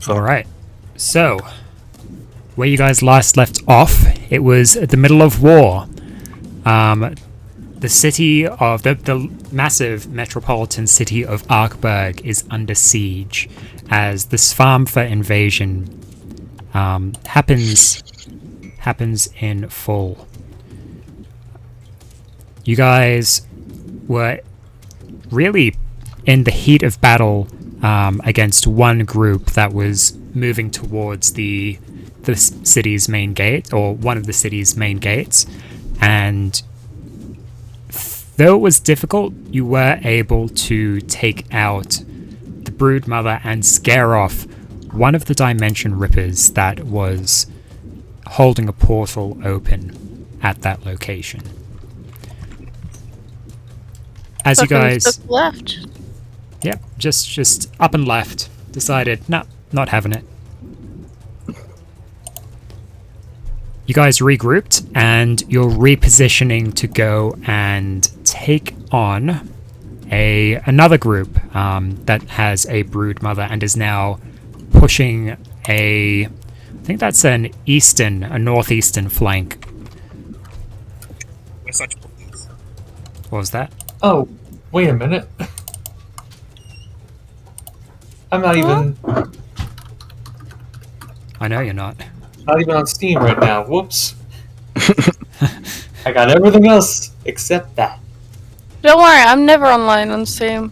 Alright. So, where you guys last left off, it was at the middle of war. The city of the massive metropolitan city of Arkberg is under siege as the Svärmfa invasion happens in full. You guys were really in the heat of battle against one group that was moving towards the city's main gate, or one of the city's main gates, and though it was difficult, you were able to take out the Broodmother and scare off one of the Dimension Rippers that was holding a portal open at that location. As you guys just left. Yep, just up and left. Decided, no, not having it. You guys regrouped, and you're repositioning to go and take on another group that has a Broodmother and is now pushing I think that's a northeastern flank. What was that? Oh, wait a minute. I'm not even... I know you're not. Not even on Steam right now. Whoops. I got everything else except that. Don't worry, I'm never online on Steam.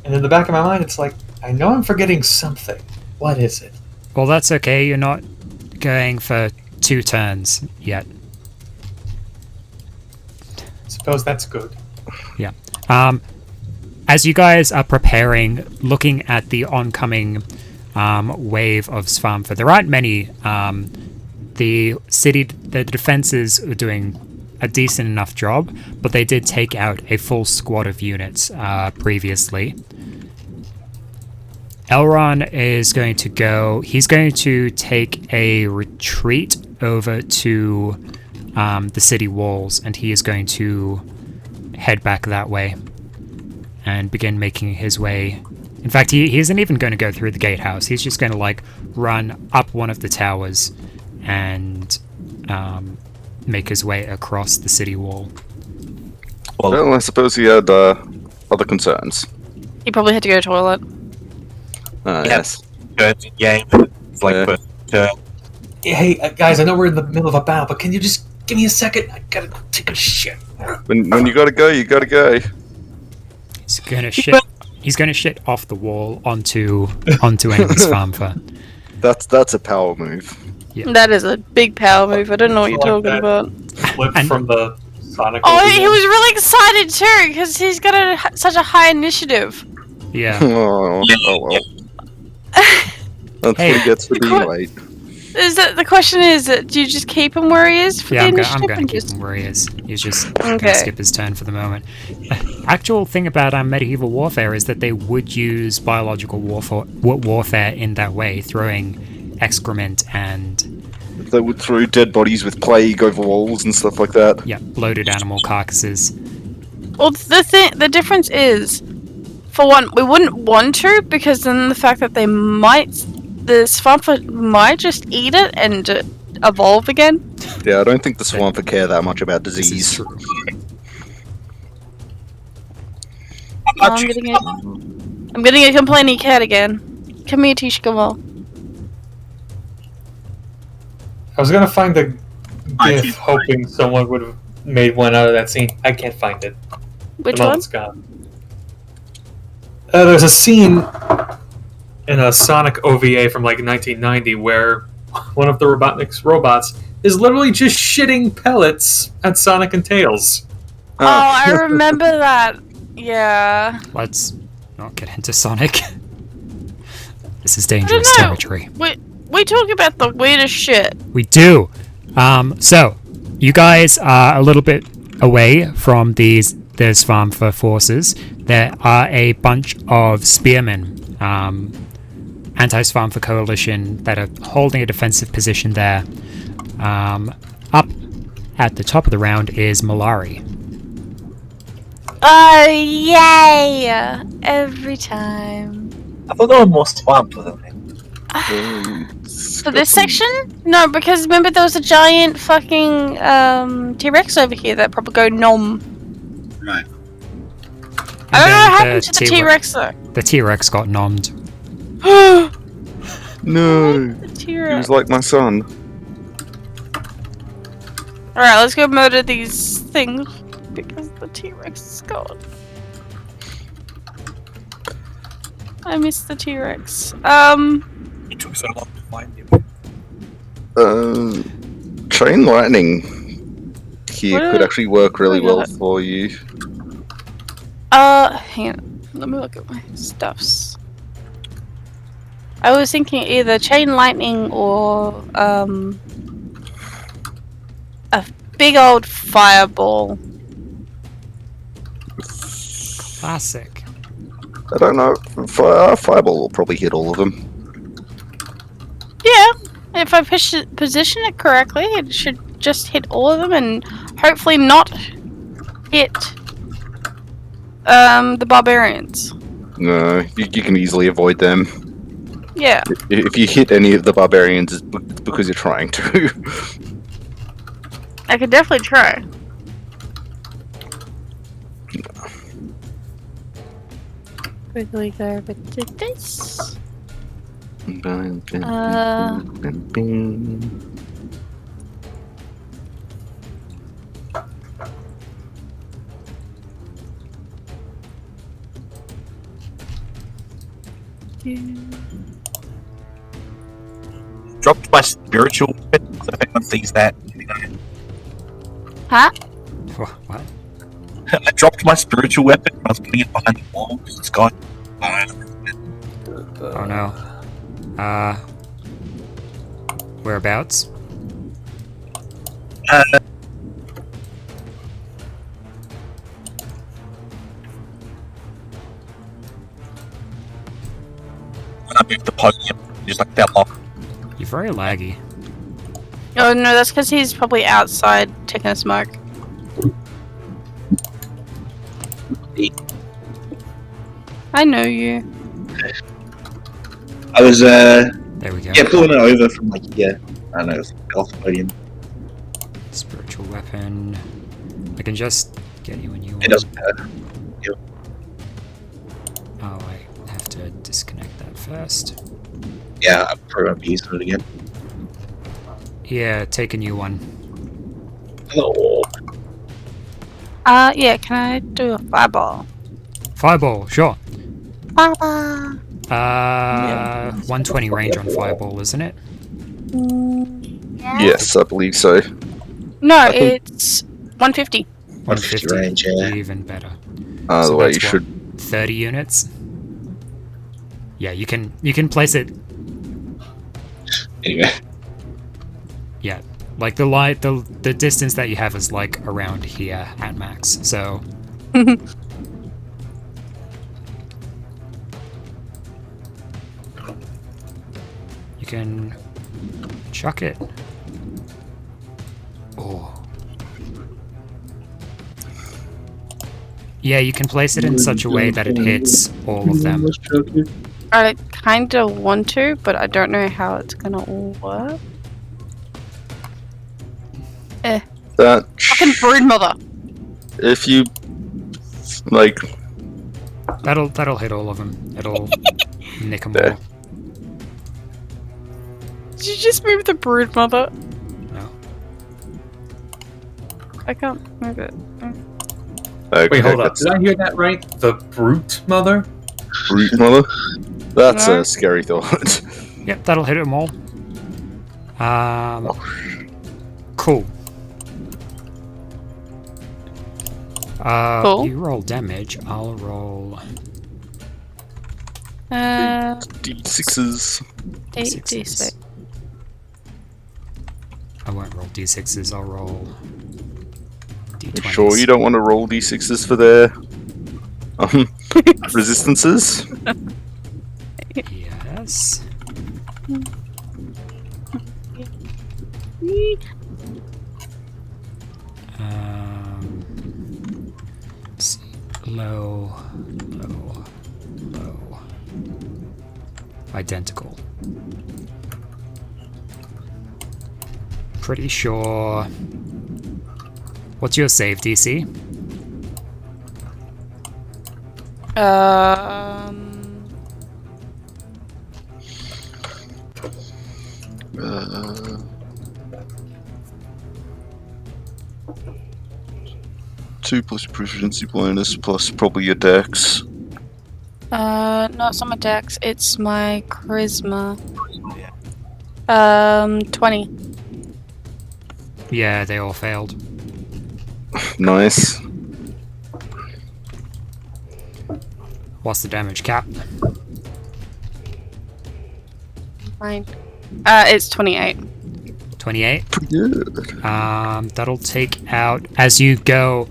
And in the back of my mind, it's like, I know I'm forgetting something. What is it? Well, that's okay. You're not going for 2 turns yet. Suppose that's good. Yeah. As you guys are preparing, looking at the oncoming wave of Svärmfa, there aren't many. The defenses are doing a decent enough job, but they did take out a full squad of units previously. Elron is going to go... He's going to take a retreat over to the city walls, and he is going to head back that way and begin making his way. In fact, he isn't even going to go through the gatehouse. He's just going to run up one of the towers and make his way across the city wall. Well, I suppose he had other concerns. He probably had to go to the toilet. Yes. Good game. It's like Hey, guys, I know we're in the middle of a battle, but can you just give me a second? I gotta take a shit. When you gotta go, you gotta go. He's gonna shit off the wall onto enemy Svärmfa. That's a power move. Yeah. That is a big power move. I don't know what you're talking about. Flip from the Sonic. Oh, he was really excited too because he's got such a high initiative. Yeah. Oh well. That's what he gets for being late. Is that the question? Is that do you just keep him where he is for Yeah, the I'm initiative? going to keep him where he is. He's just going Okay. to skip his turn for the moment. Actual thing about medieval warfare is that they would use biological warfare in that way, throwing excrement and... They would throw dead bodies with plague over walls and stuff like that. Yeah, bloated animal carcasses. Well, the difference is, for one, we wouldn't want to because then the fact that the Svärmfa might just eat it and evolve again. Yeah, I don't think the Svärmfa care that much about disease. I'm getting a complaining cat again. Come here, Tishkaval. I was gonna find the GIF, hoping someone would have made one out of that scene. I can't find it. Which The one? moment's gone. There's a scene in a Sonic OVA from 1990 where one of the Robotnik's robots is literally just shitting pellets at Sonic and Tails. Oh, I remember that. Yeah. Let's not get into Sonic. This is dangerous territory. We talk about the weirdest shit. We do. So, you guys are a little bit away from the Svärmfa forces. There are a bunch of spearmen, anti-Svärmfa coalition, that are holding a defensive position there. Up at the top of the round is Malari. Oh, yay! Every time. I thought there were more Svärmfa than him. For this section? No, because remember there was a giant fucking T-Rex over here that probably go nom. Right. I don't know what happened to the T-Rex though. The T-Rex got nommed. No. The He T-Rex. was like my son. Alright, let's go murder these things because the T-Rex is gone. I miss the T-Rex. It took so long to find him. Chain lightning here What could are- actually work really what well are- for you. Hang on. Let me look at my stuffs. I was thinking either chain lightning or a big old fireball. Classic. I don't know. Fireball will probably hit all of them. Yeah, if I position it correctly, it should just hit all of them and hopefully not hit the barbarians. No, you can easily avoid them. Yeah. If you hit any of the barbarians, it's because you're trying to. I could definitely try. Quickly go over to this. Dropped my spiritual weapon. So if anyone sees that, Huh? What? I dropped my spiritual weapon. I was putting it behind the wall because it's gone. Oh no. Whereabouts? When I moved the podium, it just like fell off. You're very laggy. Oh no, that's because he's probably outside taking a smoke. I know you. I was There we go. pulling it over from like I don't know, it's like off the podium. Spiritual weapon. I can just get you a new one. It doesn't matter. Oh, I have to disconnect that first. Yeah, I probably won't be using it again. Yeah, take a new one. Hello. Yeah, can I do a fireball? Fireball, sure. Fireball. 120 range on fireball, isn't it? Yes, I believe so. No, it's 150. 150 range, yeah. Even better. The So way that's you what, should. 30 units. Yeah, you can place it. Anyway. Yeah, like the distance that you have is like around here at max. So you can chuck it. Oh. Yeah, you can place it in such a way that it hits all of them. I kinda want to, but I don't know how it's gonna all work. That Fucking brood mother. if you like, That'll hit all of them. It'll nick them There. all. Did you just move the brood mother? No. I can't move it. okay, Wait, hold up. that's Did I hear that right? The brute mother? brute mother. That's No. a scary thought. Yep, that'll hit them all. Cool. Cool. You roll damage. I'll roll D6s. 8d6. I won't roll d6s. I'll roll d20s. Sure, you don't want to roll D6s for their resistances. Yes. Let's see. Low. identical. Pretty sure. What's your save DC? Two plus proficiency bonus plus probably your dex. No, it's not my dex. It's my charisma. 20. Yeah, they all failed. Nice. What's the damage cap? Mine. It's 28. 28. Pretty good. That'll take out as you go,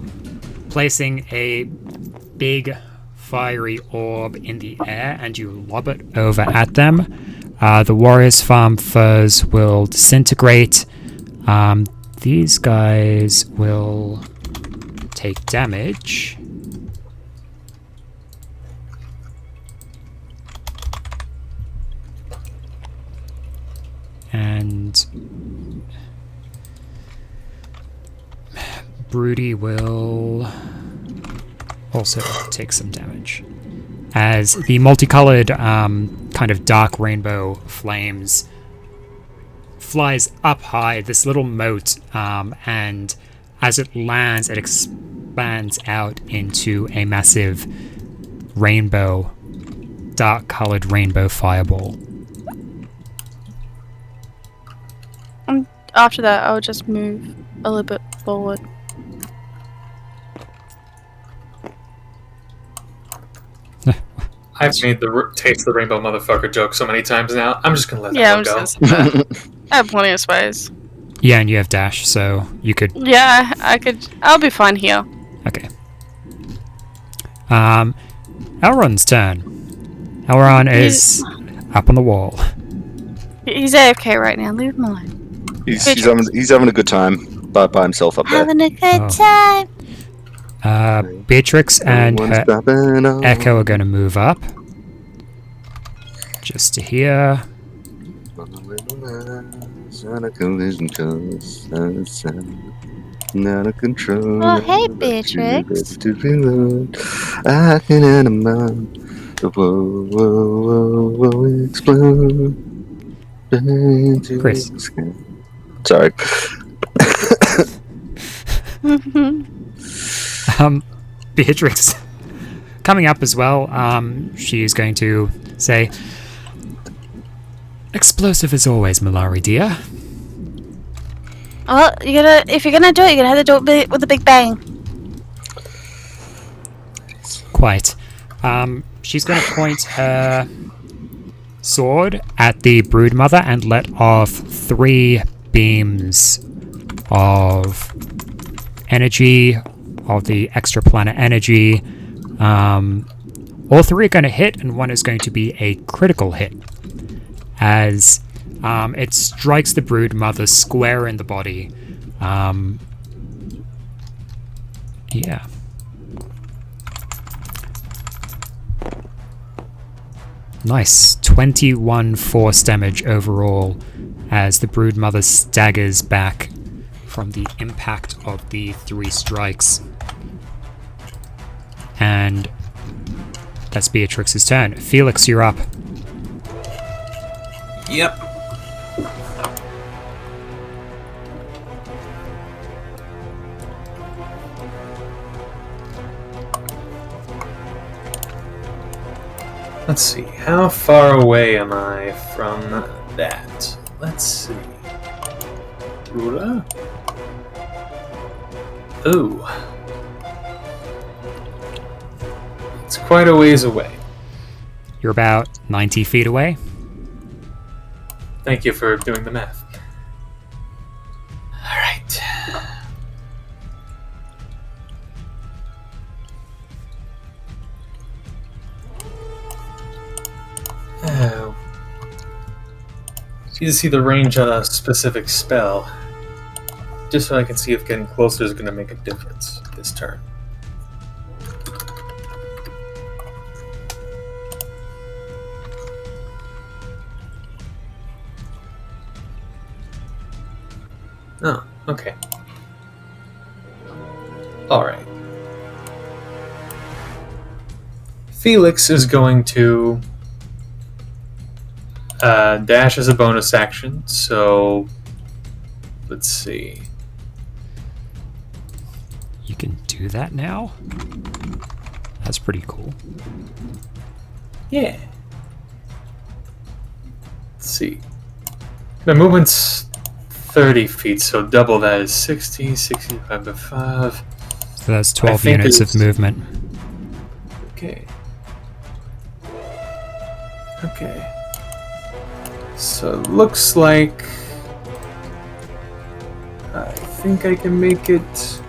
placing a big fiery orb in the air, and you lob it over at them. The warriors' farm furs will disintegrate. These guys will take damage. And Broody will also take some damage. As the multicolored kind of dark rainbow flames flies up high, this little moat, and as it lands, it expands out into a massive rainbow, dark-colored rainbow fireball. After that, I'll just move a little bit forward. I've made the taste the rainbow motherfucker joke so many times now. I'm just gonna let Yeah, that I'm one go. just gonna sit there. I have plenty of space. Yeah, and you have dash, so you could... Yeah, I could. I'll be fine here. Okay. Elrond's turn. Elrond is up on the wall. He's AFK right now. Leave him alone. He's having a good time by himself up there. Having a good Oh. time. Beatrix and Everyone's her stopping up. Echo are going to move up. Just to here. On a collision course, not a control. Oh, hey, Beatrix. To reload, I can animate. Whoa, whoa, whoa, whoa, explode. Chris. Sorry. Beatrix coming up as well. She is going to say, "Explosive as always, Malari dear." Well, if you're gonna do it, you're gonna have to do it with a big bang. Quite. She's going to point her sword at the Broodmother and let off 3 beams of energy, of the extra planet energy. All 3 are going to hit, and 1 is going to be a critical hit. As it strikes the Broodmother square in the body. Yeah. Nice. 21 force damage overall as the Broodmother staggers back from the impact of the 3 strikes. And that's Beatrix's turn. Felix, you're up. Yep. Let's see. How far away am I from that? Let's see. Ruler? Ooh. It's quite a ways away. You're about 90 feet away. Thank you for doing the math. Alright. Oh. Need to see the range on a specific spell. Just so I can see if getting closer is going to make a difference this turn. Oh, okay. Alright. Felix is going to dash as a bonus action, so let's see. You can do that now? That's pretty cool. Yeah. Let's see. The movement's 30 feet, so double that is 60, 65 to 5. So that's 12 units of movement. Okay. Okay. So it looks like I think I can make it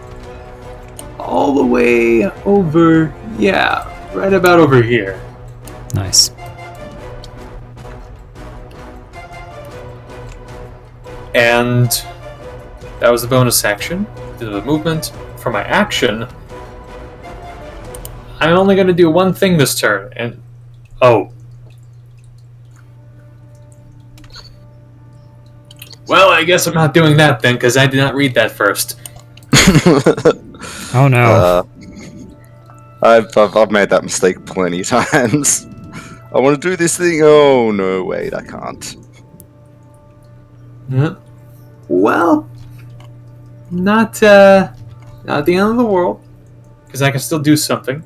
all the way over. Yeah, right about over here. Nice. And that was the bonus action. Did the movement. For my action, I'm only going to do one thing this turn, and oh. Well, I guess I'm not doing that then, because I did not read that first. Oh no. I've made that mistake plenty of times. I want to do this thing. Oh no, wait, I can't. Yeah. Well, not the end of the world, because I can still do something.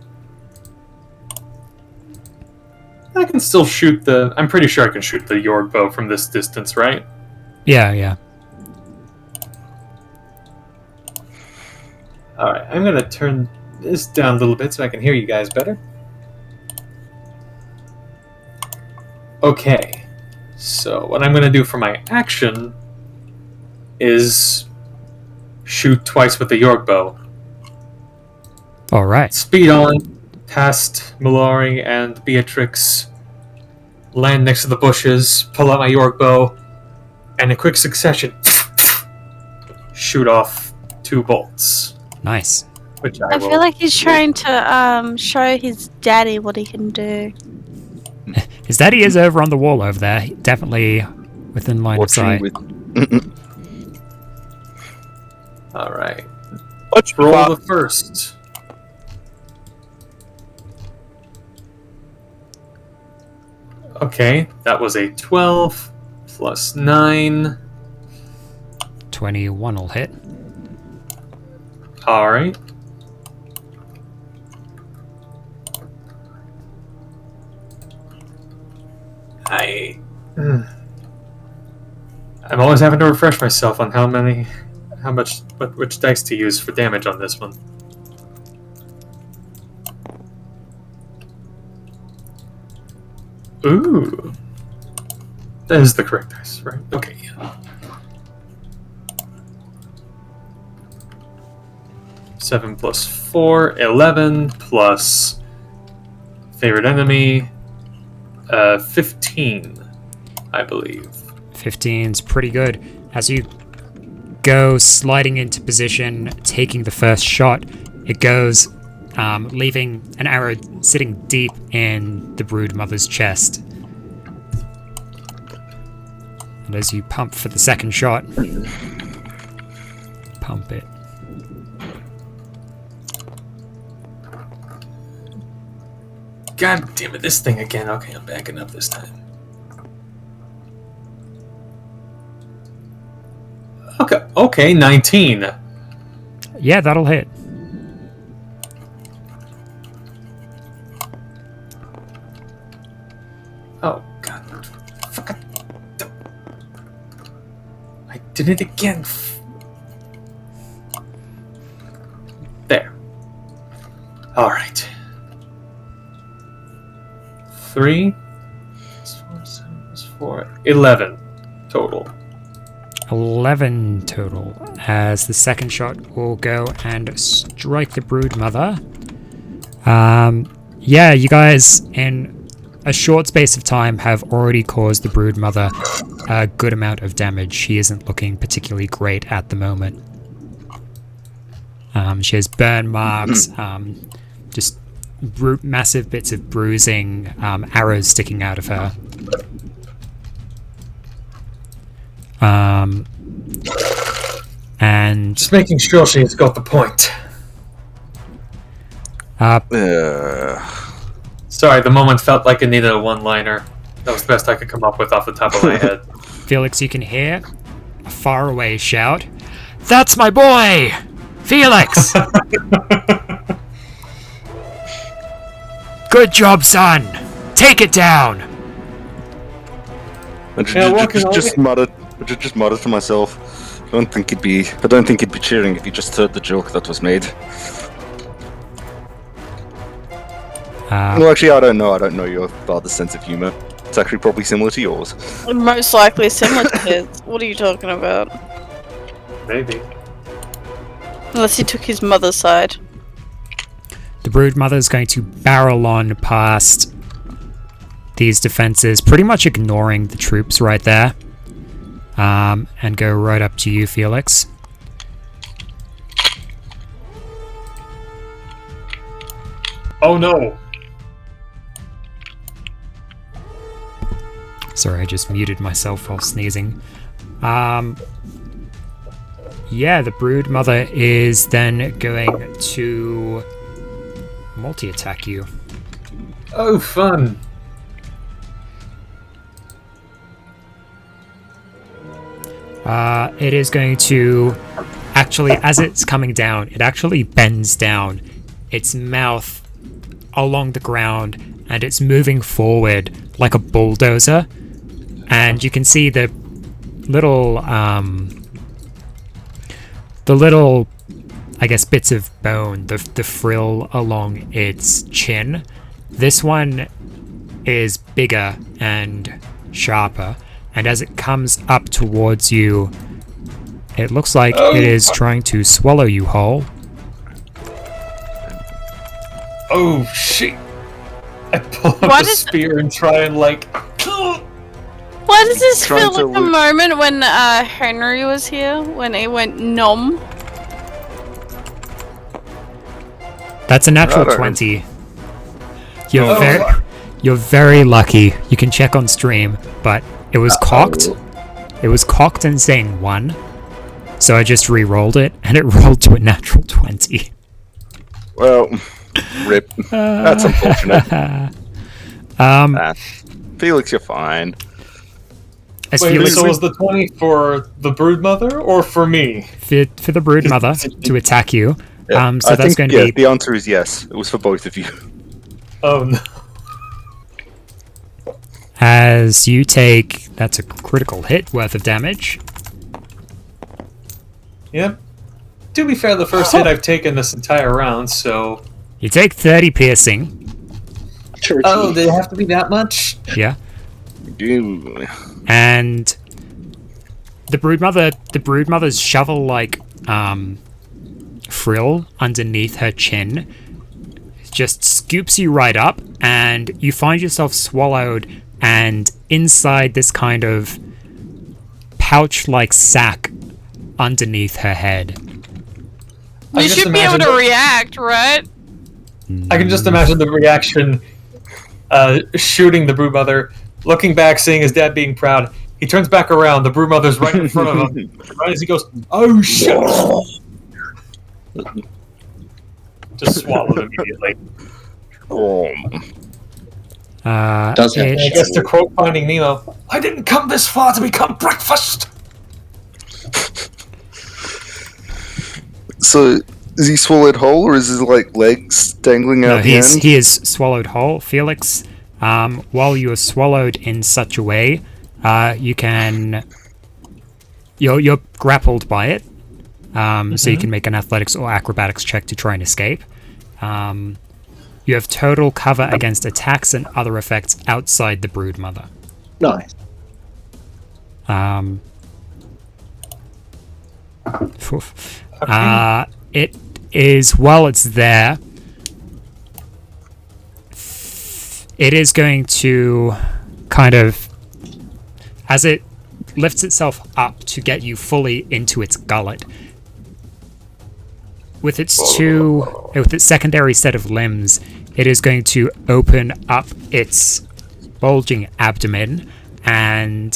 I can still shoot I'm pretty sure I can shoot the York bow from this distance, right? Yeah. Alright, I'm gonna turn this down a little bit so I can hear you guys better. Okay, so what I'm gonna do for my action is shoot twice with the York bow. Alright. Speed on, past Mallory and Beatrix, land next to the bushes, pull out my York bow, and in quick succession, shoot off 2 bolts. Nice. Which I feel like he's trying to show his daddy what he can do. His daddy is over on the wall over there. Definitely within line of sight. Alright. Let's Roll the first. Okay, that was a 12 plus 9. 21 will hit. Alright. I'm always having to refresh myself on which dice to use for damage on this one. Ooh. That is the correct dice, right? Okay, yeah. 7 plus 4, 11 plus favorite enemy, 15, I believe. 15's pretty good. As you go sliding into position, taking the first shot, it goes, leaving an arrow sitting deep in the brood mother's chest. And as you pump for the second shot, pump it. God damn it, this thing again. Okay, I'm backing up this time. Okay, 19. Yeah, that'll hit. Oh, God. Fucking... I did it again. There. Alright. 3 plus 4, 7 plus 4, 11 total. 11 total, as the second shot will go and strike the brood mother. Yeah, you guys in a short space of time have already caused the brood mother a good amount of damage. She isn't looking particularly great at the moment. She has burn marks, just massive bits of bruising, arrows sticking out of her. And Just making sure she's got the point. Sorry, the moment felt like it needed a one-liner. That was the best I could come up with off the top of my head. Felix, you can hear a faraway shout. That's my boy! Felix! Good job, son! Take it down! I just muttered to myself. I don't think he'd be cheering if he just heard the joke that was made. Well, actually, I don't know. I don't know your father's sense of humor. It's actually probably similar to yours. Most likely similar to his. What are you talking about? Maybe. Unless he took his mother's side. The brood mother's going to barrel on past these defenses, pretty much ignoring the troops right there, and go right up to you, Felix. Oh no! Sorry, I just muted myself while sneezing. Yeah, the brood mother is then going to multi-attack you. Oh, fun! It is going to actually, as it's coming down, it actually bends down its mouth along the ground, and it's moving forward like a bulldozer. And you can see the little, I guess, bits of bone, the frill along its chin. This one is bigger and sharper, and as it comes up towards you, it looks like it is trying to swallow you whole. Oh shit! I pull up a spear and try and Why does this feel like a moment when Henry was here, when he went nom? That's a natural 20. You're very lucky. You can check on stream, but it was cocked. It was cocked and saying 1. So I just re-rolled it, and it rolled to a natural 20. Well, rip. That's unfortunate. Felix, you're fine. Wait, so was the 20 for the broodmother or for me? For the broodmother to attack you. Yeah, so that's going to be... The answer is yes. It was for both of you. Oh no. As you take... That's a critical hit worth of damage. Yep. To be fair, the first hit I've taken this entire round, so... You take 30 piercing. Oh, did it have to be that much? Yeah. And the broodmother's shovel-like frill underneath her chin just scoops you right up, and you find yourself swallowed and inside this kind of pouch-like sack underneath her head. You should be able to react, right? I can just imagine the reaction, shooting the broodmother, looking back, seeing his dad being proud. He turns back around, the broodmother's right in front of him. Right as he goes, "Oh shit!" Just swallowed immediately. I guess to quote Finding Nemo, "I didn't come this far to become breakfast." So, is he swallowed whole, or is his legs dangling out the end? He is swallowed whole. Felix, while you are swallowed in such a way, you're grappled by it. So you can make an athletics or acrobatics check to try and escape. You have total cover against attacks and other effects outside the broodmother. Nice. It is, while it's there, it is going to kind of, as it lifts itself up to get you fully into its gullet, with its secondary set of limbs, it is going to open up its bulging abdomen, and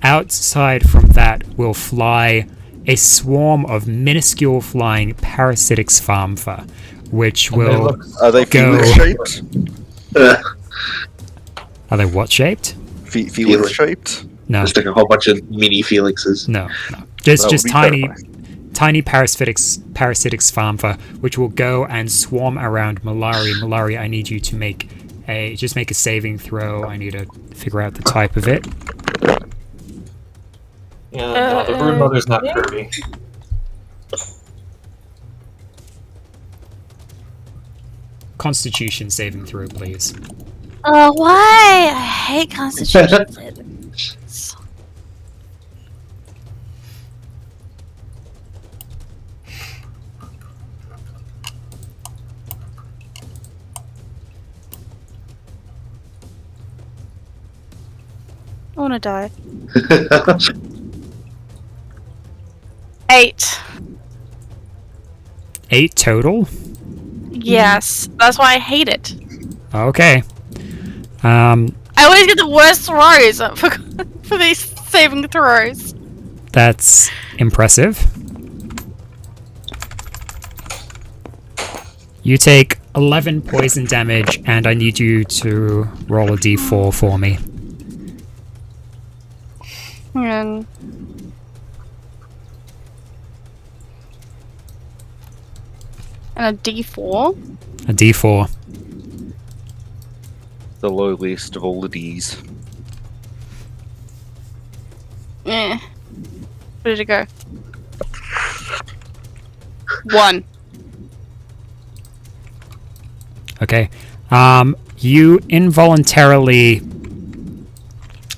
outside from that will fly a swarm of minuscule flying parasitic Svärmfa, which will Are they go... Felix shaped? Are they what shaped? Felix shaped? No. Just like a whole bunch of mini Felixes. No. Just That would be tiny... terrifying. Tiny parasitic Svärmfa, which will go and swarm around Malari. Malari, I need you to make a saving throw. I need to figure out the type of it. Yeah, no, the Brood Mother's not curvy. Constitution saving throw, please. Oh, why? I hate Constitution savings. I wanna die. 8. 8 total? Yes, that's why I hate it. Okay. I always get the worst throws for these saving throws. That's impressive. You take 11 poison damage, and I need you to roll a d4 for me. And a D4. A d4. The lowliest of all the Ds. Eh. Where did it go? 1. Okay. You involuntarily,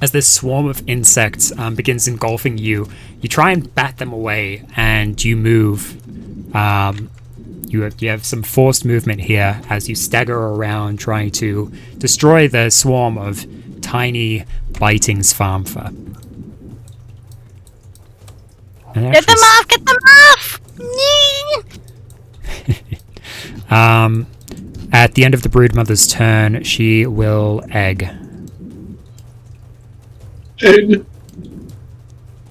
as this swarm of insects begins engulfing you, you try and bat them away, and you move. You have some forced movement here as you stagger around trying to destroy the swarm of tiny, biting Svärmfa. Get them off! Get them off! At the end of the broodmother's turn, she will egg.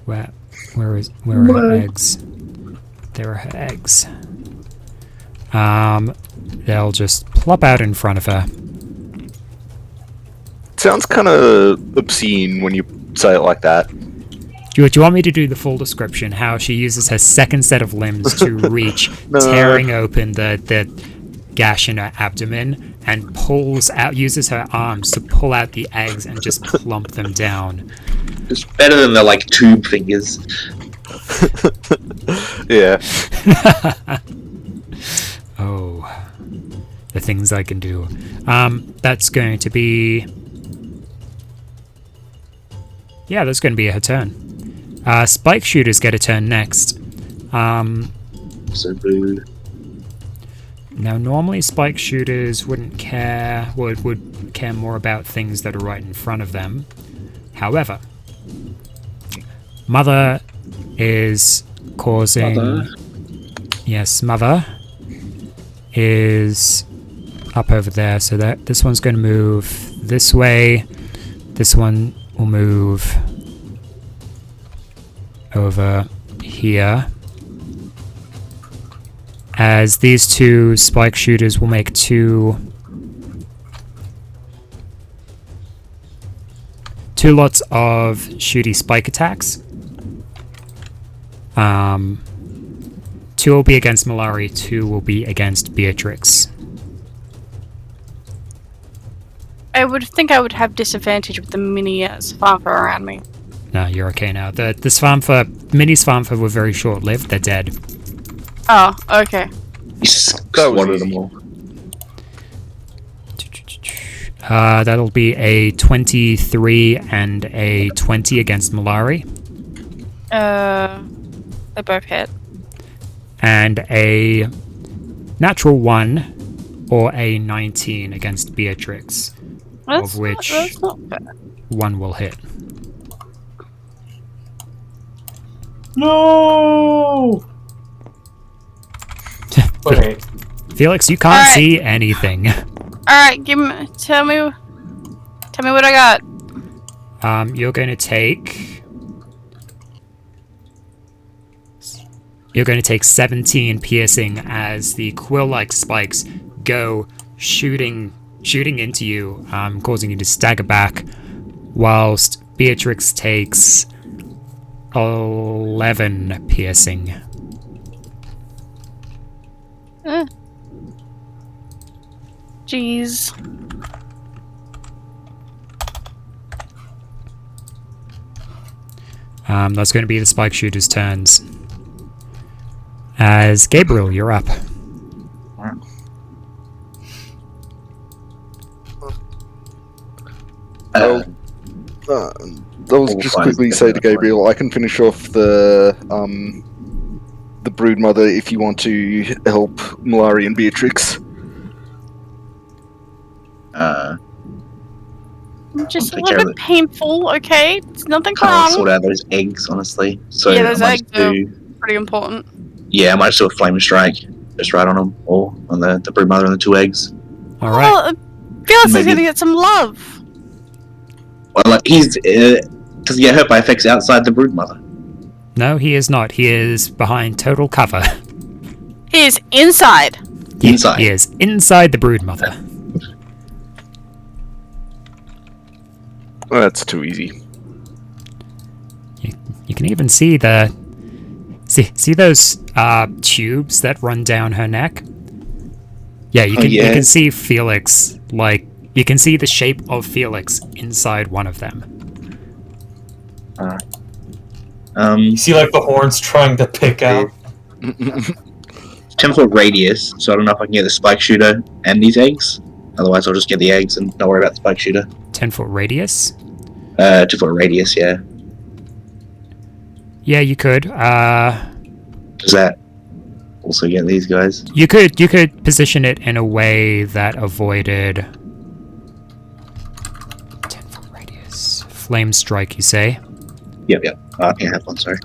Where are her eggs? There are her eggs. They'll just plop out in front of her. Sounds kind of obscene when you say it like that. Do you want me to do the full description? How she uses her second set of limbs to reach, No. tearing open the gash in her abdomen, and uses her arms to pull out the eggs and just plump them down. It's better than the like tube fingers. Yeah. Oh, the things I can do. That's going to be... Yeah, that's going to be her turn. Spike shooters get a turn next. So rude. Now, normally spike shooters wouldn't care, would care more about things that are right in front of them. However, Mother is causing... Mother? Yes, Mother is up over there, so that this one's going to move this way. This one will move over here. As these two spike shooters will make two lots of shooty spike attacks. 2 will be against Malari, 2 will be against Beatrix. I would think I would have disadvantage with the mini Svärmfa around me. No, you're okay now. The Svärmfa, mini Svärmfa were very short-lived. They're dead. Oh, okay. That was One of easy. them all. That'll be a 23 and a 20 against Malari. They both hit. And a natural 1 or a 19 against Beatrix, That's of which that's not bad. 1 will hit. No! Wait. Felix, you can't Alright. see anything. Alright, tell me what I got. You're going to take You're going to take 17 piercing as the quill-like spikes go shooting into you, causing you to stagger back, whilst Beatrix takes 11 piercing. Jeez. That's going to be the spike shooter's turns. As Gabriel, you're up. I'll just quickly say to Gabriel, I can finish off the broodmother if you want to help Malari and Beatrix. Just a little bit painful, okay? It's nothing Can't wrong. sort out those eggs, honestly. So Yeah, those I might eggs just do. Pretty important. Yeah, I might just do a flame strike, just right on them, or on the broodmother and the 2 eggs. All right. Well, Felix is Maybe- gonna get some love. Well, like does he get hurt by effects outside the broodmother? No, he is not. He is behind total cover. He is inside. Inside. He is inside the broodmother. Well, that's too easy. You can even see see those tubes that run down her neck. Yeah, you can see Felix, like you can see the shape of Felix inside one of them. You see, like, the horns trying to pick out. 10-foot radius, so I don't know if I can get the spike shooter and these eggs. Otherwise, I'll just get the eggs and not worry about the spike shooter. 10-foot radius? 2-foot radius, yeah. Yeah, you could. Does that also get these guys? You could position it in a way that avoided 10-foot radius. Flame strike, you say? Yep. I think I have one, sorry.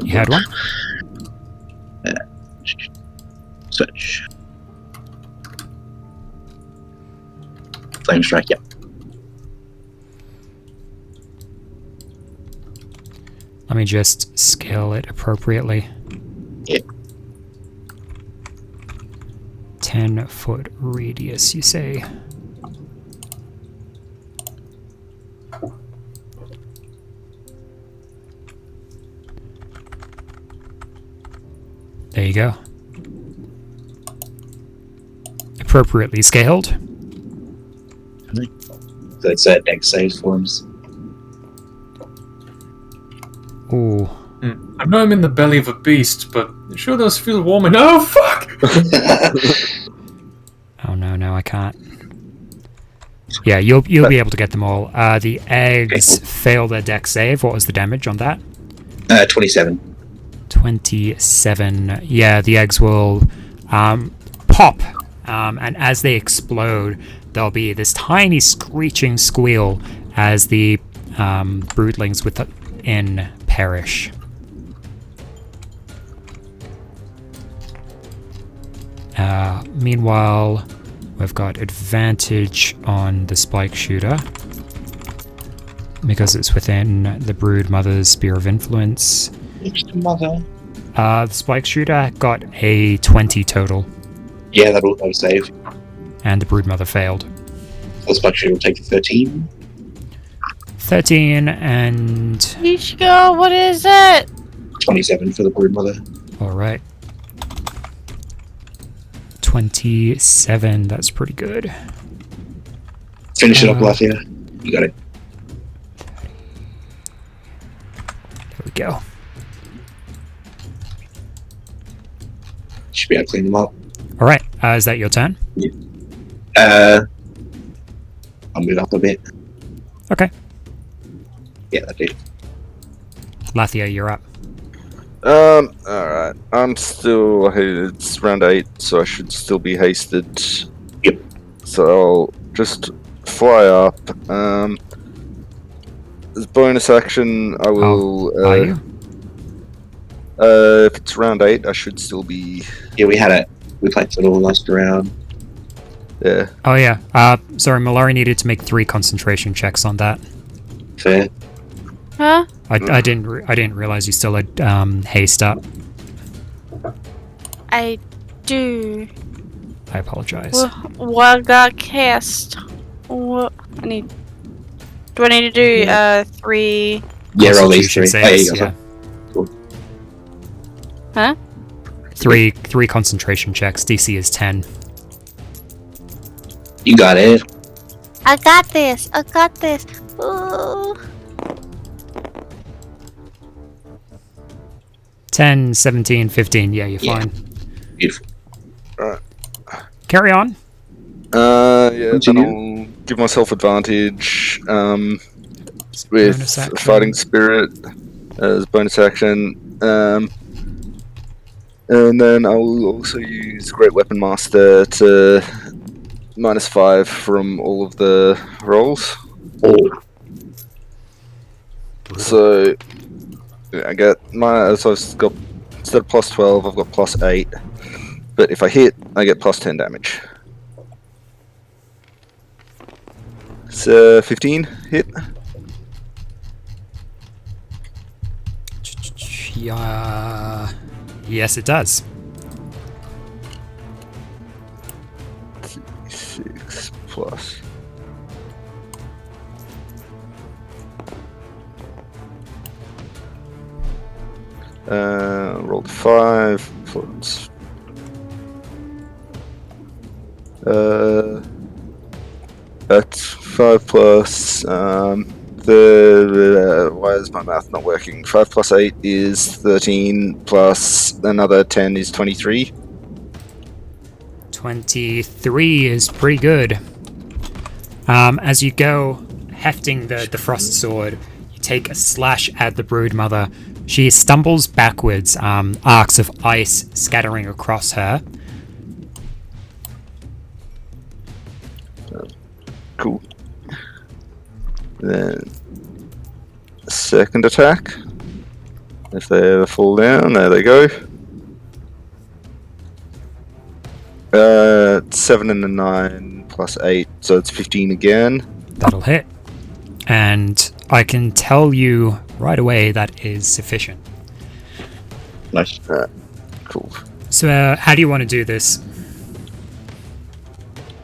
You had one? Search. Flame strike, yep. Let me just scale it appropriately. Yep. 10-foot radius, you say? There you go. Appropriately scaled. So it's dex saves for him. Ooh. I know I'm in the belly of a beast, but it sure does feel warm enough. Oh, fuck! Oh no, I can't. Yeah, you'll be able to get them all. The eggs fail their dex save. What was the damage on that? 27. 27. Yeah, the eggs will pop, and as they explode, there'll be this tiny screeching squeal as the broodlings within perish. Meanwhile, we've got advantage on the spike shooter because it's within the broodmother's sphere of influence. Mother. The spike shooter got a 20 total, Yeah, that'll save. and the broodmother failed. The spike shooter will take 13. 13 and... Ishiko, what is it? 27 for the broodmother. Alright. 27, that's pretty good. Finish it up, Lafayette. You got it. There we go. Should be able to clean them up. Alright, is that your turn? I'll move up a bit. Okay. Yeah, that did. Lathia, you're up. Alright. I'm still... It's round 8, so I should still be hasted. Yep. So I'll just fly up. As bonus action, I will... Are you? If it's round 8, I should still be... Yeah, we played it all last round. Yeah. Oh yeah. Sorry, Malari needed to make 3 concentration checks on that. Fair. Huh? I didn't realize you still had haste up. I do. I apologize. What got cast? What I need? Do I need to do 3? Yeah, roll these Constitution 3. Oh, yeah, you saves, got yeah. Cool. Huh? Three concentration checks. DC is 10. You got it. I got this. I got this. Ooh. 10, 17, 15. Yeah, you're Yeah. fine. Beautiful. Carry on. Yeah, then Continue. I'll give myself advantage Bonus with action. Fighting Spirit as bonus action. And then I'll also use Great Weapon Master to -5 from all of the rolls. Oh, So I get so I've got, instead of +12, I've got +8. But if I hit, I get +10 damage. So 15 hit. Yeah. Yes, it does. 6 plus. Rolled 5 plus. That's 5 plus. Why is my math not working? 5 plus 8 is 13, plus another 10 is 23. 23 is pretty good. As you go hefting the frost sword, you take a slash at the broodmother. She stumbles backwards, arcs of ice scattering across her. Cool. Then second attack. If they ever fall down, there they go. 7 and a 9 plus 8, so it's 15 again. That'll hit. And I can tell you right away that is sufficient. nice. Cool. So, how do you want to do this?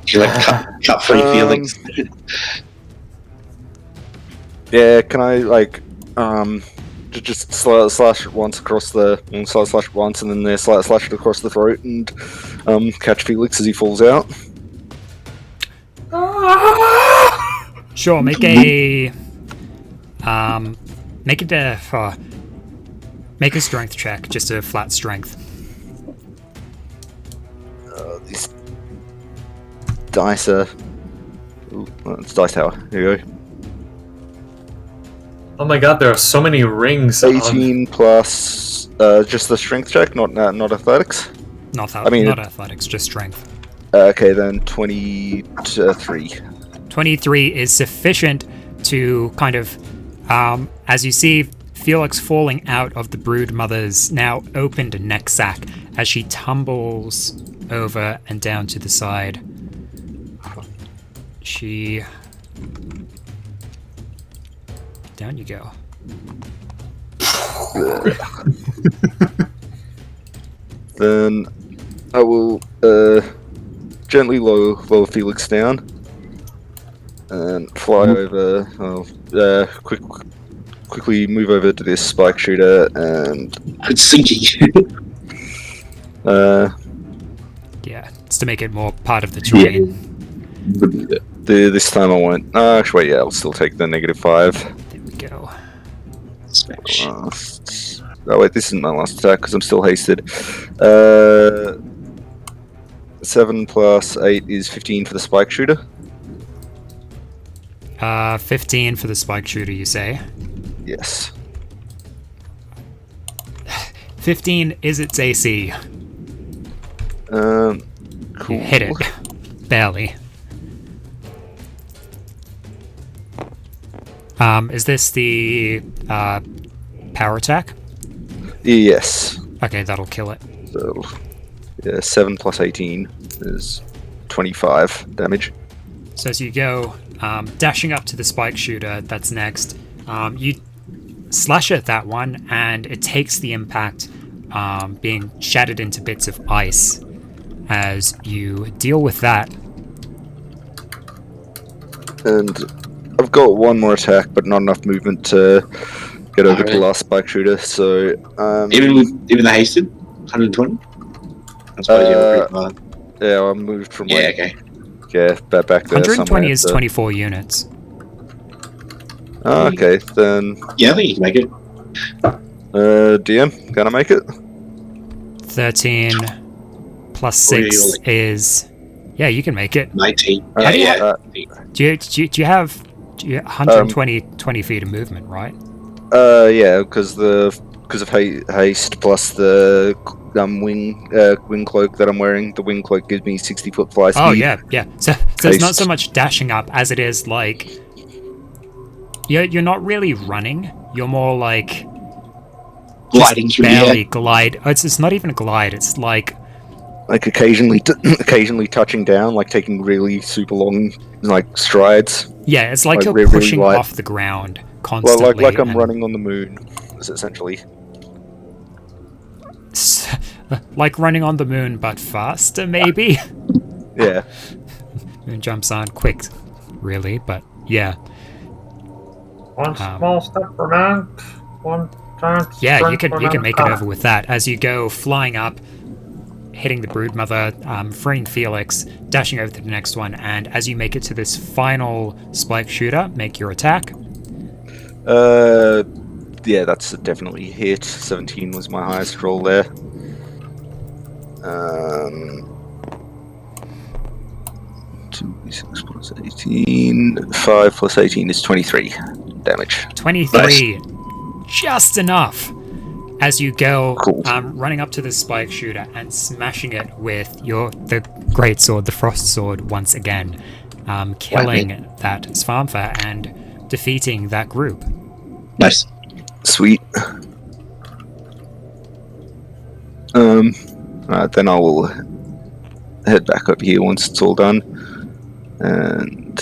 You like cut free feelings. Yeah, can I just slash it once across the slash it once and then slash it across the throat and catch Felix as he falls out? Sure, make a strength check, just a flat strength. These dice are. Ooh, it's dice tower. Here you go. Oh my god, there are so many rings. 18 plus just the strength check, not athletics. Not athletics, just strength. Okay, then 23. 23 is sufficient to kind of, as you see Felix falling out of the broodmother's now opened neck sack as she tumbles over and down to the side. Down you go. Then I will gently lower Felix down and fly over. Quickly move over to this spike shooter and It's sinking. Yeah, it's to make it more part of the terrain. This time I won't. Actually, wait, yeah, I'll still take the -5. There we go. Smash. Oh wait, this isn't my last attack because I'm still hasted. 7 plus 8 is 15 for the spike shooter. 15 for the spike shooter, you say? Yes. 15 is its AC. Cool. You hit it. Barely. Is this the power attack? Yes. Okay, that'll kill it. So, yeah, 7 plus 18 is 25 damage. So as you go, dashing up to the spike shooter that's next, you slash at that one, and it takes the impact being shattered into bits of ice. As you deal with that, And I've got one more attack, but not enough movement to get over to the last spike shooter. So Even the hasted 120. I suppose you're pretty far. yeah, I moved from Yeah, okay. back there 120 somewhere, is so- 24 units. Oh, okay, then Yeah, I think you can make it. DM, can I make it? 13 plus Or you 6 like- is... Yeah, you can make it. 19. How do you Uh, Do you have 120 20 feet of movement, right? Yeah, because of haste plus the wing cloak that I'm wearing. The wing cloak gives me 60-foot fly speed. Oh, yeah. So it's not Haste. so much dashing up as it is like... You're not really running. You're more like... Gliding through the barely air. glide. It's not even a glide. It's like... Like occasionally touching down, like taking really super long like strides. Yeah, it's like Like you're really pushing light. off the ground Well, constantly. like I'm and- running on the moon, is essentially. like running on the moon, but faster, maybe? Yeah. Moon jumps aren't quick, really, but yeah. One small step for man, one giant Yeah, you sprint can for make it mankind. over with that as you go flying up, hitting the Broodmother, freeing Felix, dashing over to the next one, and as you make it to this final spike shooter, make your attack. Yeah, that's definitely a hit. 17 was my highest roll there. 2d6 plus 18. 5 plus 18 is 23 damage. 23, just enough. As you go, Cool. running up to the spike shooter and smashing it with the great sword, the frost sword, once again, killing that Svärmfa and defeating that group. Nice. Sweet. Alright, then I will head back up here once it's all done. And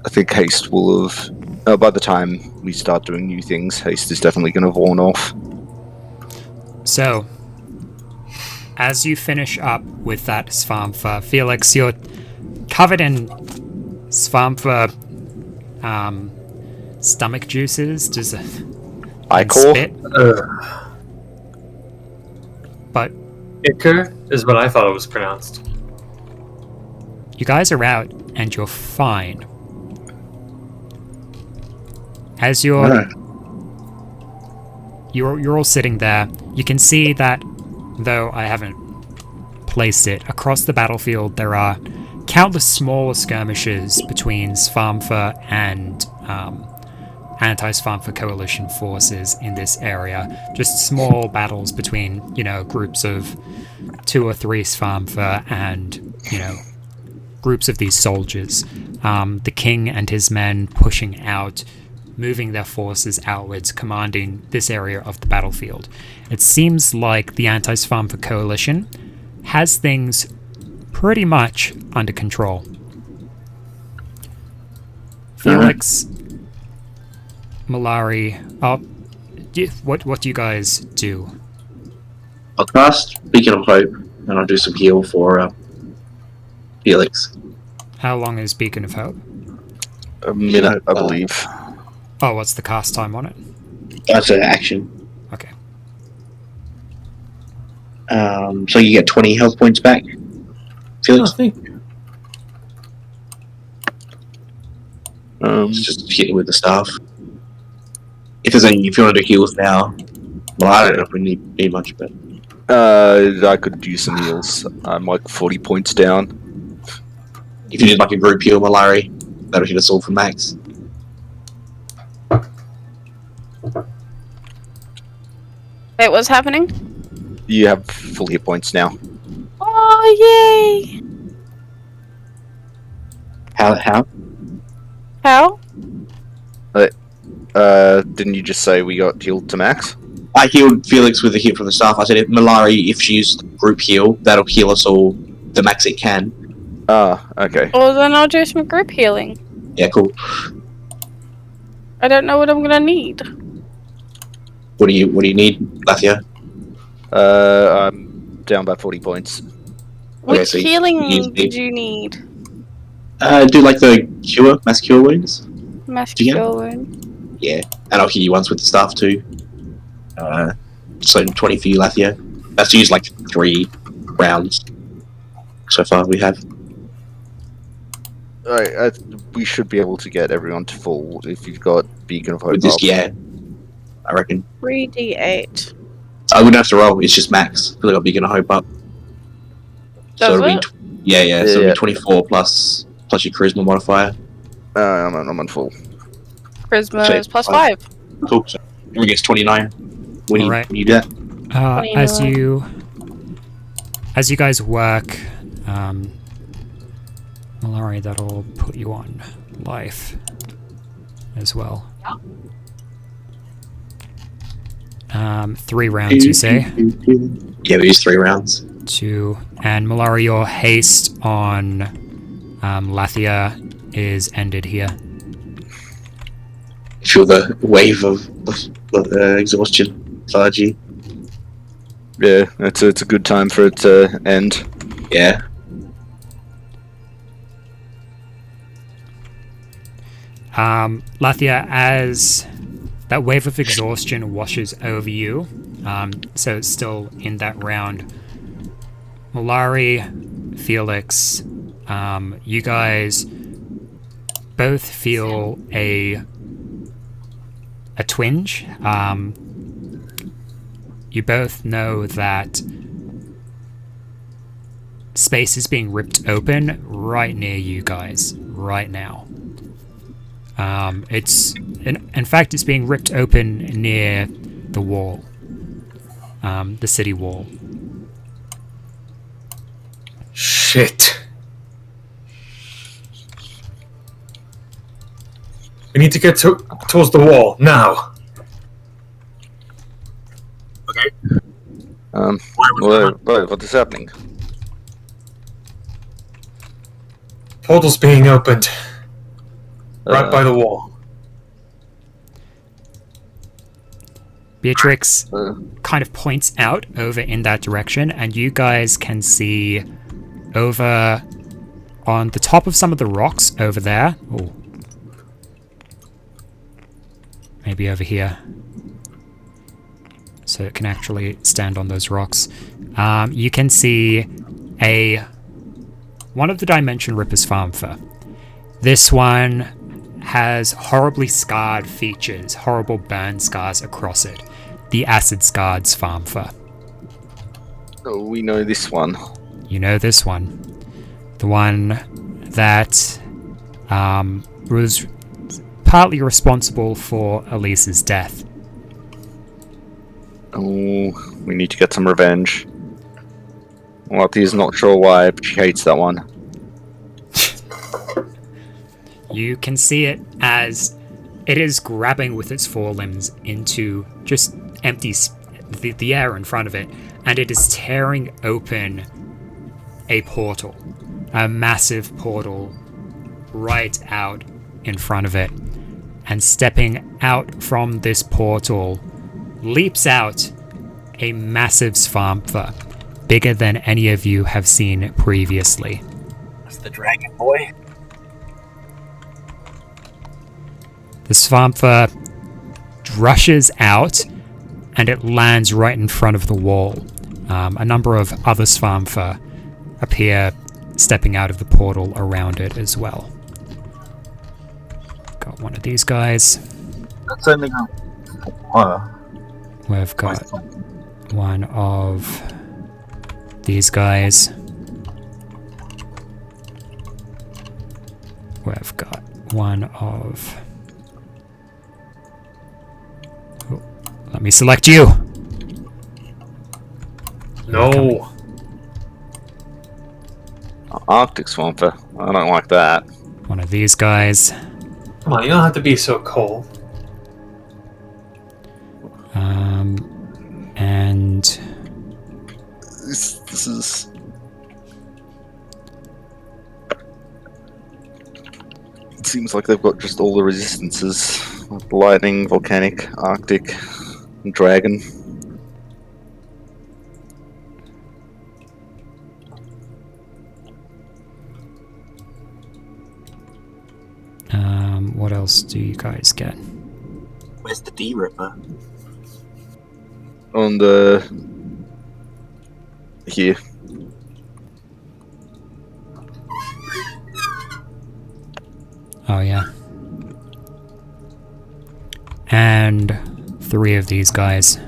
I think haste will have... by the time we start doing new things, haste is definitely going to have worn off. So, as you finish up with that Svärmfa, Felix, you're covered in Svärmfa stomach juices, just Ichor? spit, but Iker is what I thought it was pronounced. you guys are out and you're fine. As you're all sitting there, you can see that, though I haven't placed it, across the battlefield there are countless smaller skirmishes between Svärmfa and anti-Svärmfa coalition forces in this area. Just small battles between, groups of 2 or 3 Svärmfa and, groups of these soldiers. The king and his men pushing out, moving their forces outwards, commanding this area of the battlefield. It seems like the anti-Svärmfa coalition has things pretty much under control. Felix, Malari, what do you guys do? I'll cast Beacon of Hope, and I'll do some heal for Felix. How long is Beacon of Hope? A minute, I believe. Oh, what's the cast time on it? That's an action. Okay. So you get 20 health points back, Felix. Oh, thank you. Just hit it with the staff. If you want to do heals now, well, I don't know if we need much, but I could use some heals. I'm like 40 points down. if you did like a group heal, Malari, that'll hit us all for max. Wait, what's happening? You have full hit points now. Oh, yay! How? How? Didn't you just say we got healed to max? I healed Felix with a hit from the staff. I said, if Malari, if she used group heal, that'll heal us all the max it can. Ah, okay. Well, then I'll do some group healing. Yeah, cool. I don't know what I'm gonna need. What do you need, Lathia? I'm down by 40 points. Okay, Which so healing you did you need? do like the mass cure wounds. Mass Do you get cure wound. Yeah, and I'll heal you once with the staff too. So 20 for you, Lathia. That's used like 3 rounds so far. We have. Alright, we should be able to get everyone to full if you've got Beacon of Hope With this, up. yeah, I reckon. 3d8. I wouldn't have to roll. It's just max. Because I got Beacon of Hope up. Does it'll it? be So it'll Yeah. be 24 plus your charisma modifier. I'm on full. Charisma So is plus five. 5. Cool. So everyone gets 29 when Alright. you do that. As you guys work, Malari, that'll put you on life as well. 3 rounds, you say? Yeah, we use 3 rounds. 2. And Malari, your haste on Lathia is ended here. Feel the wave of exhaustion, lethargy. Yeah, it's a good time for it to end. Yeah. Lathia, as that wave of exhaustion washes over you, so it's still in that round. Malari, Felix, you guys both feel a twinge. You both know that space is being ripped open right near you guys, right now. In fact, it's being ripped open near the wall, the city wall. Shit. We need to get towards the wall now. Okay. What is happening? Portal's being opened. Right by the wall. Beatrix kind of points out over in that direction, and you guys can see over on the top of some of the rocks over there. Oh, maybe over here, so it can actually stand on those rocks. You can see one of the Dimension Ripper's Svärmfa. This one has horribly scarred features, horrible burn scars across it. The acid-scarred Svärmfa. Oh, we know this one. You know this one. The one that was partly responsible for Elise's death. Oh, we need to get some revenge. Lottie's not sure why, but she hates that one. You can see it as it is grabbing with its forelimbs into just empty the air in front of it, and it is tearing open a portal, a massive portal right out in front of it. And stepping out from this portal leaps out a massive Svärmfa, bigger than any of you have seen previously. That's the dragon boy. The Svärmfa rushes out and it lands right in front of the wall. A number of other Svärmfa appear stepping out of the portal around it as well. Got one of these guys. That's only We've got one of these guys. We've got one of... Oh, let me select you! No. Arctic Swamper. I don't like that. One of these guys. Come on, you don't have to be so cold. And This is... It seems like they've got just all the resistances. Lightning, volcanic, arctic. Dragon. What else do you guys get? Where's the D Ripper? On the... Here. Oh, yeah. And 3 of these guys.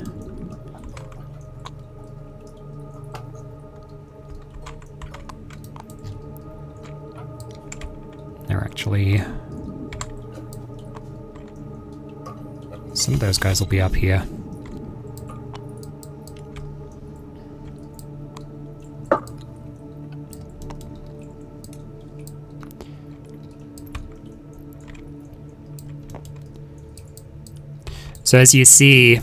They're actually... Some of those guys will be up here. So as you see,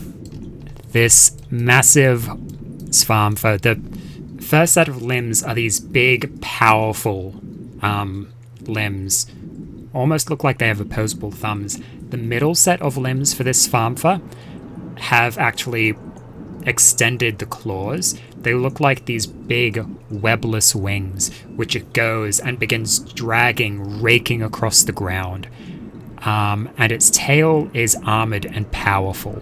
this massive Svärmfa, the first set of limbs are these big, powerful limbs. Almost look like they have opposable thumbs. The middle set of limbs for this Svärmfa have actually extended the claws. They look like these big, webless wings, which it goes and begins dragging, raking across the ground. And its tail is armored and powerful.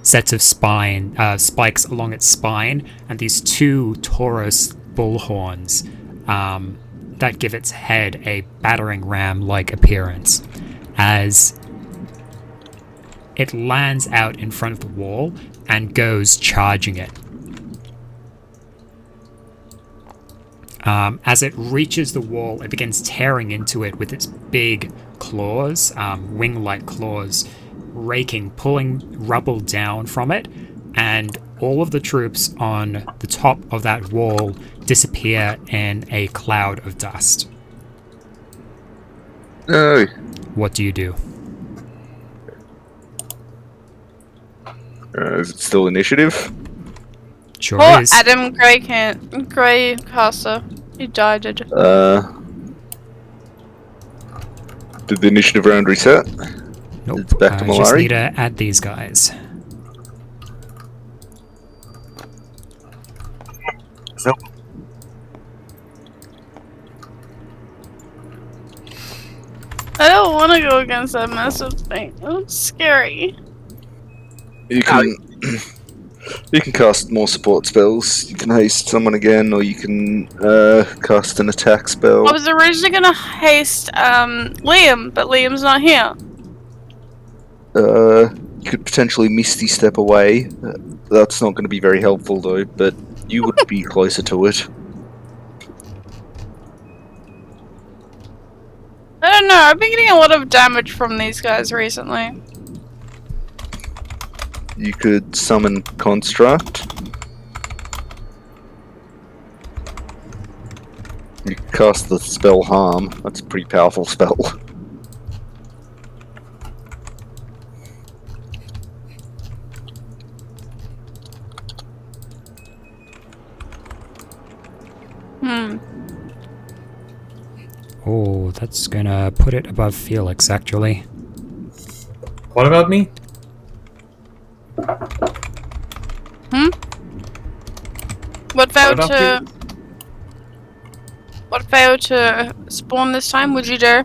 Sets of spikes along its spine, and these 2 Tauros bull horns that give its head a battering ram-like appearance. As it lands out in front of the wall and goes charging it. As it reaches the wall, it begins tearing into it with its big claws, wing-like claws, raking, pulling rubble down from it, and all of the troops on the top of that wall disappear in a cloud of dust. No. What do you do? Is it still initiative? Sure Poor is. Adam Greycaster. He died. Did the initiative round reset? Nope. It's back to I just Malari. need to add these guys. So, I don't want to go against that massive thing. It's scary. You can you can cast more support spells. You can haste someone again, or you can cast an attack spell. I was originally gonna haste Liam, but Liam's not here. You could potentially Misty Step away. That's not going to be very helpful though, but you would be closer to it. I don't know, I've been getting a lot of damage from these guys recently. You could summon Construct. You could cast the spell Harm. That's a pretty powerful spell. Oh, that's gonna put it above Felix, actually. What about me? What failed about to... What failed to spawn this time, would you dare?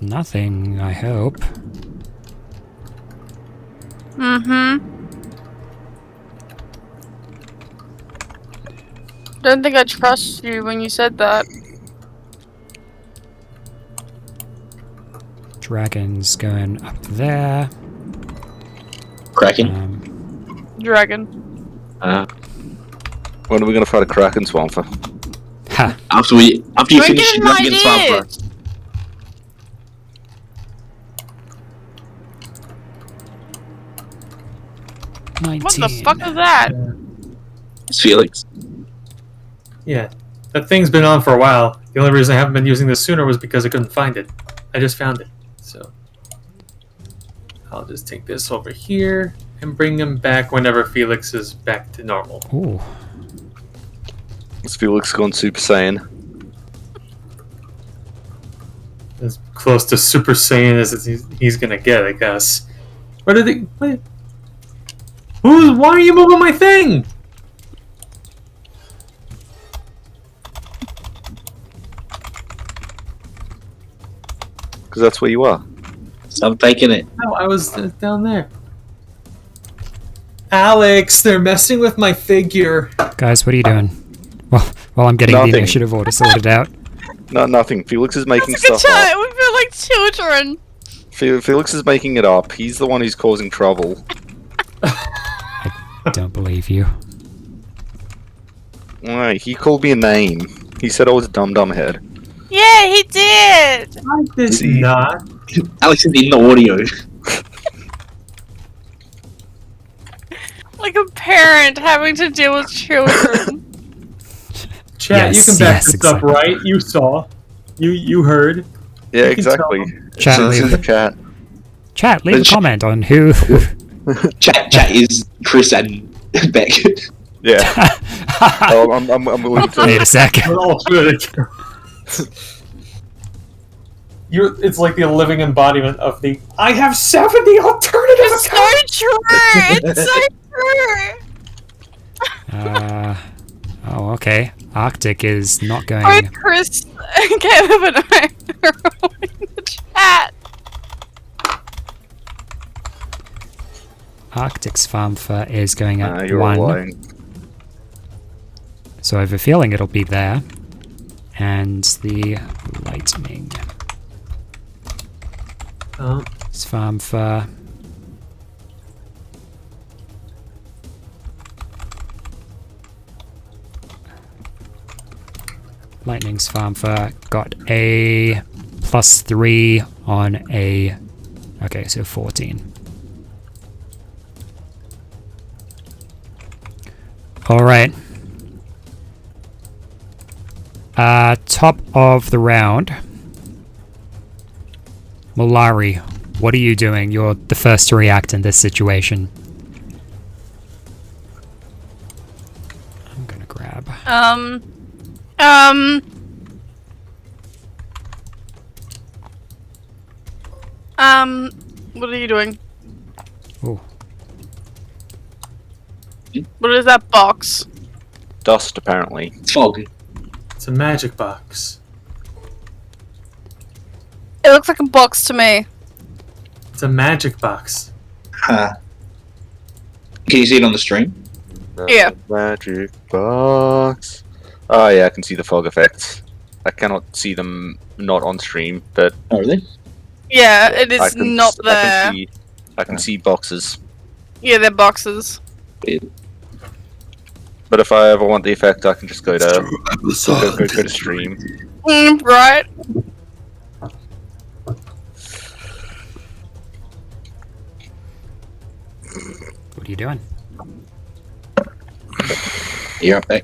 Nothing, I hope. Don't think I trust you when you said that. Dragon's going up there. Kraken. Dragon. When are we going to fight a Kraken Swamper? Ha! After you Don't finish give it, him let's get Svärmfa. ideas! 19. What the fuck is that? It's Felix. Yeah, that thing's been on for a while. The only reason I haven't been using this sooner was because I couldn't find it. I just found it, so I'll just take this over here and bring him back whenever Felix is back to normal. Ooh. Has Felix gone Super Saiyan? As close to Super Saiyan as he's gonna get, I guess. What did they? Wait. Why are you moving my thing? Because that's where you are. Stop taking it. No, I was down there. Alex, they're messing with my figure. Guys, what are you doing? Well, I'm getting Nothing. the initiative order sorted out. No, nothing. Felix is making That's a good stuff up. chat. We feel like children. Felix is making it up. He's the one who's causing trouble. I don't believe you. Why? He called me a name. He said I was a dumb head. Yeah, he did. I did See? not. Alex is in the audio. Like a parent having to deal with children. Chat, Yes, you can back yes, this exactly. up, right? You saw. You heard. Yeah, You can tell exactly. him. Chat, So this is leave, the chat. chat, leave a comment on who. Chat is Chris and Beck. Yeah. Oh, I'm willing to. Wait a second. We're all good. It's like the living embodiment of the I have 70 alternative It's accounts. so true. It's so true. Oh, okay. Arctic is not Both going. Chris, Caleb, and I are all in the chat. Arctic's Svärmfa is going at You're 1. lying. So I have a feeling it'll be there. And the lightning. Oh, Svärmfa. Lightning Svärmfa got a +3 on a. Okay, so 14. Alright. Top of the round. Malari, what are you doing? You're the first to react in this situation. I'm gonna grab. What are you doing? Oh, What is that box? Dust, apparently. Fog. it's a magic box. It looks like a box to me. It's a magic box. Huh. Can you see it on the stream? Yeah. Magic box. Oh yeah, I can see the fog effects. I cannot see them not on stream, but Oh, really? Yeah, it I is can, not there. I can see boxes. Yeah, they're boxes. Weird. But if I ever want the effect, I can just go to go to stream. Right. what are you doing? You're up there.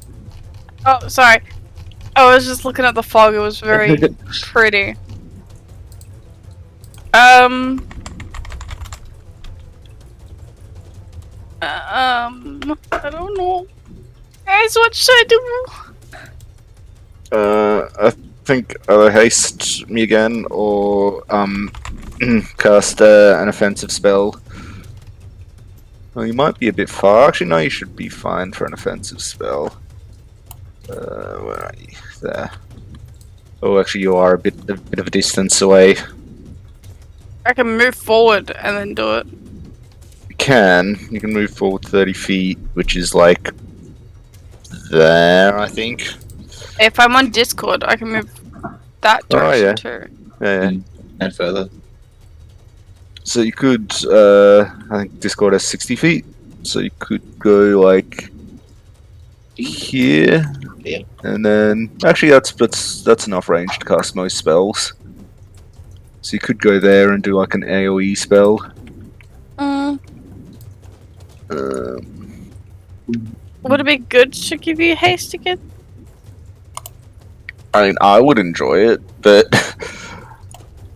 Oh, sorry. I was just looking at the fog. It was very pretty. I don't know. Guys, what should I do? I think either haste me again or cast an offensive spell. Well, you might be a bit far. Actually, no, you should be fine for an offensive spell. Where are you? There. Oh, actually, you are a bit of a distance away. I can move forward and then do it. You can move forward 30 feet, which is like there, I think. If I'm on Discord, I can move that direction yeah. too. Yeah. And further. So you could, I think Discord has 60 feet, so you could go like here, Yeah. and then actually that's enough range to cast most spells. So you could go there and do like an AOE spell. Would it be good to give you haste again? I mean, I would enjoy it, but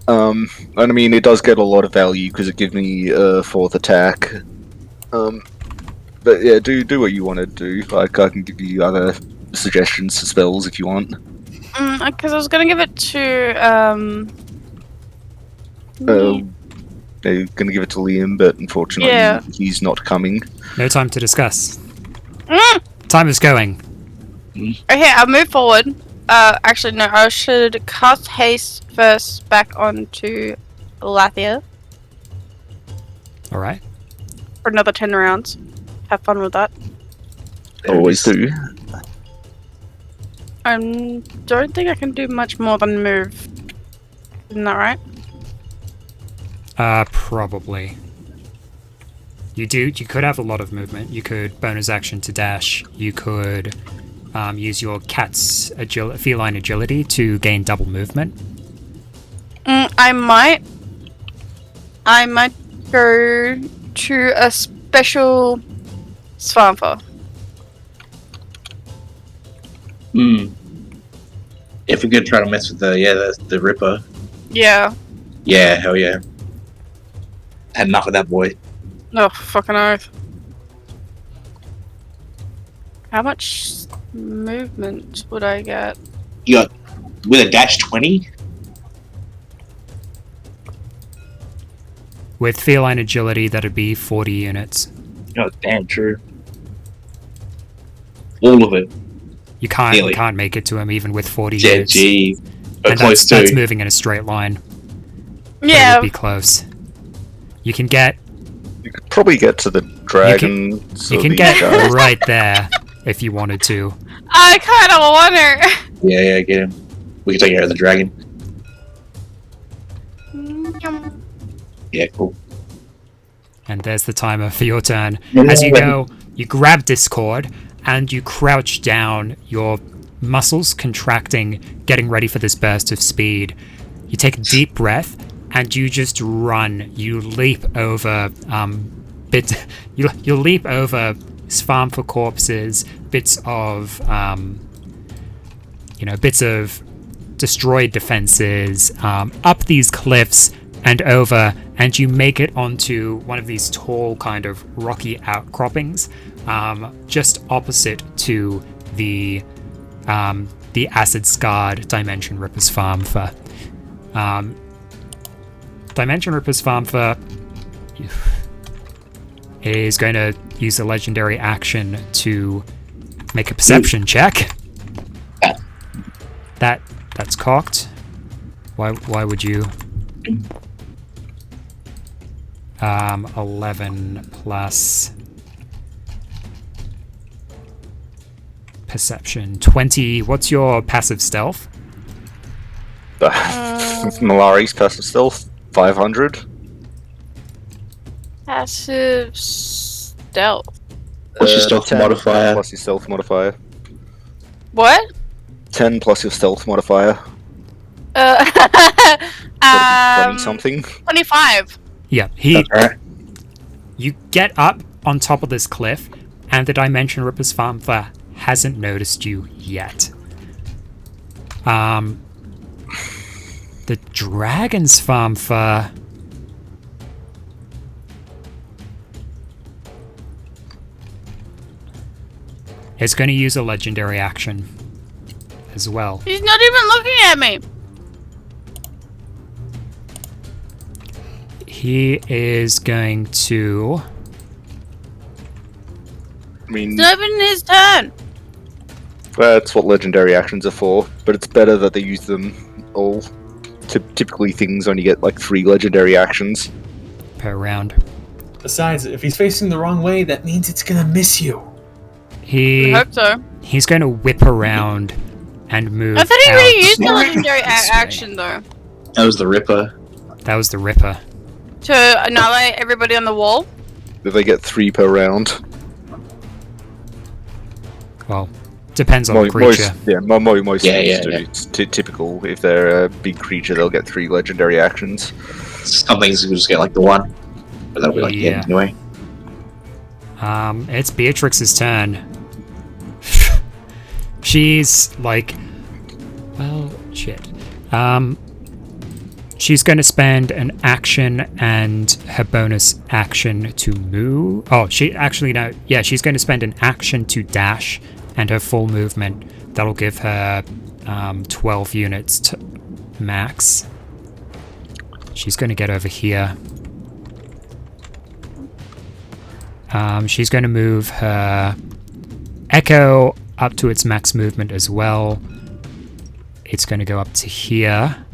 and I mean, it does get a lot of value because it gives me fourth attack. But yeah, do what you want to do. Like, I can give you other suggestions for spells if you want. Because I was gonna give it to They're going to give it to Liam, but unfortunately, Yeah. he's not coming. No time to discuss. Mm! Time is going. Okay, I'll move forward. Actually, no, I should cast haste first back onto Lathia Alright. for another 10 rounds. Have fun with that. Always do. I don't think I can do much more than move. Isn't that right? Probably. You could have a lot of movement. You could bonus action to dash. You could use your cat's feline agility to gain double movement. I might go to a special Svärmfa. If we're gonna try to mess with the Ripper. Yeah. Yeah, hell yeah. Had enough of that boy. Oh, fucking oath. How much movement would I get? You got with a dash 20? With feline agility, that'd be 40 units. Oh, damn true. All of it. You can't Nearly. make it to him even with 40 Yeah, units. gee. But And close that's to. moving in a straight line. But it Yeah. would be close. You can get You could probably get to the dragon. you can get right there if you wanted to. I kind of want her. Yeah, get him. We can take care of the dragon. Yeah, cool. And there's the timer for your turn. As you go, you grab Discord and you crouch down, your muscles contracting, getting ready for this burst of speed. You take a deep breath and you just run. You leap over you leap over Svärmfa corpses, bits of bits of destroyed defenses, up these cliffs and over, and you make it onto one of these tall kind of rocky outcroppings, just opposite to the acid-scarred Dimension Ripper's Svärmfa. Dimension Ripper's Svärmfa is going to use a legendary action to make a perception check. That's cocked. Why would you? 11 plus perception. 20. What's your passive stealth? Malari's passive stealth, 500. Passive stealth. What's your stealth 10 modifier? Plus your stealth modifier. What? 10 plus your stealth modifier. 20 something. 25. Yeah, Alright. You get up on top of this cliff, and the Dimension Ripper's Svärmfa hasn't noticed you yet. The Dragon's Svärmfa... is going to use a legendary action as well. He's not even looking at me. He is going to... I mean, It's not even his turn. that's what legendary actions are for, but it's better that they use them all. Typically, things only get like 3 legendary actions. per round. Besides, if he's facing the wrong way, that means it's gonna miss you. I hope so. He's going to whip around and move. I thought he already out used the legendary this way. action though. That was the Ripper. That was the Ripper. To annihilate everybody on the wall. If they get 3 per round. Well, depends on the creature. Most Yeah, things yeah, do. yeah. It's typical. If they're a big creature, they'll get 3 legendary actions. Some things will just get like the one. But that'll be like the Yeah. end anyway. It's Beatrix's turn. She's like, well, shit. She's going to spend an action and her bonus action to move. Oh, she's going to spend an action to dash and her full movement. That'll give her 12 units to max. She's going to get over here. She's going to move her Echo up to its max movement as well. It's going to go up to here.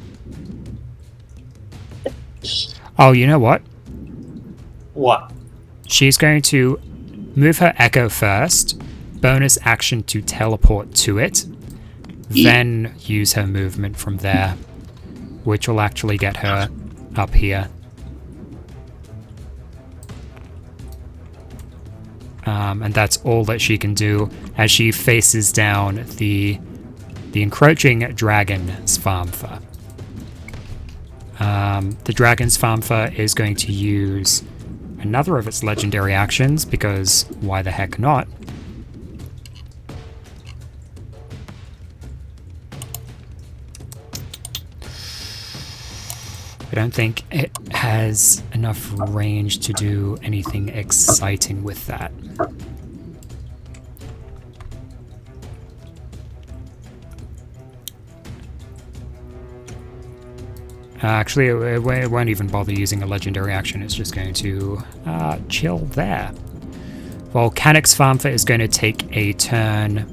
Oh, you know what? What? She's going to move her Echo first, bonus action to teleport to it, then use her movement from there, which will actually get her up here. And that's all that she can do as she faces down the encroaching dragon Svärmfa. The dragon Svärmfa is going to use another of its legendary actions, because why the heck not? I don't think it has enough range to do anything exciting with that. Actually, it won't even bother using a legendary action. It's just going to chill there. Volcanic Swamper is going to take a turn.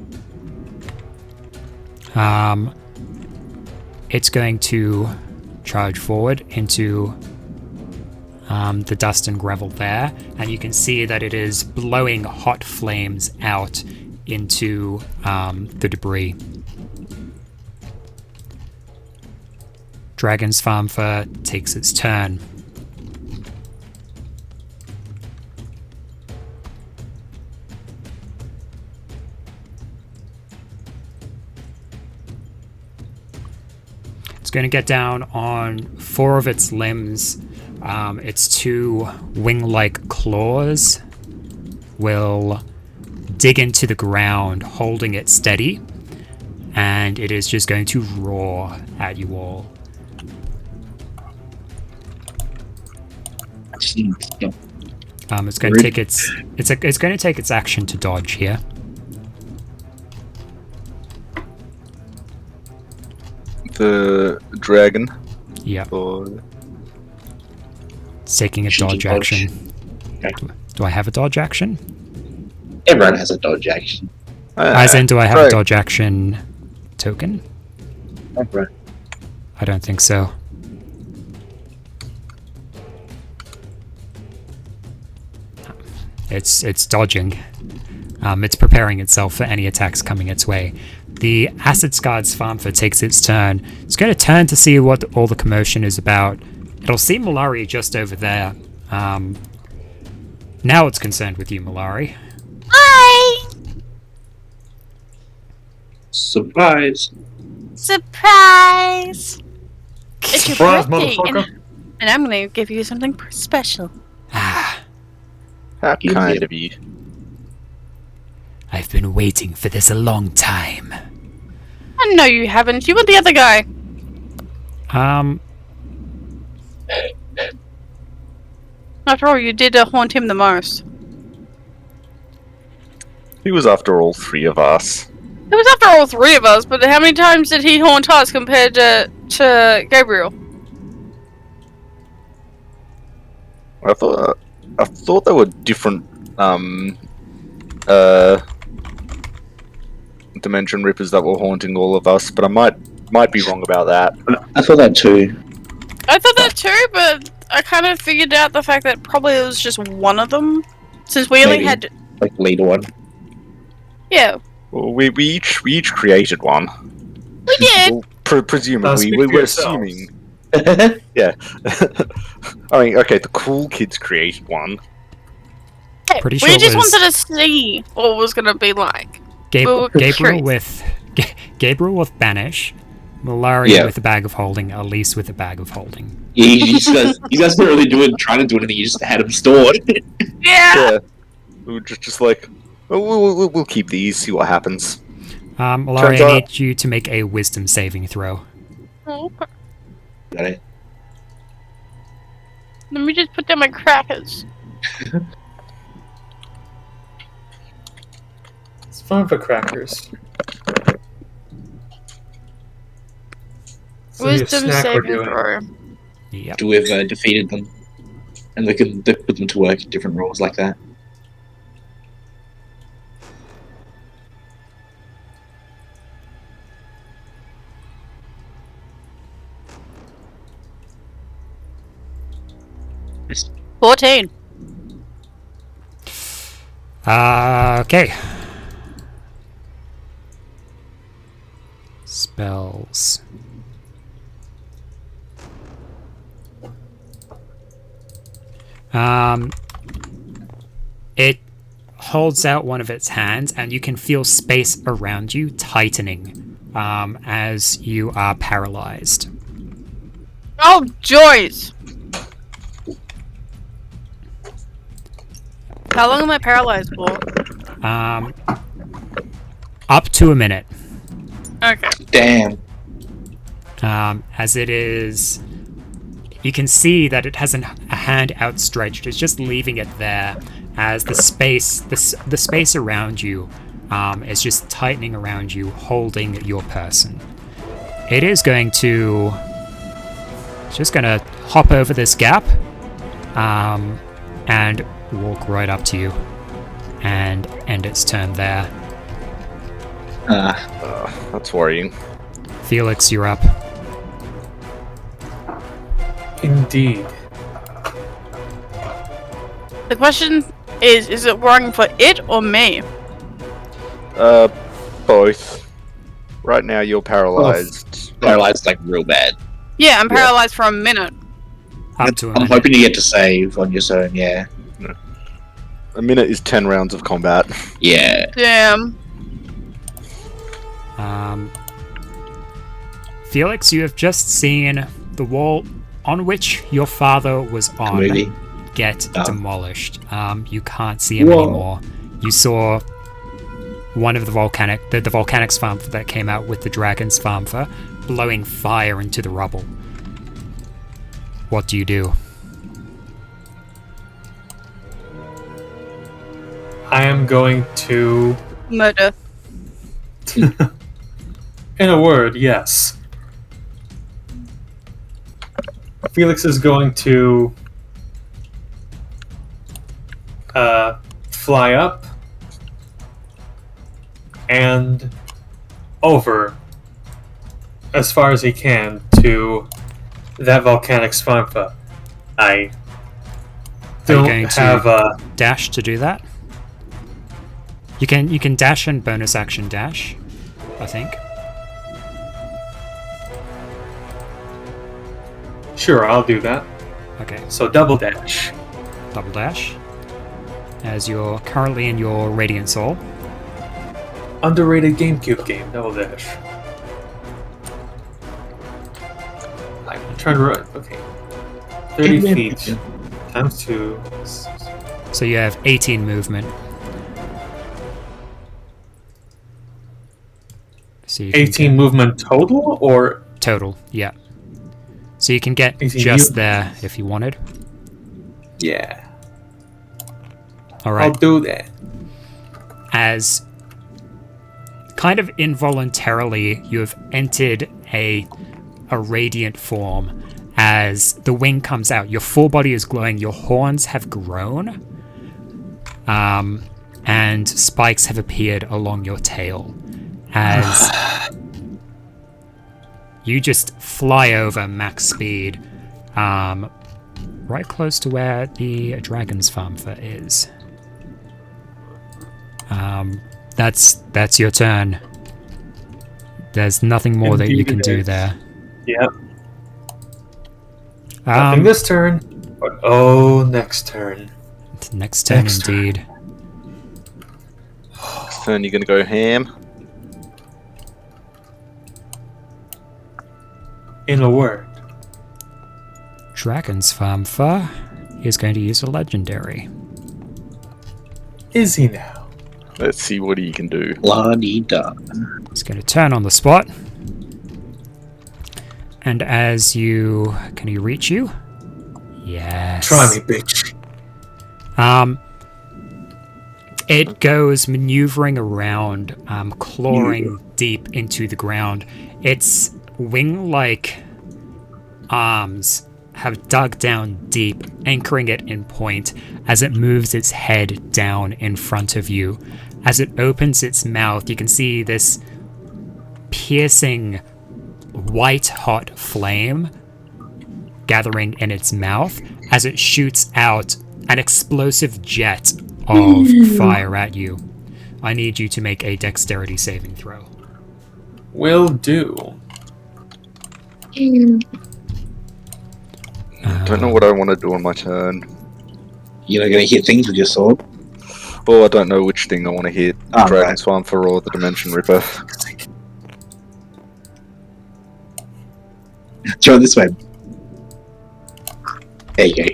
It's going to charge forward into the dust and gravel there, and you can see that it is blowing hot flames out into the debris. Dragon Svärmfa takes its turn. It's going to get down on 4 of its limbs. Its 2 wing-like claws will dig into the ground, holding it steady, and it is just going to roar at you all. It's going to take it's going to take its action to dodge here. The dragon. Yeah. Or... It's taking a dodge action. Okay. Do I have a dodge action? Everyone has a dodge action. As in, do I have a dodge action token? Right. I don't think so. It's dodging. It's preparing itself for any attacks coming its way. The Acid Scarred Svärmfa takes its turn. It's going to turn to see what all the commotion is about. It'll see Malari just over there. Now it's concerned with you, Malari. Hi! Surprise! Surprise! It's your Surprise, birthday, motherfucker! and I'm gonna give you something special. How kind of you. I've been waiting for this a long time. I know you haven't. You were the other guy. After all, you did haunt him the most. He was after all 3 of us. It was after all 3 of us, but how many times did he haunt us compared to Gabriel? I thought there were different dimension rippers that were haunting all of us, but I might be wrong about that. I thought that too. I thought that too, but I kind of figured out the fact that probably it was just one of them, since we only Maybe. had. Like lead one. Yeah, Well, we each created one. we did. Well, presumably, Speak we for were yourselves. assuming. Yeah. I mean, okay, the cool kids created one. Hey, Pretty we sure it just was- wanted to see what it was gonna be like. We were Gabriel curious. Gabriel with Banish, Malari Yeah. with a bag of holding, Elise with a bag of holding. Yeah, you guys weren't really trying to do anything. You just had them stored. Yeah. Yeah. We were just like, oh, we'll keep these, see what happens. Malari, Turns I out- need you to make a wisdom saving throw. Oh, Got it. let me just put down my crackers. It's fun for crackers. It's gonna be a Wisdom snack we're saving doing. throw. Yep. To have defeated them, and they put them to work in different roles like that. 14. Okay. Spells. It holds out one of its hands, and you can feel space around you tightening as you are paralyzed. Oh, joys! How long am I paralyzed for? Up to a minute. Okay. Damn. As it is, you can see that it has a hand outstretched. It's just leaving it there, as the space around you is just tightening around you, holding your person. It is going to, it's just going to hop over this gap, and walk right up to you, and end its turn there. That's worrying. Felix, you're up. Indeed. The question is it worrying for it or me? Both. Right now you're paralyzed. Paralyzed like real bad. Yeah, I'm paralyzed for a minute. Up to a I'm minute. hoping you get to save on your turn, yeah. A minute is 10 rounds of combat. Yeah. Damn. Felix, you have just seen the wall on which your father was on Movie. get Oh. demolished. You can't see him Whoa. anymore. You saw one of the volcanic Swamper that came out with the dragon Svärmfa blowing fire into the rubble. What do you do? I am going to, Murder. in a word, yes. Felix is going to fly up and over as far as he can to that volcanic Svärmfa. I Are you don't going to have a dash to do that? You can dash and bonus action dash, I think. Sure, I'll do that. Okay, So double dash. double dash. As you're currently in your Radiant Soul. Underrated GameCube game, double dash. I'm trying to run. Okay. 30 feet times 2. So you have 18 movement. So you can 18 movement total, or get total, yeah. So you can get 18 just there if you wanted. yeah, All I'll right. do that. As kind of involuntarily, you have entered a radiant form. As the wing comes out, your full body is glowing. Your horns have grown, and spikes have appeared along your tail. As you just fly over max speed, right close to where the dragon's Svärmfa is. That's your turn. There's nothing more that you Indeed can it do is. there. Yep. Nothing this turn, but oh, next turn. Next turn, Next turn. indeed. Then you're gonna go ham. In a word, Dragon's Svärmfa is going to use a legendary. is he now? Let's see what he can do. La-dee-da. He's going to turn on the spot. And as you... Can he reach you? Yes. Try me, bitch. It goes maneuvering around, clawing deep into the ground. Its wing-like arms have dug down deep, anchoring it in point as it moves its head down in front of you. As it opens its mouth, you can see this piercing white-hot flame gathering in its mouth as it shoots out an explosive jet of fire at you. I need you to make a dexterity saving throw. Will do. Don't know what I want to do on my turn. You're not going to hit things with your sword. Oh, I don't know which thing I want to hit. Oh, Dragon right. Swamper or the Dimension Ripper. Throw it this way. There you go.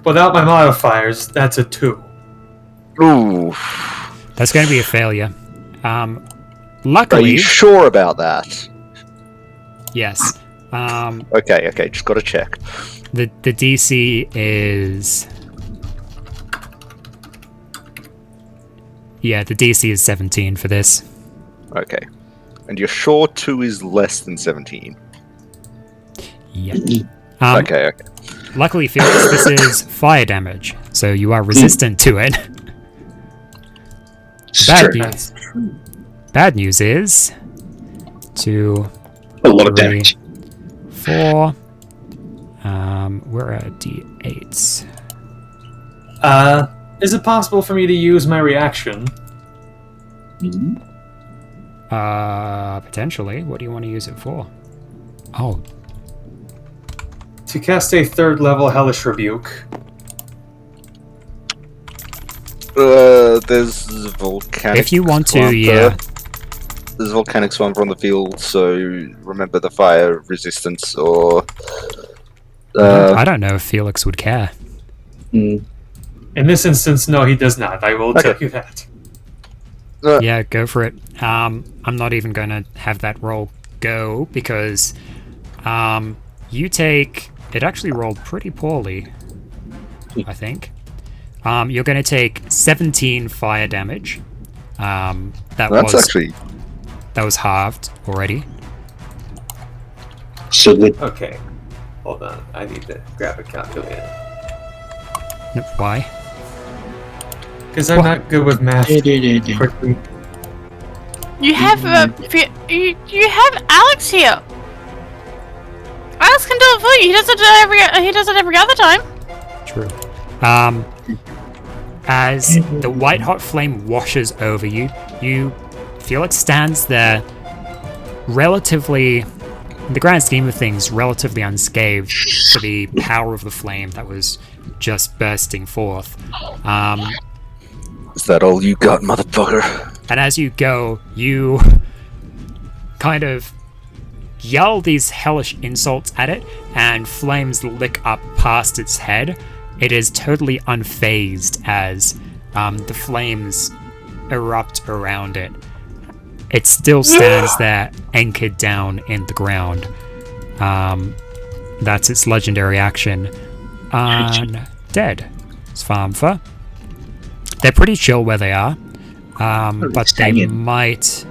Without my modifiers, that's a 2. Ooh. That's going to be a failure. Are Luckily, you sure about that? yes. Okay, just gotta check. The DC is... Yeah, the DC is 17 for this. Okay. And you're sure 2 is less than 17? Yeah. Okay. Luckily, Felix, this is fire damage, so you are resistant to it. Sure. That's true. Bad news is... 2, A lot of 3, damage. 4... where are D8s? Is it possible for me to use my reaction? Potentially. What do you want to use it for? Oh, To cast a 3rd level Hellish Rebuke. There's Volcanic if you want to, Swamper. yeah. There's Volcanic Swamper on the field, so remember the fire resistance or... I don't know if Felix would care. In this instance, no, he does not. I will tell you that. Yeah, go for it. I'm not even going to have that roll go because you take... It actually rolled pretty poorly, I think. You're going to take 17 fire damage. That was halved already. So good. Okay. Hold on. I need to grab a calculator. Why? Because I'm not good with math. Quickly. You have you have Alex here. Alex can do it for you. He does it every other time. True. As the white hot flame washes over you, Felix stands there relatively, in the grand scheme of things, relatively unscathed for the power of the flame that was just bursting forth. Is that all you got, motherfucker? And as you go, you kind of yell these hellish insults at it, and flames lick up past its head. It is totally unfazed as the flames erupt around it. It still stands there, anchored down in the ground. That's its legendary action. Undead. Svärmfa. They're pretty chill where they are, but they might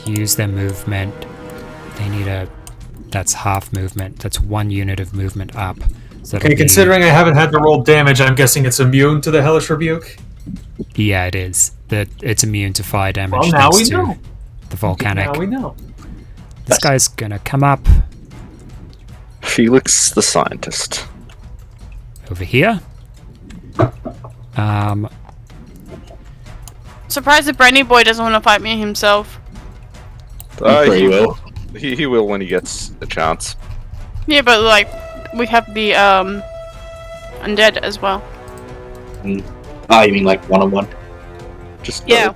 use their movement. They need that's half movement. That's 1 unit of movement up. So Okay, considering I haven't had to roll damage, I'm guessing it's immune to the Hellish Rebuke? Yeah, it is. It's immune to fire damage. Well, now we thanks to know. the volcanic. Now we know. This guy's gonna come up Felix the scientist. over here. Surprised the Brandy Boy doesn't want to fight me himself. Very well. He will when he gets a chance. Yeah, but like we have the undead as well. Oh, you mean like one-on-one? Just Yeah.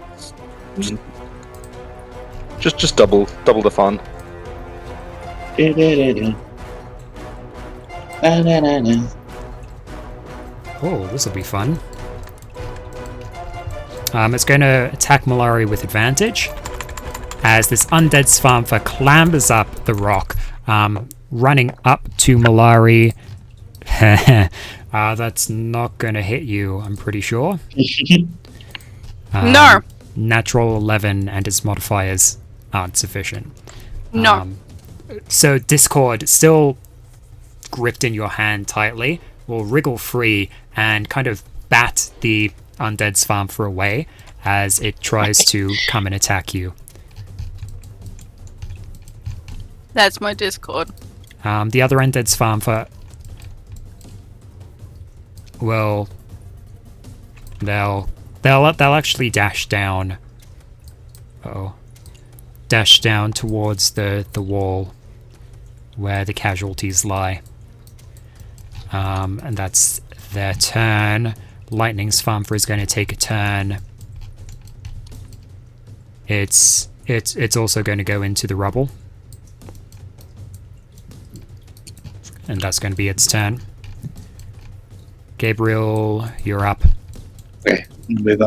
Just double the fun. Oh, this will be fun. It's going to attack Malari with advantage as this undead Svärmfa clambers up the rock, running up to Malari. That's not going to hit you, I'm pretty sure. No. Natural 11 and its modifiers aren't sufficient. No. So Discord, still gripped in your hand tightly, will wriggle free and kind of bat the undead Svärmfa away as it tries to come and attack you. That's my Discord. The other undead Svärmfa will... They'll actually dash down. Uh-oh. Dash down towards the wall where the casualties lie. And that's their turn. Lightning Svärmfa is going to take a turn. It's also going to go into the rubble. And that's going to be its turn. Gabriel, you're up. Okay, with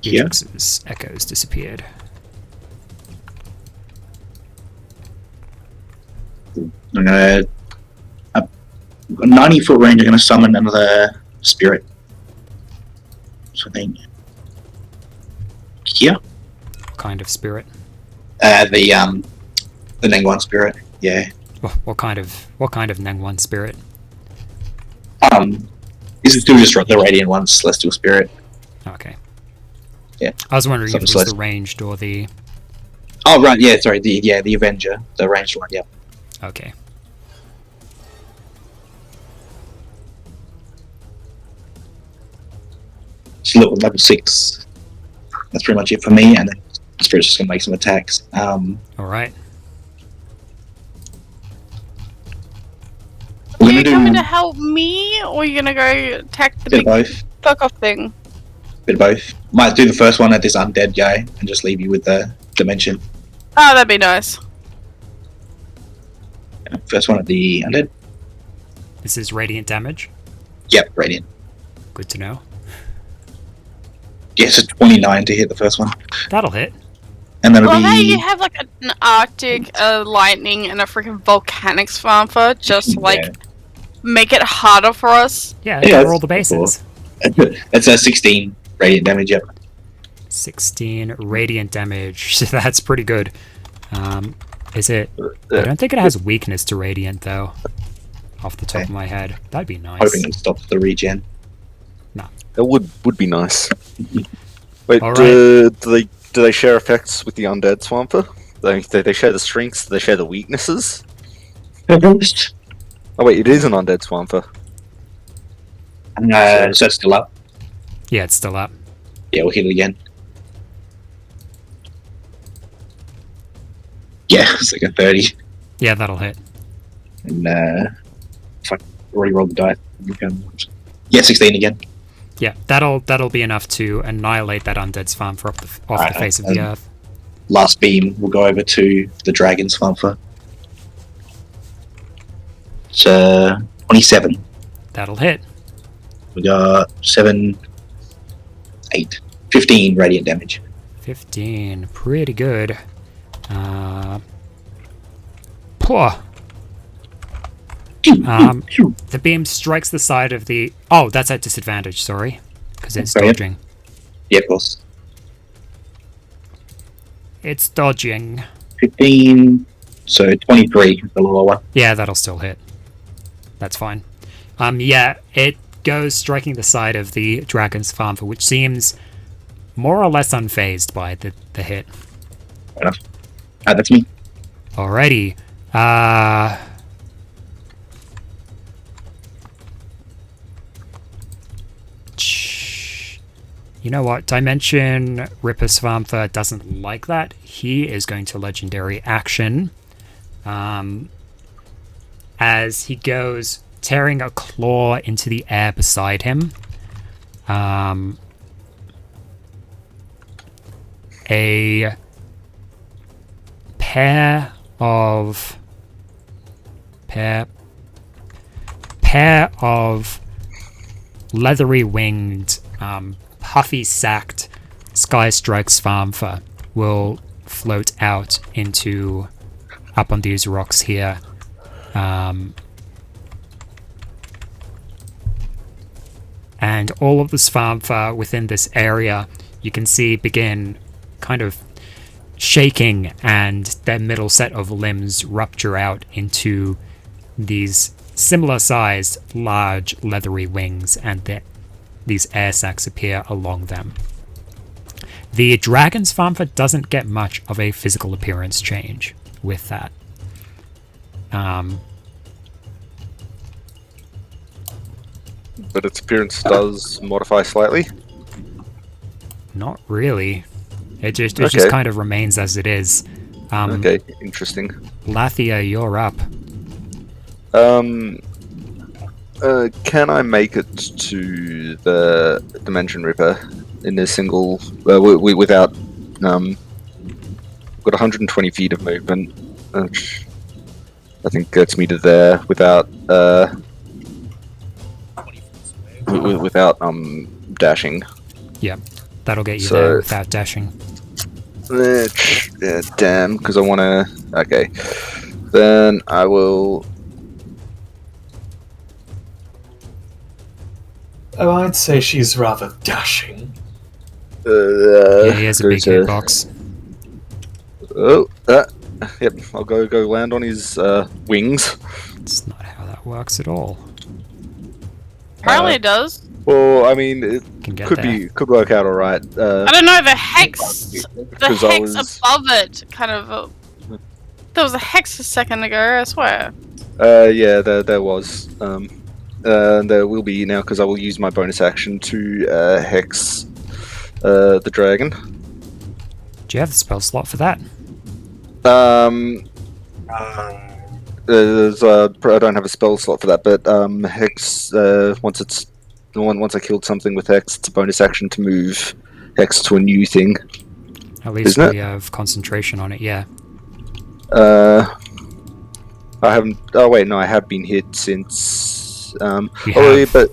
yeah. His echoes disappeared. I'm gonna 90-foot range. I'm gonna summon another spirit. So I think here. What kind of spirit? The Nengwan spirit. Yeah. What kind of Nengwan spirit? This is still just the radiant one, celestial spirit. Okay. Yeah. I was wondering if it was Celestial. the ranged or the... Oh right, yeah, sorry, the Avenger, the ranged one, yeah. Okay. So look, level 6. That's pretty much it for me, and then the spirit's just gonna make some attacks. Alright. We're Are you gonna coming do to help me, or are you gonna go attack the bit of big both. fuck off thing? Bit of both. Might do the first one at this undead guy and just leave you with the dimension. Oh, that'd be nice. First one at the undead. This is radiant damage. Yep, radiant. Good to know. Yes, it's 29 to hit the first one, That'll hit. and that'll Well, hey, you be have like an Arctic, a lightning, and a freaking volcanic Svärmfa. Just like Yeah. make it harder for us. Yeah, Yeah, cover all that's the bases. it's a 16 radiant damage. Yep. 16 radiant damage. That's pretty good. Is it... I don't think it has weakness to radiant, though. Off the top of my head. That'd be nice. Hoping it stops the regen. That would be nice. Wait, All do they share effects with the undead Swamper? They share the strengths. They share the weaknesses. Oh wait, it is an undead Swamper. So it's still up. Yeah, it's still up. Yeah, we'll hit it again. Yeah, it's like a 30. Yeah, that'll hit. And if I already rolled the die. Yeah, 16 again. Yeah, that'll be enough to annihilate that undead Svärmfa off the Alright, face of the earth. Last beam will go over to the dragon Svärmfa. It's 27. That'll hit. We got 7, 8, 15 radiant damage. 15. Pretty good. Poor. The beam strikes the side of the... Oh, that's at disadvantage, sorry. Because it's Sorry. dodging. Yeah, of course. It's dodging. 15, so 23 is the lower one. Yeah, that'll still hit. That's fine. Yeah, it goes striking the side of the dragon's Svärmfa, which seems more or less unfazed by the hit. Fair enough. That's me. Alrighty. You know what? Dimension Ripper Svärmfa doesn't like that. He is going to legendary action. As he goes, tearing a claw into the air beside him. A pair of leathery winged, puffy sacked Sky Strike Svärmfa will float out into up on these rocks here. And all of the Svärmfa within this area you can see begin kind of shaking, and their middle set of limbs rupture out into these similar sized large leathery wings, and these air sacs appear along them. The Dragon Svärmfa doesn't get much of a physical appearance change with that. But its appearance does modify slightly. Not really. It just Okay. kind of remains as it is. Okay, interesting. Lathia, you're up. Can I make it to the Dimension Ripper in a single without got 120 feet of movement, which I think gets me to there without without dashing. Yep, that'll get you So- there without dashing. Yeah, damn, because I want to. Okay, then I will. Oh, I'd say she's rather dashing. Yeah, he has a go big to- hitbox. Oh, yep. I'll go land on his wings. It's not how that works at all. Apparently it does. Well, I mean, it Can get could there. could work out all right. I don't know, the hex Because I above it kind of there was a hex a second ago, I swear. Yeah, there was. There will be now because I will use my bonus action to hex the dragon. Do you have the spell slot for that? I don't have a spell slot for that, but hex once I killed something with hex, it's a bonus action to move hex to a new thing. At least Isn't it? we have concentration on it, yeah. I haven't. Oh wait, no, I have been hit since. You yeah, have. but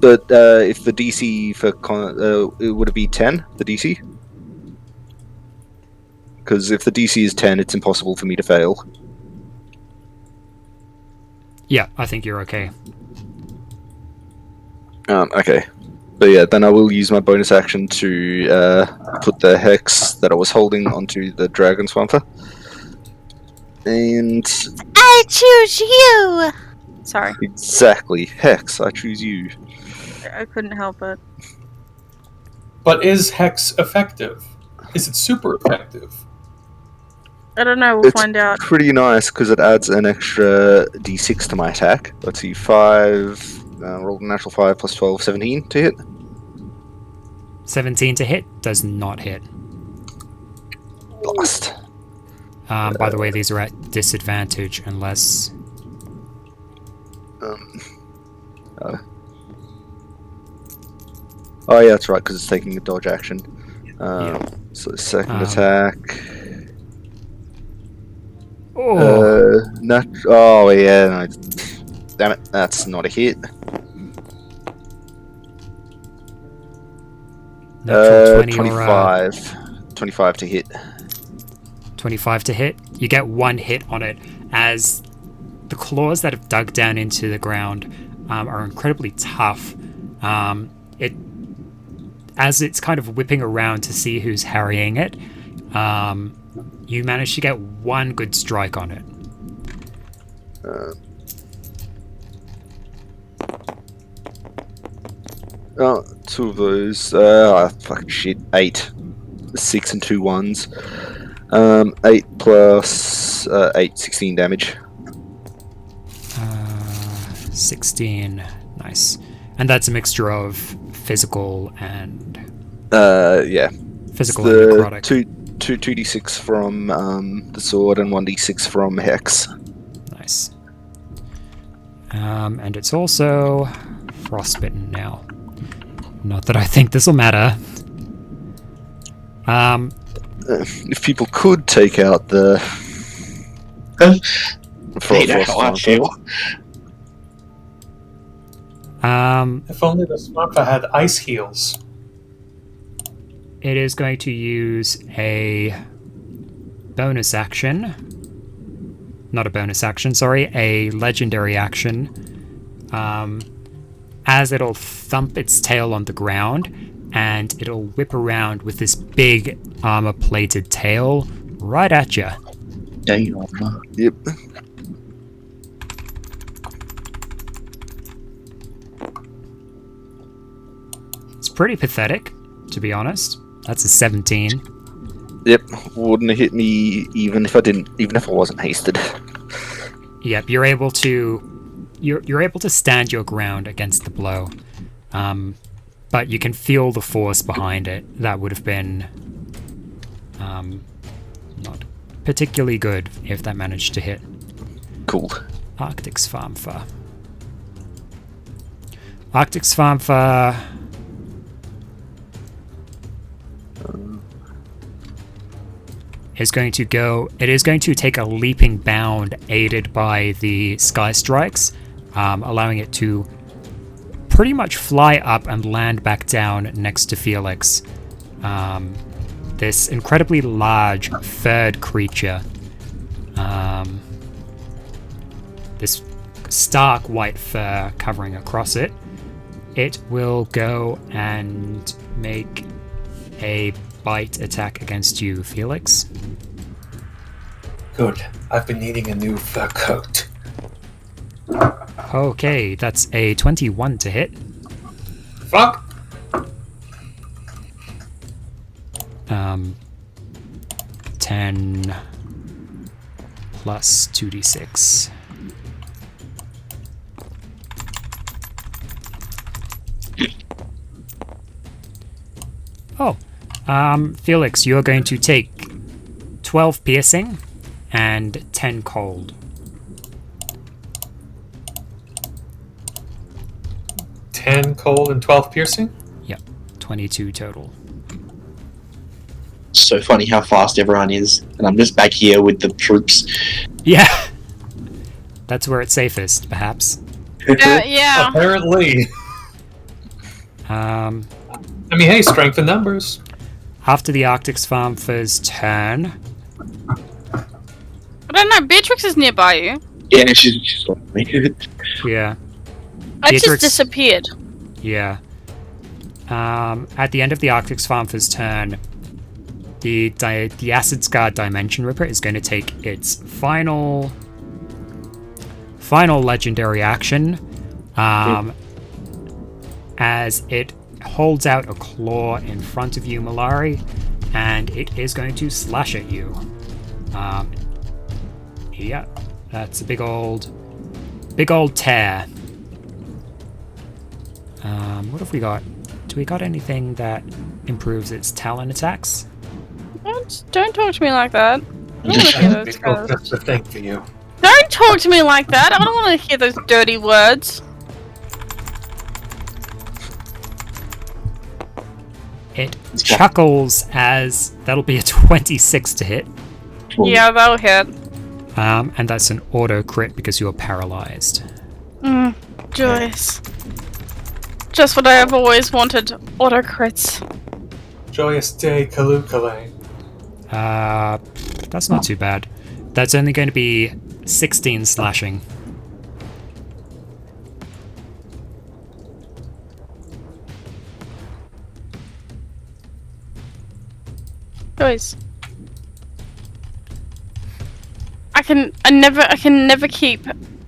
if the DC for it would it be 10? The DC? Because if the DC is 10, it's impossible for me to fail. Yeah, I think you're okay. Okay. But yeah, then I will use my bonus action to put the hex that I was holding onto the Dragon Swamper. And I choose you! Sorry, exactly, hex, I choose you. I couldn't help it. But is Hex effective? Is it super effective? I don't know, we'll It's find out. pretty nice because it adds an extra d6 to my attack. Let's see, 5, rolled a natural 5 plus 12, 17 to hit. 17 to hit does not hit. Lost. By the way, these are at disadvantage unless... Oh yeah, that's right, because it's taking a dodge action. Yeah. So second attack. Oh, Oh yeah, no, damn it, that's not a hit. natural 20 or 25. 25 to hit. 25 to hit. You get one hit on it as the claws that have dug down into the ground are incredibly tough. As it's kind of whipping around to see who's harrying it, you manage to get one good strike on it. Oh, 2 of those. Fucking shit. 8. 6 and 2 ones. 8 plus 8, 16 damage. 16. Nice. And that's a mixture of physical and Yeah. physical and necrotic. 2d6 from the sword and 1d6 from hex. Nice. And it's also frostbitten now. Not that I think this will matter. If people could take out the They know how I feel. If only the Svärmfa had ice heals. It is going to use a bonus action. Not a bonus action, sorry, a legendary action. As it'll thump its tail on the ground, and it'll whip around with this big armor-plated tail right at you. Damn. Yep. It's pretty pathetic, to be honest. That's a 17. Yep, wouldn't have hit me even if I wasn't hasted. Yep, you're able to stand your ground against the blow. But you can feel the force behind it. That would have been not particularly good if that managed to hit. Cool. Arctic Svärmfa. Arctic Svärmfa is going to take a leaping bound aided by the sky strikes, allowing it to pretty much fly up and land back down next to Felix. This incredibly large furred creature. This stark white fur covering across it. It will go and make a bite attack against you, Felix. Good. I've been needing a new fur coat. Okay, that's a 21 to hit. Fuck! 10 plus 2d6. Oh, Felix, you're going to take 12 piercing and 10 cold. 10 cold and 12 piercing? Yep, 22 total. So funny how fast everyone is, and I'm just back here with the troops. Yeah, that's where it's safest, perhaps. Yeah. Apparently. I mean, hey, strength in numbers. After the Arctic Svärmfa's turn, I don't know. Beatrix is nearby you. Yeah, she's like me. yeah, I just Beatrix- disappeared. yeah. At the end of the Arctic Svärmfa's turn, the Acid Scar Dimension Ripper is going to take its final legendary action, as it holds out a claw in front of you, Malari, and it is going to slash at you. Yeah, that's a big old tear. What have we got? Do we got anything that improves its talon attacks? Don't talk to me like that. I don't want to hear those Because words. that's the thing for you. Don't talk to me like that. I don't want to hear those dirty words. It chuckles as that'll be a 26 to hit. Yeah, that'll hit. And that's an auto crit because you're paralyzed. Joyous. Just what I have always wanted. Auto crits. Joyous day, Kalukale. That's not too bad. That's only going to be 16 slashing. Joyce. I can never keep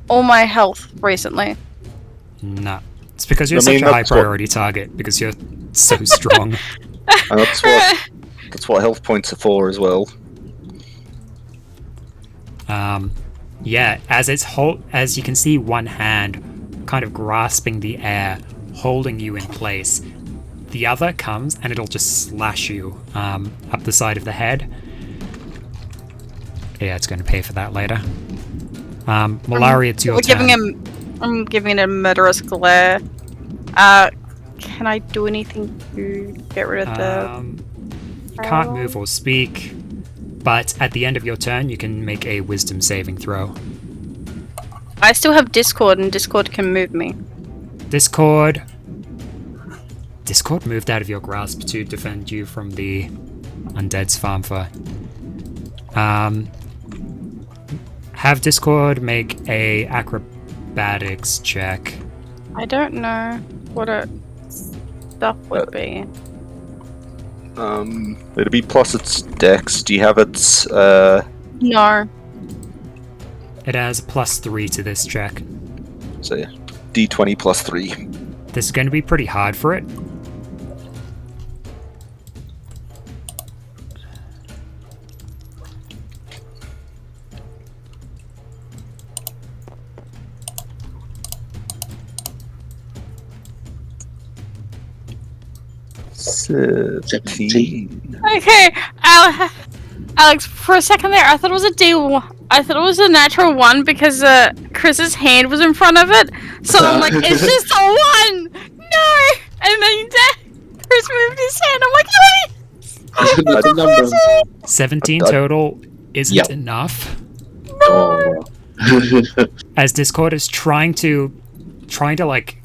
all my health recently. Nah. It's because you're I mean, such a high that's what- priority target, because you're so strong. And that's what health points are for as well. Yeah, as you can see one hand kind of grasping the air, holding you in place. The other comes and it'll just slash you up the side of the head. Yeah, it's going to pay for that later. Malari, it's your turn. I'm giving it a murderous glare. Can I do anything to get rid of the... You can't move or speak, but at the end of your turn, you can make a wisdom saving throw. I still have Discord, and Discord can move me. Discord moved out of your grasp to defend you from the undead Svärmfa. Have Discord make a acrobatics check. I don't know what stuff would be. It'll be plus its dex. Do you have its No. It has a +3 to this check. so yeah, D20 plus 3. This is going to be pretty hard for it. 17. Okay, Alex, for a second there, I thought it was a D1. I thought it was a natural 1 because Chris's hand was in front of it. So I'm like, it's just a 1! No! And then Chris moved his hand. I'm like, That's a number. 17 total isn't enough. Oh. As Discord is trying to like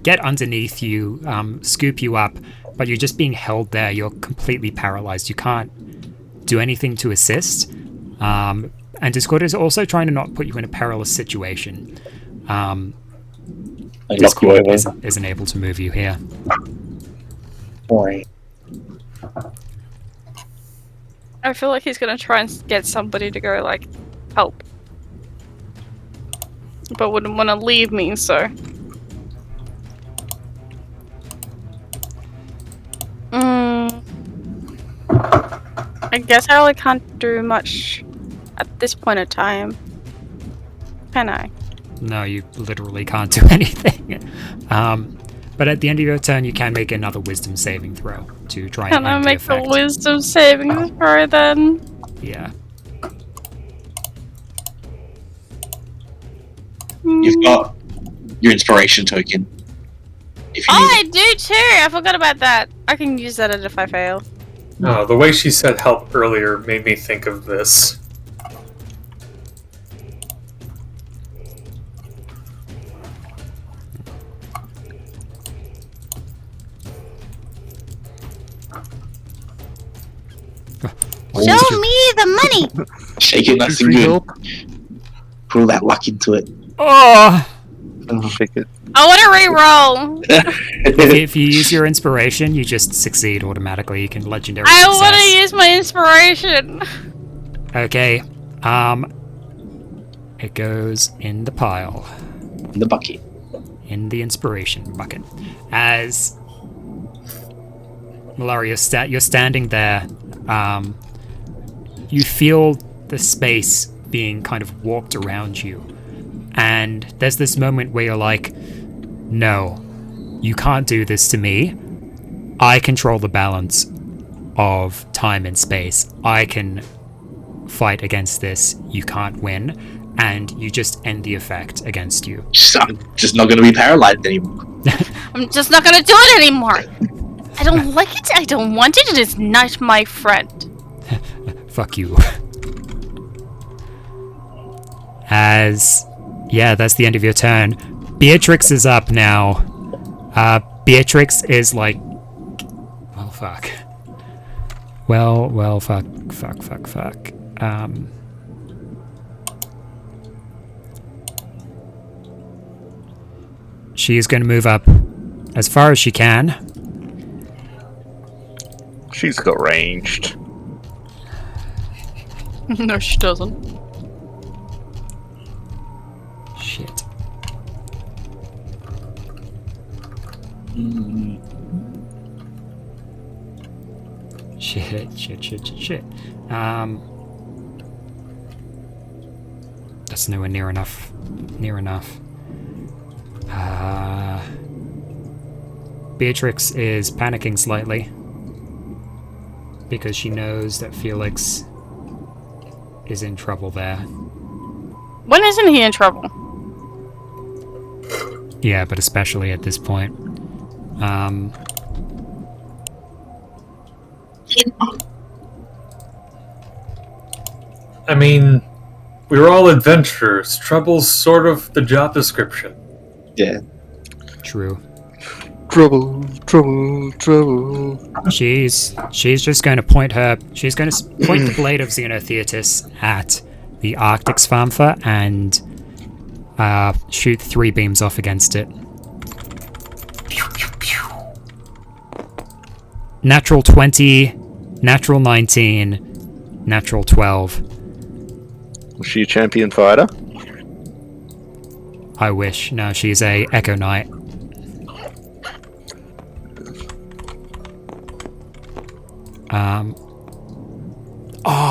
get underneath you, scoop you up, but you're just being held there. You're completely paralyzed. You can't do anything to assist. And Discord is also trying to not put you in a perilous situation. Discord isn't able to move you here. Boy. I feel like he's gonna try and get somebody to go, like, help. But wouldn't want to leave me, so... I guess I really can't do much at this point in time. Can I? No, you literally can't do anything. But at the end of your turn, you can make another wisdom saving throw to try and Can I end the make effect. the wisdom saving throw then? Yeah. You've got your inspiration token. If you Oh, need I do too! I forgot about that. I can use that if I fail. No, the way she said help earlier made me think of this. Show me the money! shake it nice and good. Pull that luck into it. Oh! Shake it. I want to re-roll! If you use your inspiration, you just succeed automatically. You can legendary I success. want to use my inspiration! Okay. It goes in the pile. In the bucket. In the inspiration bucket. As Malaria, you're standing there. You feel the space being kind of warped around you. And there's this moment where you're like, no, you can't do this to me. I control the balance of time and space. I can fight against this. You can't win. And you just end the effect against you. I'm just not going to be paralyzed anymore. I'm just not gonna do it anymore! I don't like it, I don't want it, it is not my friend. Fuck you. That's the end of your turn. Beatrix is up now. Beatrix is like... Well, fuck. Well, fuck. She is going to move up as far as she can. She's got ranged. No, she doesn't. Shit. Shit. That's nowhere near enough. Beatrix is panicking slightly because she knows that Felix is in trouble there. When isn't he in trouble? Yeah, but especially at this point. I mean, we were all adventurers. Trouble's sort of the job description. Yeah. True. Trouble. She's just going to point the blade of Xenotheatus at the Arctic Svärmfa and shoot 3 beams off against it. Natural 20, natural 19, natural 12. Was she a champion fighter? I wish. No, she's a Echo Knight.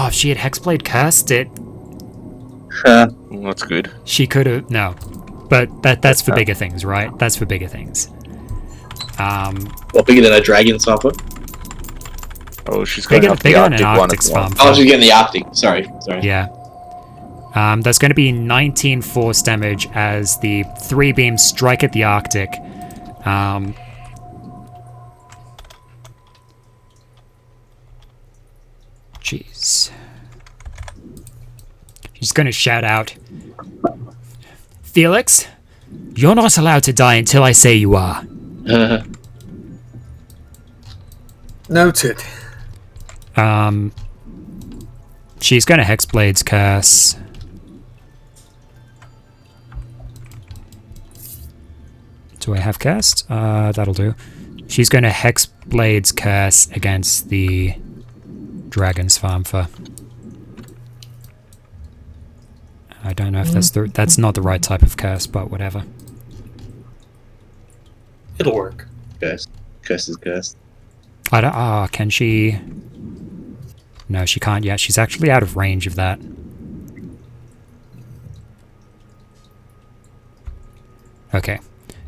If she had Hexblade cursed it, Well, that's good. she could have. No. But that's for bigger things, right? That's for bigger things. What, bigger than a dragon swamper? Oh, she's going Bigger, up the bigger than Arctic an one Arctic as well. Svärmfa. Oh, she's getting the Arctic. Sorry. Yeah. There's going to be 19 force damage as the 3 beams strike at the Arctic. Jeez. She's going to shout out, Felix, you're not allowed to die until I say you are. Noted. She's going to Hexblade's Curse. Do I have cast? That'll do. She's going to Hexblade's Curse against the Dragon Svärmfa. I don't know if that's not the right type of curse, but whatever. It'll work. Curse is cursed. I don't. Can she? No, she can't yet. She's actually out of range of that. Okay.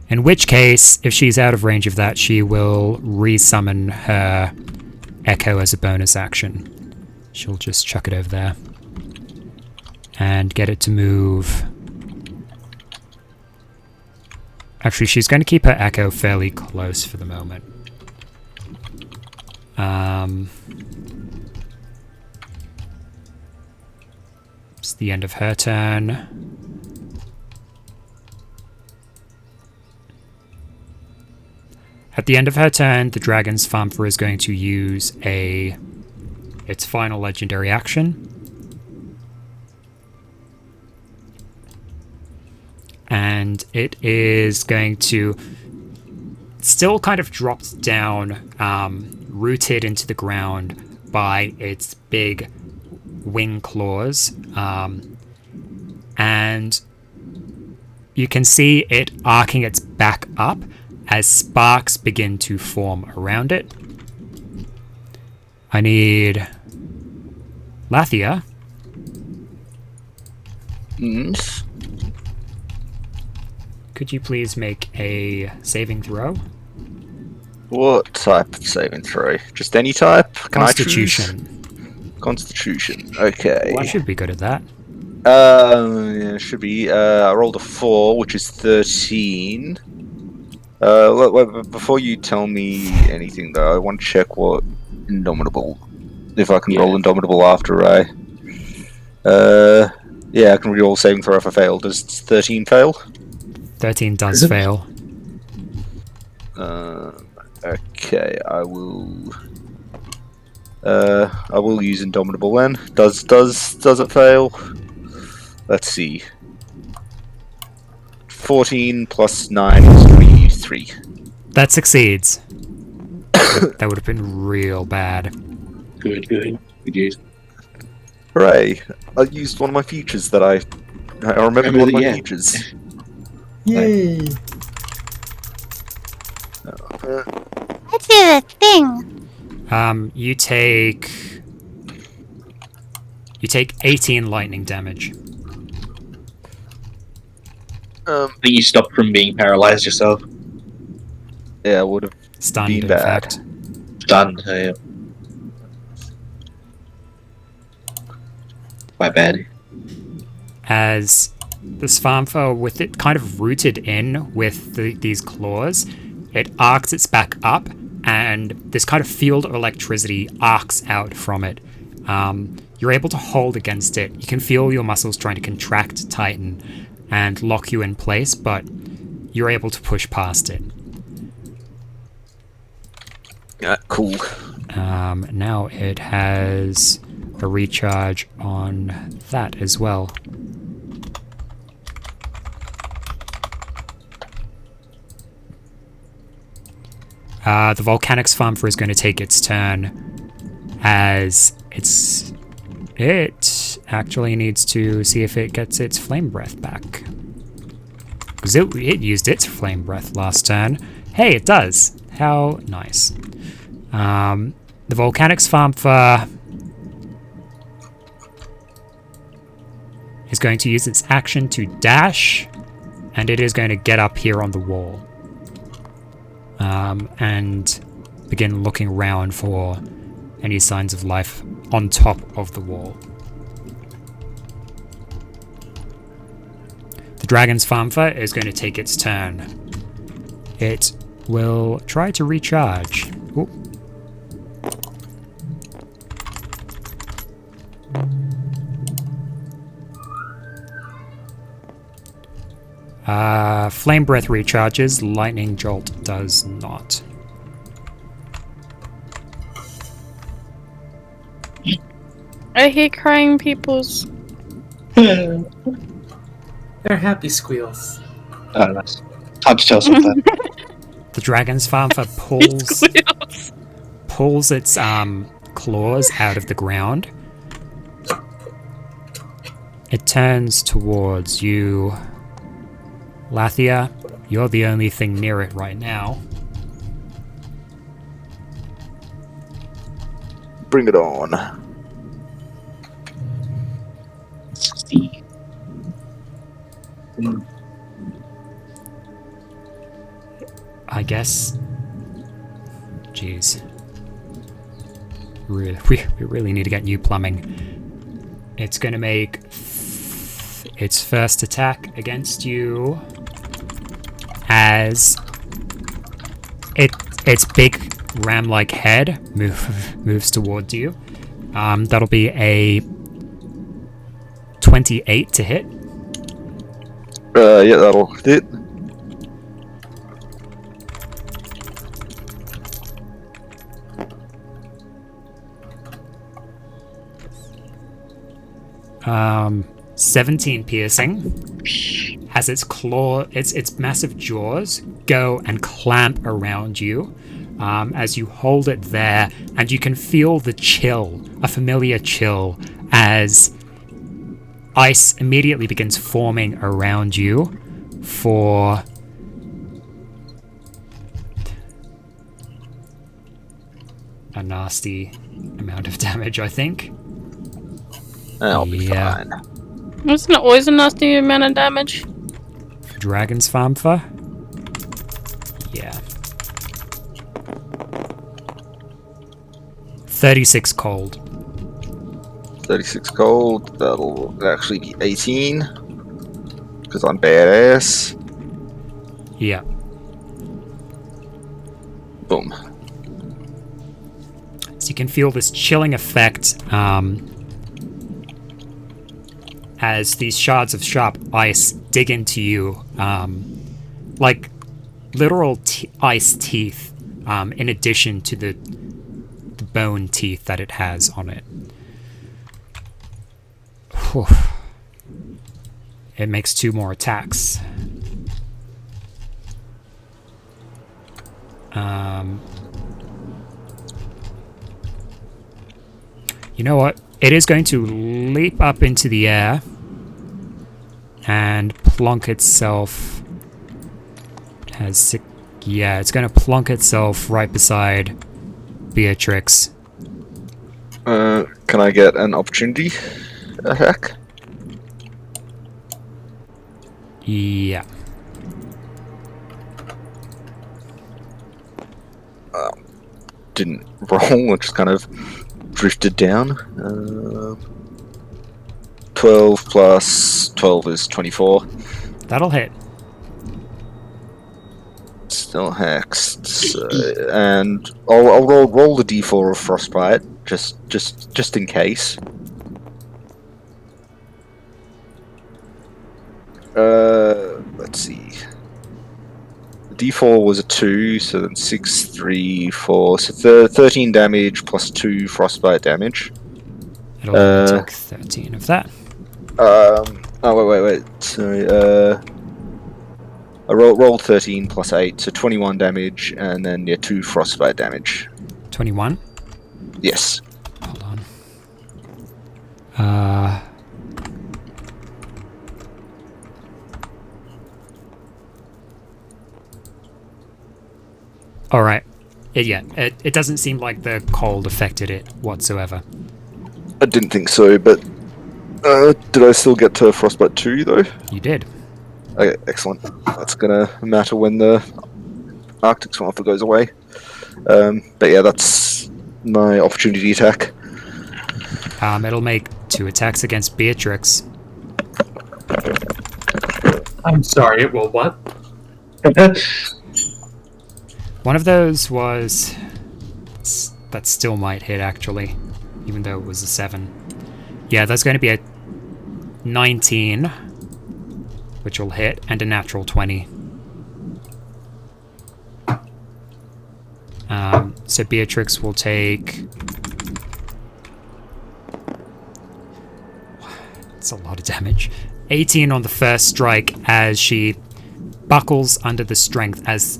In which case, if she's out of range of that, she will resummon her Echo as a bonus action. She'll just chuck it over there. And get it to move. Actually, she's going to keep her Echo fairly close for the moment. It's the end of her turn. At the end of her turn, the Dragon Svärmfa is going to use its final legendary action. And it is going to still kind of dropped down, rooted into the ground by its big wing claws. And you can see it arcing its back up as sparks begin to form around it. I need Lathia. Yes. Could you please make a saving throw? What type of saving throw? Just any type? Can Constitution. I choose? Constitution. Okay. You should be good at that. Yeah, should be. I rolled a 4, which is 13. Before you tell me anything, though, I want to check what Indomitable. If I can roll Indomitable after I. Yeah, I can reroll saving throw if I fail. Does 13 fail? 13 does fail. Okay, I will use Indomitable then. Does it fail? Let's see. 14 plus 9 is 3. That succeeds. That would have been real bad. Good. Good use. Hooray! I used one of my features that I remember one of my features. Yay! I did a thing. You take 18 lightning damage. I think you stopped from being paralyzed yourself. Yeah, would have Stunned, been in bad. fact. Stunned. Yeah. My bad. As the Svärmfa, with it kind of rooted in with these claws, it arcs its back up, and this kind of field of electricity arcs out from it. You're able to hold against it. You can feel your muscles trying to contract, tighten, and lock you in place, but you're able to push past it. Cool. Now it has a recharge on that as well. The Volcanic Swamper is going to take its turn as it actually needs to see if it gets its flame breath back. Because it used its flame breath last turn. Hey, it does! How nice. The Volcanic Swamper is going to use its action to dash, and it is going to get up here on the wall. and begin looking around for any signs of life on top of the wall. The dragon's Svärmfa is going to take its turn. It will try to recharge. Ooh. Flame Breath recharges, Lightning Jolt does not. I hear crying peoples. They're happy squeals. Oh, nice. Time to tell something. The dragon's Svärmfa pulls its claws out of the ground. It turns towards you. Lathia, you're the only thing near it right now. Bring it on. 60. I guess. Jeez. We really need to get new plumbing. It's going to make its first attack against you as its big ram-like head moves towards you. That'll be a 28 to hit. Yeah, that'll hit. Um, 17 piercing. As its claw, its massive jaws go and clamp around you, as you hold it there, and you can feel the chill, a familiar chill, as ice immediately begins forming around you for a nasty amount of damage, I think. I'll be Yeah. fine. Isn't it always a nasty amount of damage? Dragon's Svärmfa? Yeah. 36 cold. 36 cold. That'll actually be 18. Because I'm badass. Yeah. Boom. So you can feel this chilling effect as these shards of sharp ice dig into you, like literal ice teeth, in addition to the bone teeth that it has on it. Whew. It makes 2 more attacks. You know what? It is going to leap up into the air and plonk itself. Yeah, it's going to plonk itself right beside Beatrix. Can I get an opportunity attack? Yeah. Didn't roll, it just kind of drifted down. 12 plus 12 is 24. That'll hit. Still hexed. And I'll roll the d4 of frostbite, just in case. Let's see. The d4 was a 2, so then 6, 3, 4, so 13 damage plus 2 frostbite damage. It'll only take 13 of that. Oh, wait. Sorry, I rolled 13 plus 8, so 21 damage, and then, 2 frostbite damage. 21? Yes. Hold on. Alright. It doesn't seem like the cold affected it whatsoever. I didn't think so, but did I still get to frostbite 2, though? You did. Okay, excellent. That's gonna matter when the Arctic Swamper goes away. But yeah, that's my opportunity attack. It'll make 2 attacks against Beatrix. I'm sorry, it will what? One of those was... That still might hit, actually. Even though it was a 7. Yeah, there's going to be a 19, which will hit, and a natural 20. So Beatrix will take... It's a lot of damage. 18 on the first strike as she buckles under the strength as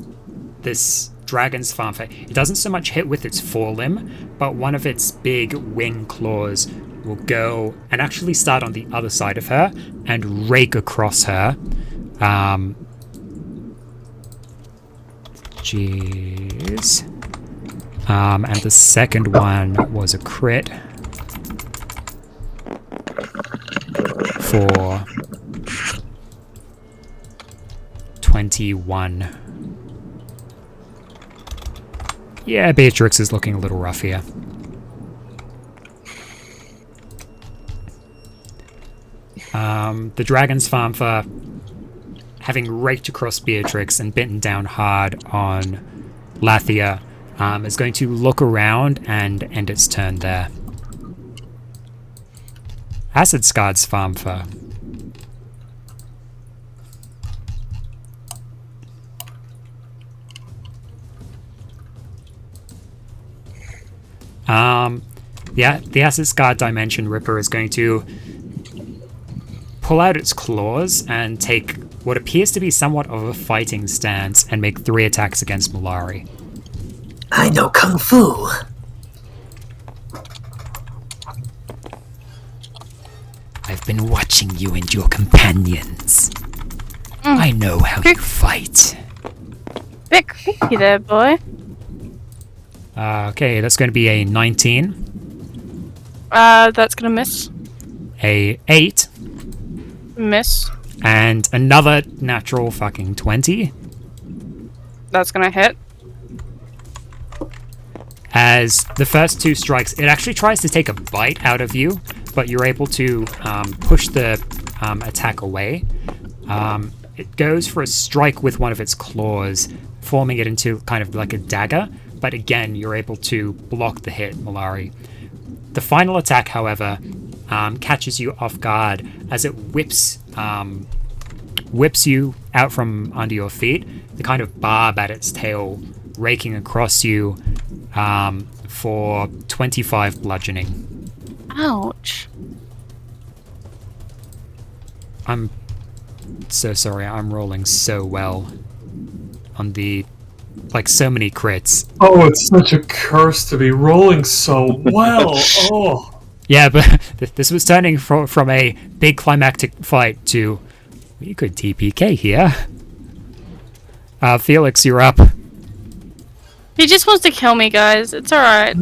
this dragon's Svärmfa. It doesn't so much hit with its forelimb, but one of its big wing claws will go and actually start on the other side of her and rake across her. Jeez. And the second one was a crit for 21. Yeah, Beatrix is looking a little rough here. The dragon's Svärmfa, having raked across Beatrix and bitten down hard on Lathia, is going to look around and end its turn there. Acid Scarred Svärmfa. Yeah, the Acid Scarred Dimension Ripper is going to pull out its claws and take what appears to be somewhat of a fighting stance and make 3 attacks against Malari. I know Kung Fu. I've been watching you and your companions. I know how you fight. Bit creepy there, boy. Okay, that's going to be a 19. That's gonna miss. A 8. Miss. And another natural fucking 20. That's gonna hit. As the first 2 strikes, it actually tries to take a bite out of you, but you're able to push the attack away. It goes for a strike with one of its claws, forming it into kind of like a dagger, but again, you're able to block the hit, Malari. The final attack, however, catches you off guard as it whips you out from under your feet, the kind of barb at its tail raking across you for 25 bludgeoning. Ouch. I'm so sorry, I'm rolling so well on the... like, so many crits. Oh, it's such a curse to be rolling so well. Oh. Yeah, but this was turning from a big climactic fight to... we could TPK here. Felix, you're up. He just wants to kill me, guys. It's alright.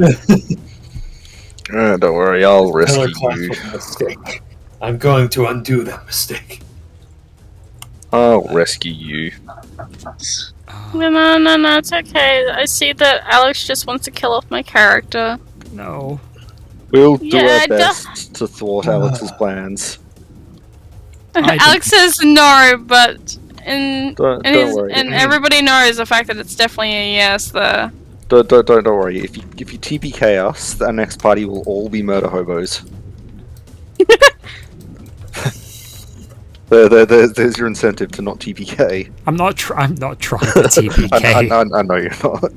Don't worry, I'll rescue you. Mistake. I'm going to undo that mistake. I'll rescue you. No, it's okay. I see that Alex just wants to kill off my character. No. We'll do Yeah, our best to thwart Alex's plans. Alex says no, but Don't worry. everybody knows the fact that it's definitely a yes there. Don't worry. If you TPK us, the next party will all be murder hobos. There's your incentive to not TPK. I'm not trying to TPK. I know you're not.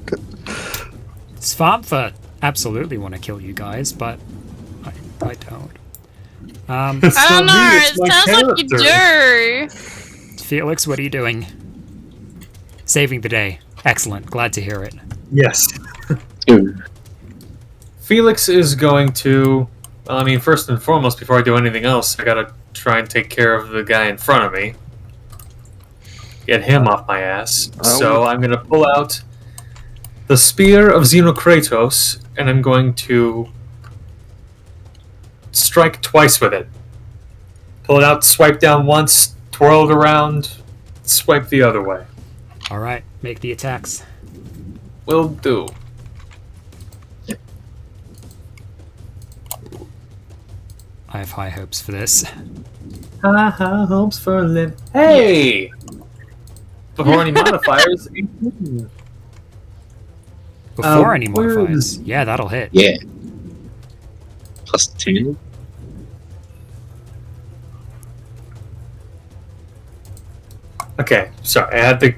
Svärmfa absolutely want to kill you guys, but I don't. It's I don't not know, me, it it's my sounds like you character. do. Felix, what are you doing? Saving the day. Excellent. Glad to hear it. Yes. Ooh. Felix is going to... Well, I mean, first and foremost, before I do anything else, I gotta try and take care of the guy in front of me. Get him off my ass. So I'm gonna pull out the Spear of Xenokratos, and I'm going to strike twice with it. Pull it out, swipe down once, twirl it around, swipe the other way. Alright, make the attacks. Will do. I have high hopes for this. High hopes for Lynn. Hey! Before any modifiers, 18. Before any where modifiers. is- Yeah, that'll hit. Yeah. Plus 10. Okay, sorry, I had to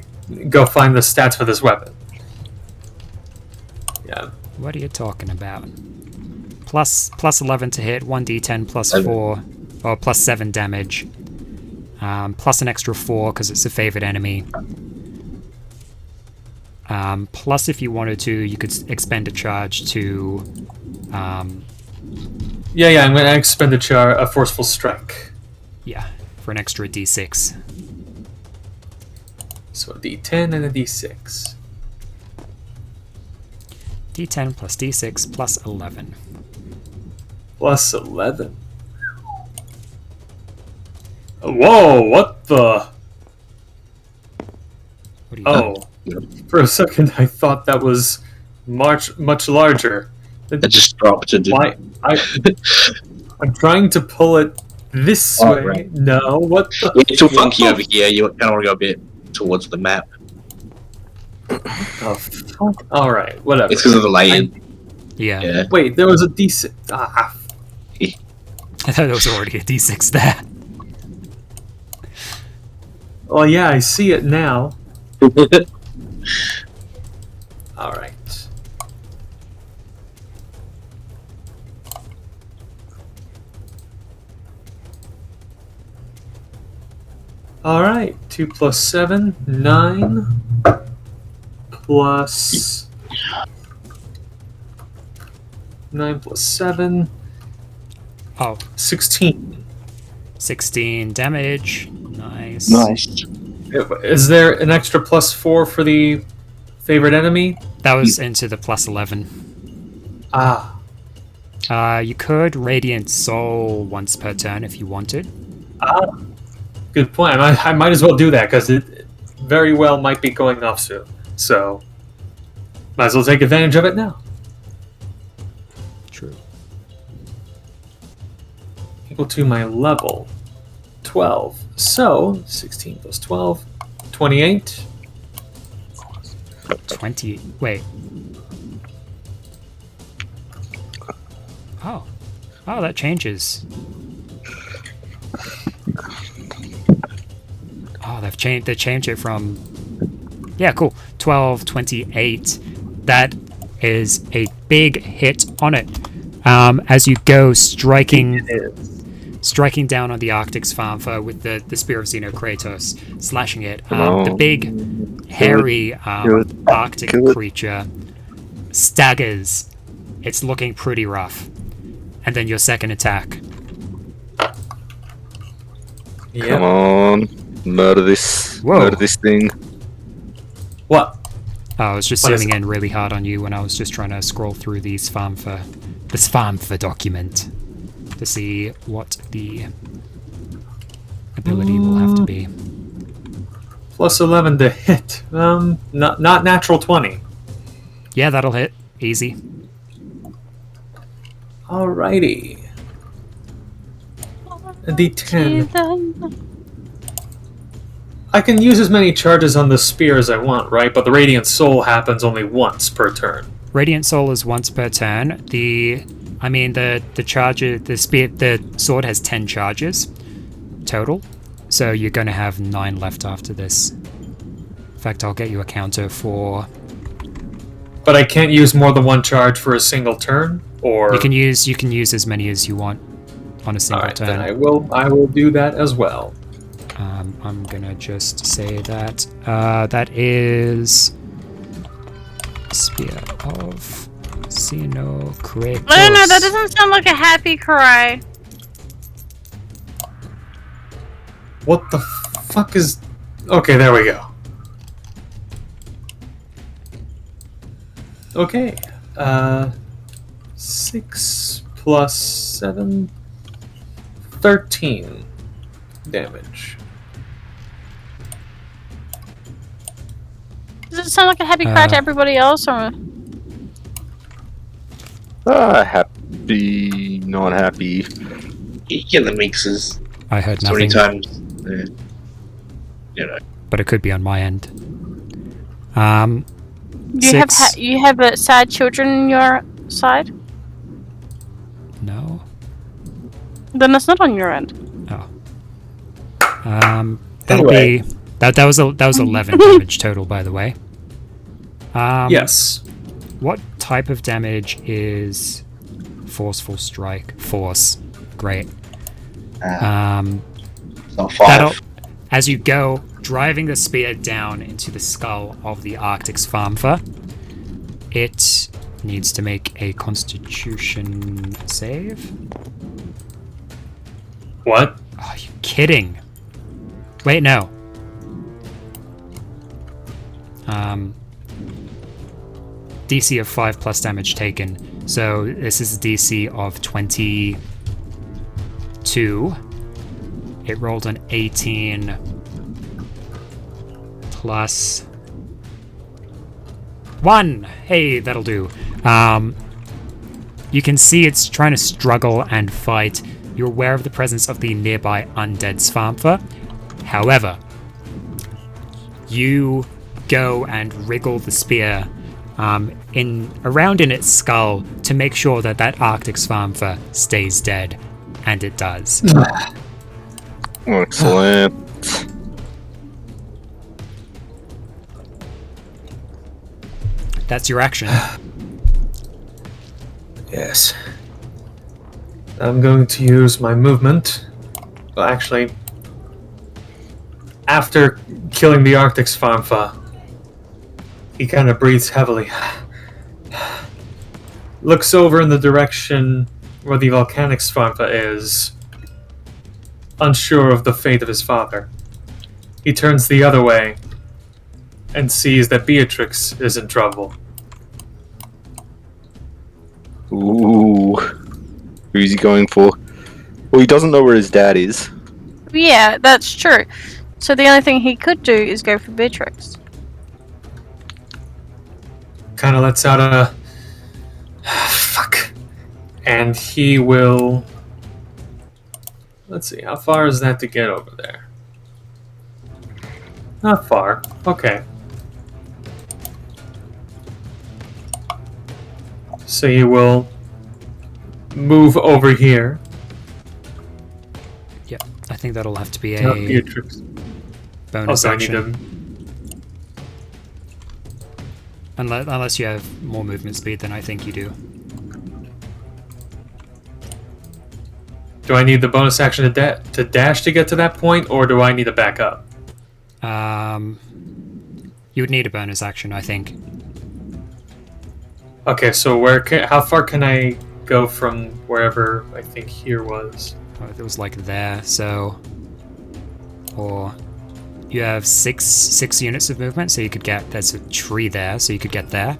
go find the stats for this weapon. Yeah. What are you talking about? Plus 11 to hit, 1d10 plus 4, or plus 7 damage. Plus an extra 4 because it's a favored enemy. Plus, if you wanted to, you could expend a charge to. Yeah, I'm going to expend a forceful strike. Yeah, for an extra d6. So a d10 and a d6. d10 plus d6 plus 11. Plus 11. Whoa, what the? What do you Oh, for a second I thought that was much larger. That just dropped into. Why? I'm trying to pull it this Oh, way. right. No, what the? It's too what funky the over here. You kind of want to go a bit towards the map. Oh, fuck. All right, whatever. It's because of the lighting. Yeah. Yeah. Wait, there was a d6. Ah, I thought there was already a d6 there. well, yeah, I see it now. All right. All right, 2 plus 7, 9, plus 9 plus 7, Oh, 16. 16 damage. Nice. Nice. Is there an extra plus 4 for the favorite enemy? That was into the plus 11. Ah, You could Radiant Soul once per turn if you wanted. good point. I might as well do that because it very well might be going off soon. So, might as well take advantage of it now. True. Equal to my level 12. So, 16 plus 12, 28. 20. Wait. Oh. Oh, that changes. Oh, they changed it from. Yeah, cool. 12, 28. That is a big hit on it. As you go striking down on the Arctic Svärmfa with the Spear of Xenokratos, slashing it. The big, hairy Arctic creature staggers. It's looking pretty rough. And then your second attack. Yep. Come on, murder this. Whoa. Murder this thing. What? I was just What is zooming it? in really hard on you when I was just trying to scroll through the Svärmfa document to see what the ability will have to be. Plus 11 to hit. Not natural 20. Yeah, that'll hit. Easy. Alrighty. A d10. I can use as many charges on the spear as I want, right? But the Radiant Soul happens only once per turn. Radiant Soul is once per turn. The sword has 10 charges total, so you're going to have 9 left after this. In fact, I'll get you a counter for. But I can't use more than one charge for a single turn, or You can use as many as you want on a single alright, turn. then I will do that as well. I'm gonna just say that that is Spear of Xenokratos. I don't know, that doesn't sound like a happy cry. What the fuck is? Okay, there we go. Okay, 6 plus 7, 13 damage. sound like a happy cry to everybody else, or? Happy, not happy. You get the mixes I heard so many nothing, times. You know. but it could be on my end. You have sad children on your side? No. Then it's not on your end. Oh. That'll Anyway. be that was 11 damage total, by the way. Yes. What type of damage is forceful strike? Force. Great. So 5. That'll, as you go, driving the spear down into the skull of the Arctic Svärmfa, it needs to make a Constitution save. What? Are you kidding? Wait, no. DC of 5 plus damage taken. So this is a DC of 22. It rolled an 18 plus 1. Hey, that'll do. You can see it's trying to struggle and fight. You're aware of the presence of the nearby undead Svärmfa. However, you go and wriggle the spear around in its skull to make sure that that Arctic Svärmfa stays dead, and it does. Excellent. That's your action. Yes. I'm going to use my movement. Well, actually, after killing the Arctic Svärmfa, he kind of breathes heavily. Looks over in the direction where the Volcanic Swamper is, unsure of the fate of his father. He turns the other way and sees that Beatrix is in trouble. Ooh. Who's he going for? Well, he doesn't know where his dad is. Yeah, that's true. So the only thing he could do is go for Beatrix. Kind of lets out a... Fuck. And he will... Let's see, how far is that to get over there? Not far. Okay. So you will move over here. Yep, I think that'll have to be to help a Beatrix. bonus Also, I need action. to... Unless you have more movement speed than I think you do. Do I need the bonus action to dash to get to that point, or do I need to back up? You would need a bonus action, I think. Okay, so how far can I go from wherever I think here was? Oh, it was like there, so... Or... You have six units of movement, so you could get... There's a tree there, so you could get there.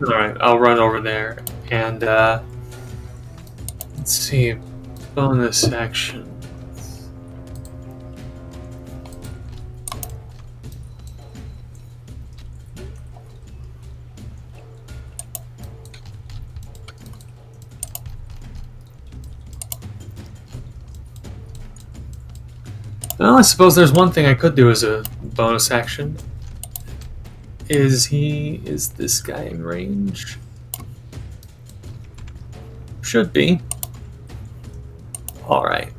Alright, I'll run over there. And, let's see. Bonus action. Well, I suppose there's one thing I could do as a bonus action. Is this guy in range? Should be. Alright.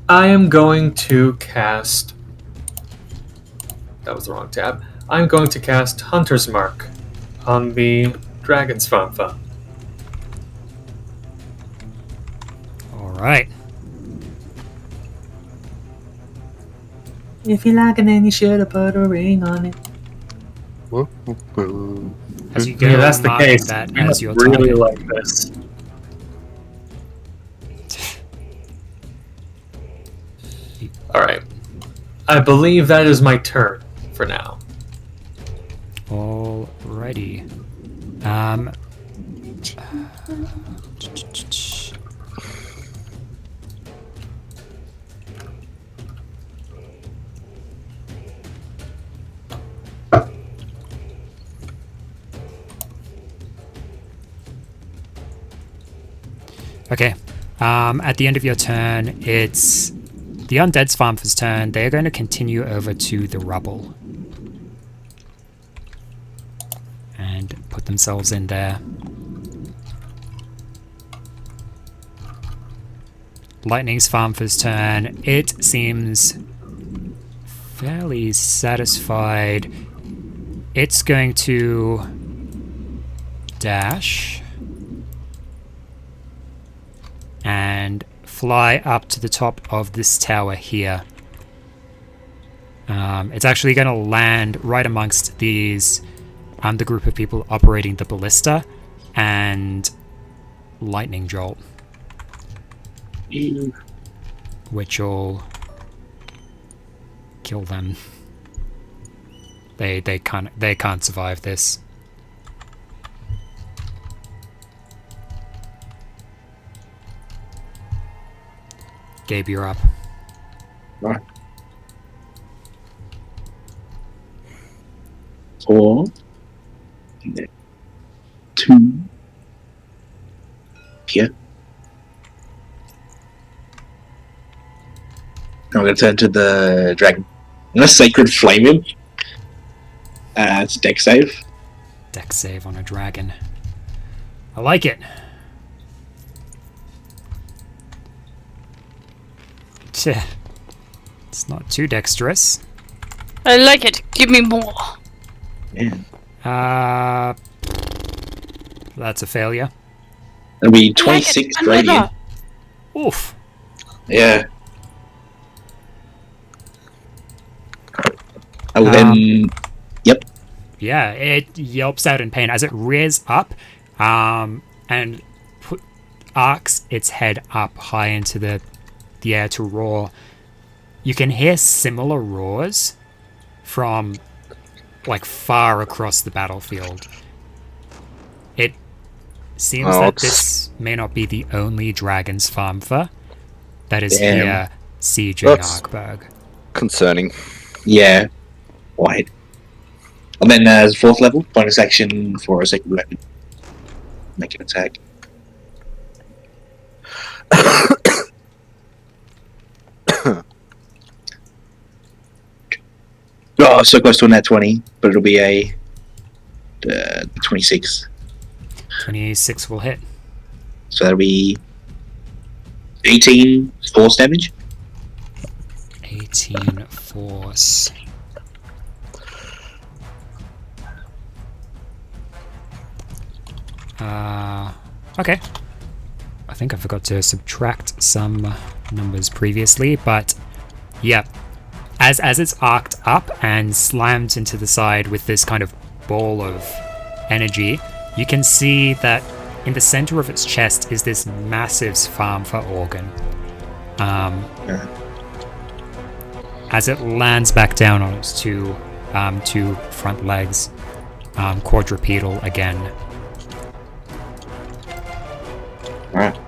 I am going to cast... That was the wrong tab. I'm going to cast Hunter's Mark on the Dragon Svärmfa. Alright. If you like it, then you should have put a ring on it. As you go, Yeah, that's the marking case. that I as your really target. like this. Alright. I believe that is my turn for now. Alrighty. Okay. At the end of your turn, it's the Undead Svärmfa's turn. They're going to continue over to the rubble. And put themselves in there. Lightning Svärmfa's turn. It seems fairly satisfied. It's going to dash and fly up to the top of this tower here. It's actually going to land right amongst these, the group of people operating the ballista, and lightning jolt, which will kill them. They can't survive this. Gabe, you're up. Right. 4. 2. Here. I'm going to turn to the dragon. I'm going to Sacred Flame him. It's a deck save. Deck save on a dragon. I like it. Tch, it's not too dexterous. I like it. Give me more. Yeah. That's a failure. It'll be 26 I like it. radiant. Oof. Yeah. I will then. Yep. Yeah, it yelps out in pain as it rears up, and arcs its head up high into the air to roar. You can hear similar roars from like far across the battlefield. It seems that this may not be the only dragon Svärmfa that is here sieging Arkberg. Concerning. Yeah. Wide. And then as 4th level, bonus action for a second weapon. Make an attack. Oh, so close to a nat 20, but it'll be a 26. 26 will hit. So that'll be 18 force damage. 18 force. Okay. I think I forgot to subtract some numbers previously, but yeah. As it's arced up and slammed into the side with this kind of ball of energy, you can see that in the center of its chest is this massive Svärmfa organ. As it lands back down on its two front legs, quadrupedal again. Alright.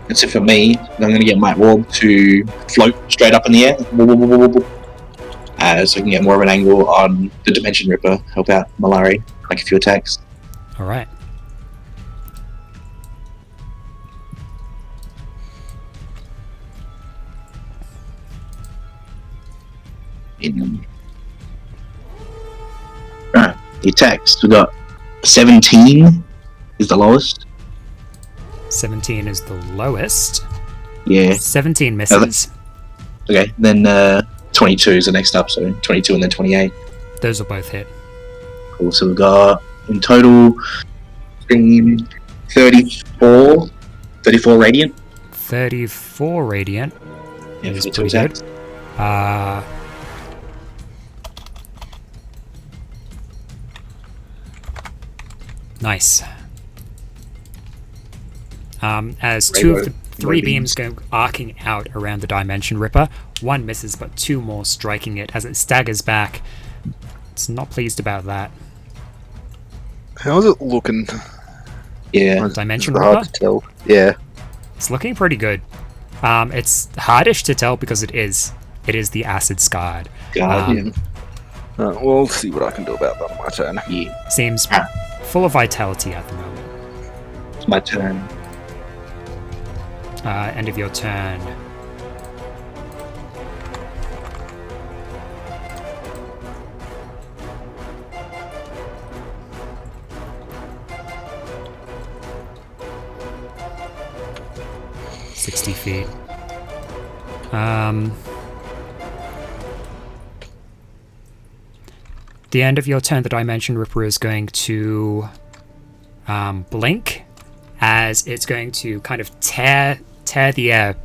That's it for me. I'm going to get my orb to float straight up in the air. So I can get more of an angle on the Dimension Ripper. Help out Malari. Make a few attacks. Alright. Alright. The attacks. We got 17 is the lowest. 17 is the lowest. Yeah. 17 misses. Okay, then 22 is the next up, so 22 and then 28. Those will both hit. Cool, so we've got in total 34 radiant. 34 radiant. Yeah, Is for pretty two good. attacks. Nice. As two of the three beams go arcing out around the Dimension Ripper, one misses, but two more striking it as it staggers back. It's not pleased about that. How's it looking? Yeah. Dimension It's Ripper? hard to tell. Yeah. It's looking pretty good. It's hardish to tell because it is the acid scarred. Guardian. We'll see what I can do about that on my turn. Yeah. Seems full of vitality at the moment. It's my turn. End of your turn. $60 feet. The end of your turn, the Dimension Ripper is going to blink as it's going to kind of tear the air,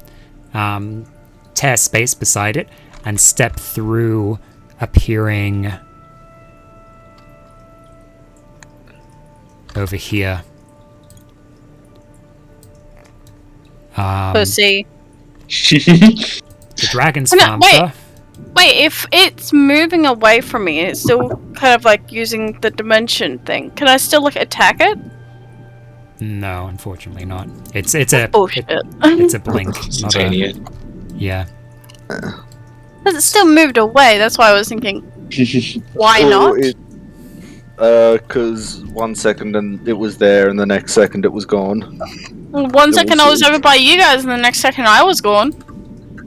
tear space beside it, and step through, appearing over here. Pussy. The Dragon Svärmfa. Wait, if it's moving away from me, it's still kind of like using the dimension thing. Can I still like attack it? No, unfortunately not. It's a bullshit. It's a blink. Not a, Instantaneous. yeah. Because it still moved away. That's why I was thinking, why not? Because 1 second and it was there, and the next second it was gone. Well, 1 second I was over by you guys, and the next second I was gone.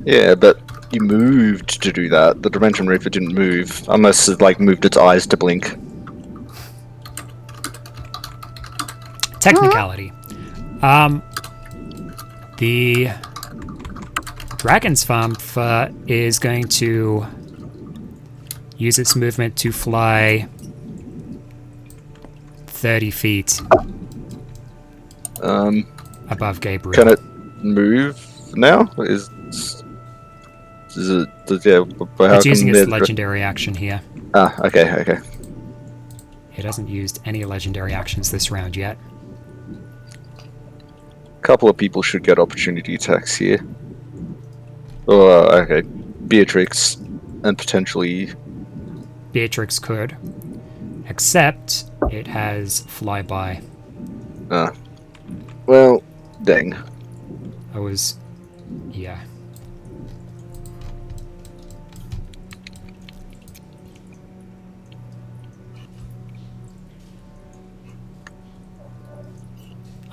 Yeah, but you moved to do that. The Dimension Reaper didn't move, unless it like moved its eyes to blink. Technicality. The Dragon Svärmfa is going to use its movement to fly 30 feet above Gabriel. Can it move now? Is it? Yeah. It's using its legendary action here. Ah, okay. It hasn't used any legendary actions this round yet. A couple of people should get opportunity attacks here. Oh, okay. Beatrix and potentially. Beatrix could, except it has flyby. Well, dang. Yeah.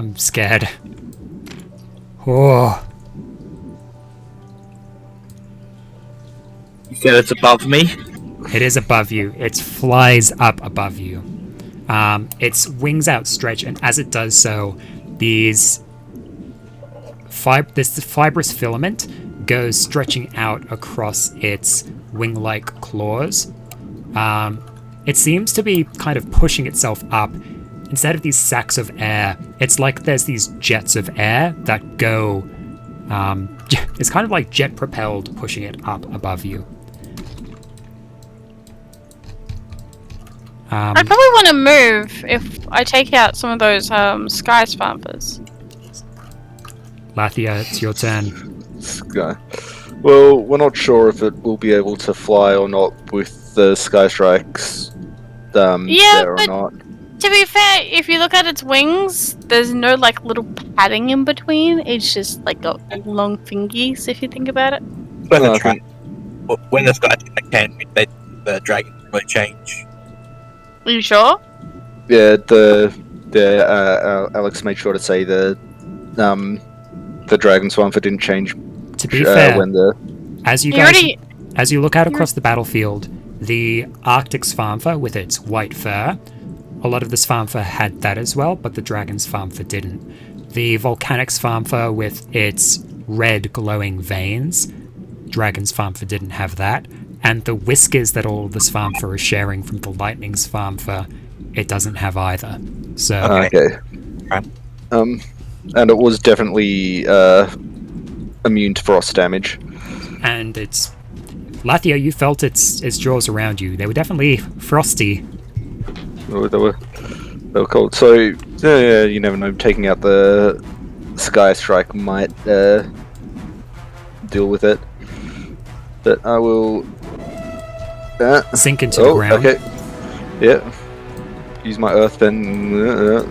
I'm scared. Oh. You said it's above me? It is above you. It flies up above you. Its wings outstretch, and as it does so, this fibrous filament goes stretching out across its wing-like claws. It seems to be kind of pushing itself up. Instead of these sacs of air, it's like there's these jets of air that go... it's kind of like jet-propelled, pushing it up above you. I probably want to move if I take out some of those sky swampers. Lathia, it's your turn. Sky. Well, we're not sure if it will be able to fly or not with the Sky Strikes there or but not. To be fair, if you look at its wings, there's no like little padding in between. It's just like got long fingies, if you think about it. When the sky can, the dragon really change. Are you sure? Yeah, Alex made sure to say the Dragon Swamper didn't change. To be fair, when the as you look out across the battlefield, the Arctic Svärmfa with its white fur, a lot of the Svärmfa had that as well, but the Dragon Svärmfa didn't. The Volcanic Swamper with its red glowing veins, Dragon Svärmfa didn't have that. And the whiskers that all the Svärmfa are sharing from the Lightning Svärmfa, it doesn't have either. So okay. And it was definitely immune to frost damage. And it's Lathia, you felt its jaws around you. They were definitely frosty. They were cold. So yeah, you never know. Taking out the Sky Strike might deal with it. But I will sink into the ground. Okay. Yeah. Use my Earth Bend.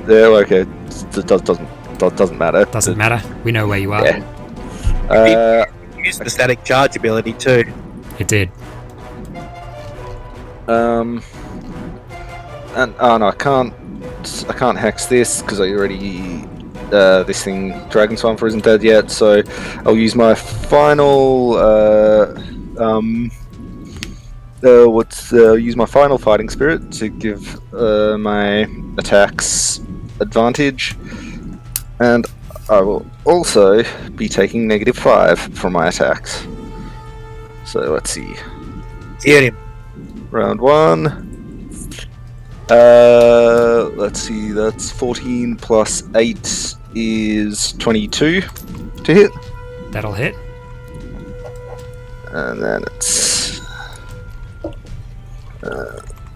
Yeah. Okay. It doesn't matter. Doesn't matter. We know where you are. Yeah. Use the static charge ability too. It did. And oh no, I can't hex this because I already this thing, Dragon Swamper, isn't dead yet, so I'll use my final use my final fighting spirit to give my attacks advantage, and I will also be taking -5 from my attacks. So let's see. Hear him. Round 1. Let's see, that's 14 plus 8 is 22 to hit. That'll hit. And then it's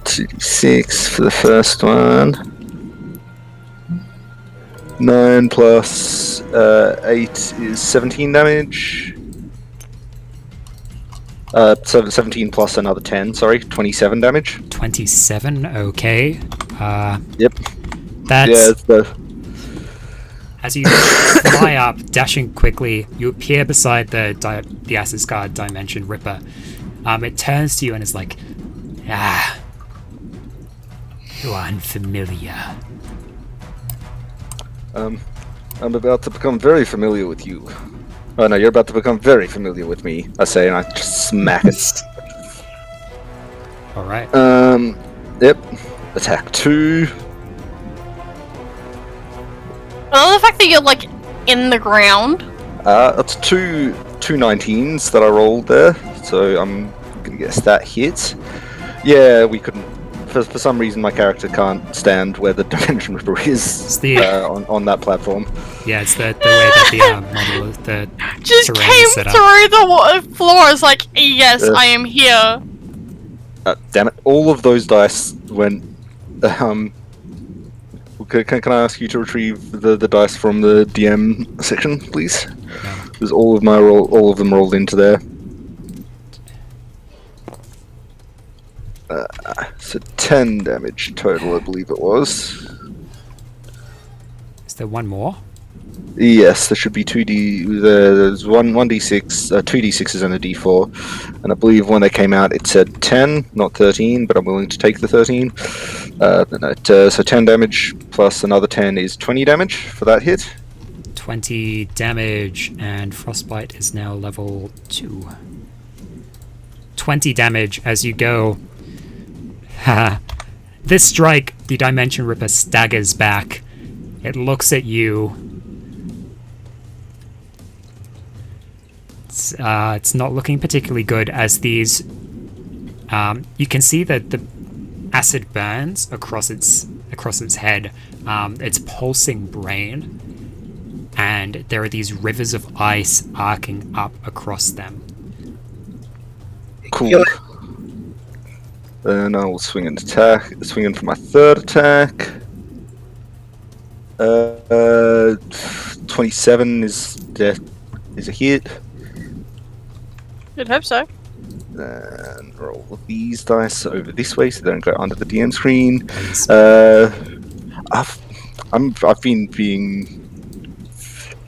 2d6 for the first one. 9 plus 8 is 17 damage. 17 plus another 10, sorry, 27 damage. 27, okay. Yep. That's... Yeah, it's the... As you fly up, dashing quickly, you appear beside the Asgard Dimension Ripper. It turns to you and is like, "Ah, you are unfamiliar." I'm about to become very familiar with you. Oh no, you're about to become very familiar with me, I say, and I just smack it. Alright. Yep. Attack 2. I love the fact that you're like in the ground. That's two 19s that I rolled there, so I'm gonna guess that hits. Yeah, we couldn't. For some reason, my character can't stand where the Dimension Ripper is It's the on that platform. yeah, it's the way that the model of the Just terrain came is set up. through the floors like, yes, Yeah. I am here. Damn it! All of those dice went. Can I ask you to retrieve the dice from the DM section, please? No. Because all of them rolled into there. So 10 damage total, I believe it was. Is there one more? Yes, there should be 2d. There's 1d6, 2d6s and a d4, and I believe when they came out it said 10, not 13, but I'm willing to take the 13. So 10 damage plus another 10 is 20 damage for that hit. 20 damage, and Frostbite is now level 2. 20 damage as you go. Haha. This strike, the Dimension Ripper staggers back. It looks at you. It's not looking particularly good as these... you can see that the acid burns across its head, its pulsing brain, and there are these rivers of ice arcing up across them. Cool. Then I will swing in for my third attack. 27 is a hit. You'd hope so. And roll these dice over this way so they don't go under the DM screen. Please. I've been being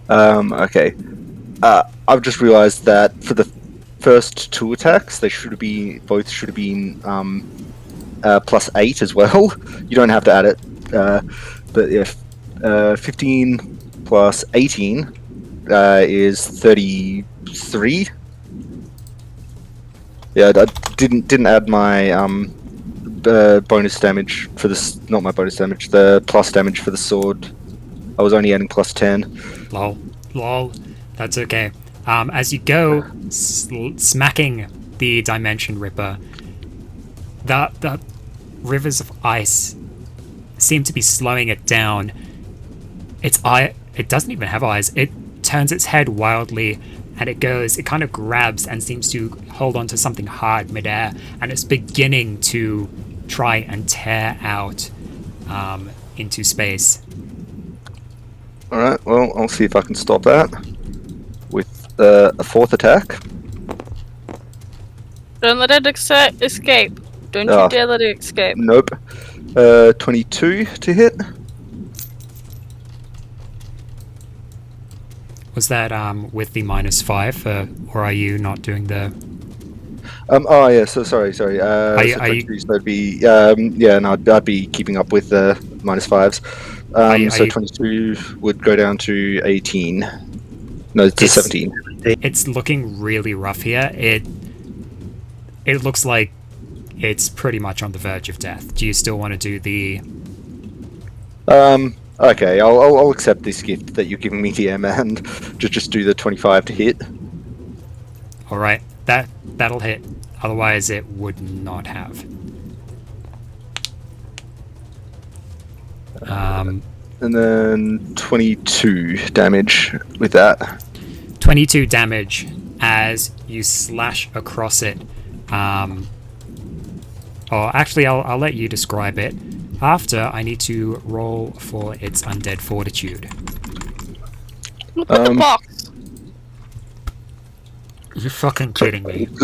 okay. I've just realised that for the first 2 attacks, they should have been plus 8 as well. You don't have to add it, but if 15 plus 18 is 33. Yeah, I didn't add my bonus damage for this. Not my bonus damage. The plus damage for the sword. I was only adding plus 10. Lol. That's okay. As you go, smacking the Dimension Ripper, the rivers of ice seem to be slowing it down. It doesn't even have eyes. It turns its head wildly, and it kind of grabs and seems to hold onto something hard midair, and it's beginning to try and tear out into space. Alright, well, I'll see if I can stop that with a 4th attack. Don't let it escape. Don't you dare let it escape. Nope. 22 to hit. Was that with the -5, or are you not doing the... Oh yeah, so sorry. So you- 22, so it'd be, yeah, no, I'd be keeping up with the -5s. So 22 would go down to 18. No, to 17. It's looking really rough here. It looks like it's pretty much on the verge of death. Do you still want to do the... Okay, I'll accept this gift that you're giving me here, and just do the 25 to hit. Alright, that'll hit. Otherwise it would not have. And then 22 damage with that. 22 damage as you slash across it. Actually, I'll let you describe it. After, I need to roll for its undead fortitude. Look at the box. You're fucking kidding me. What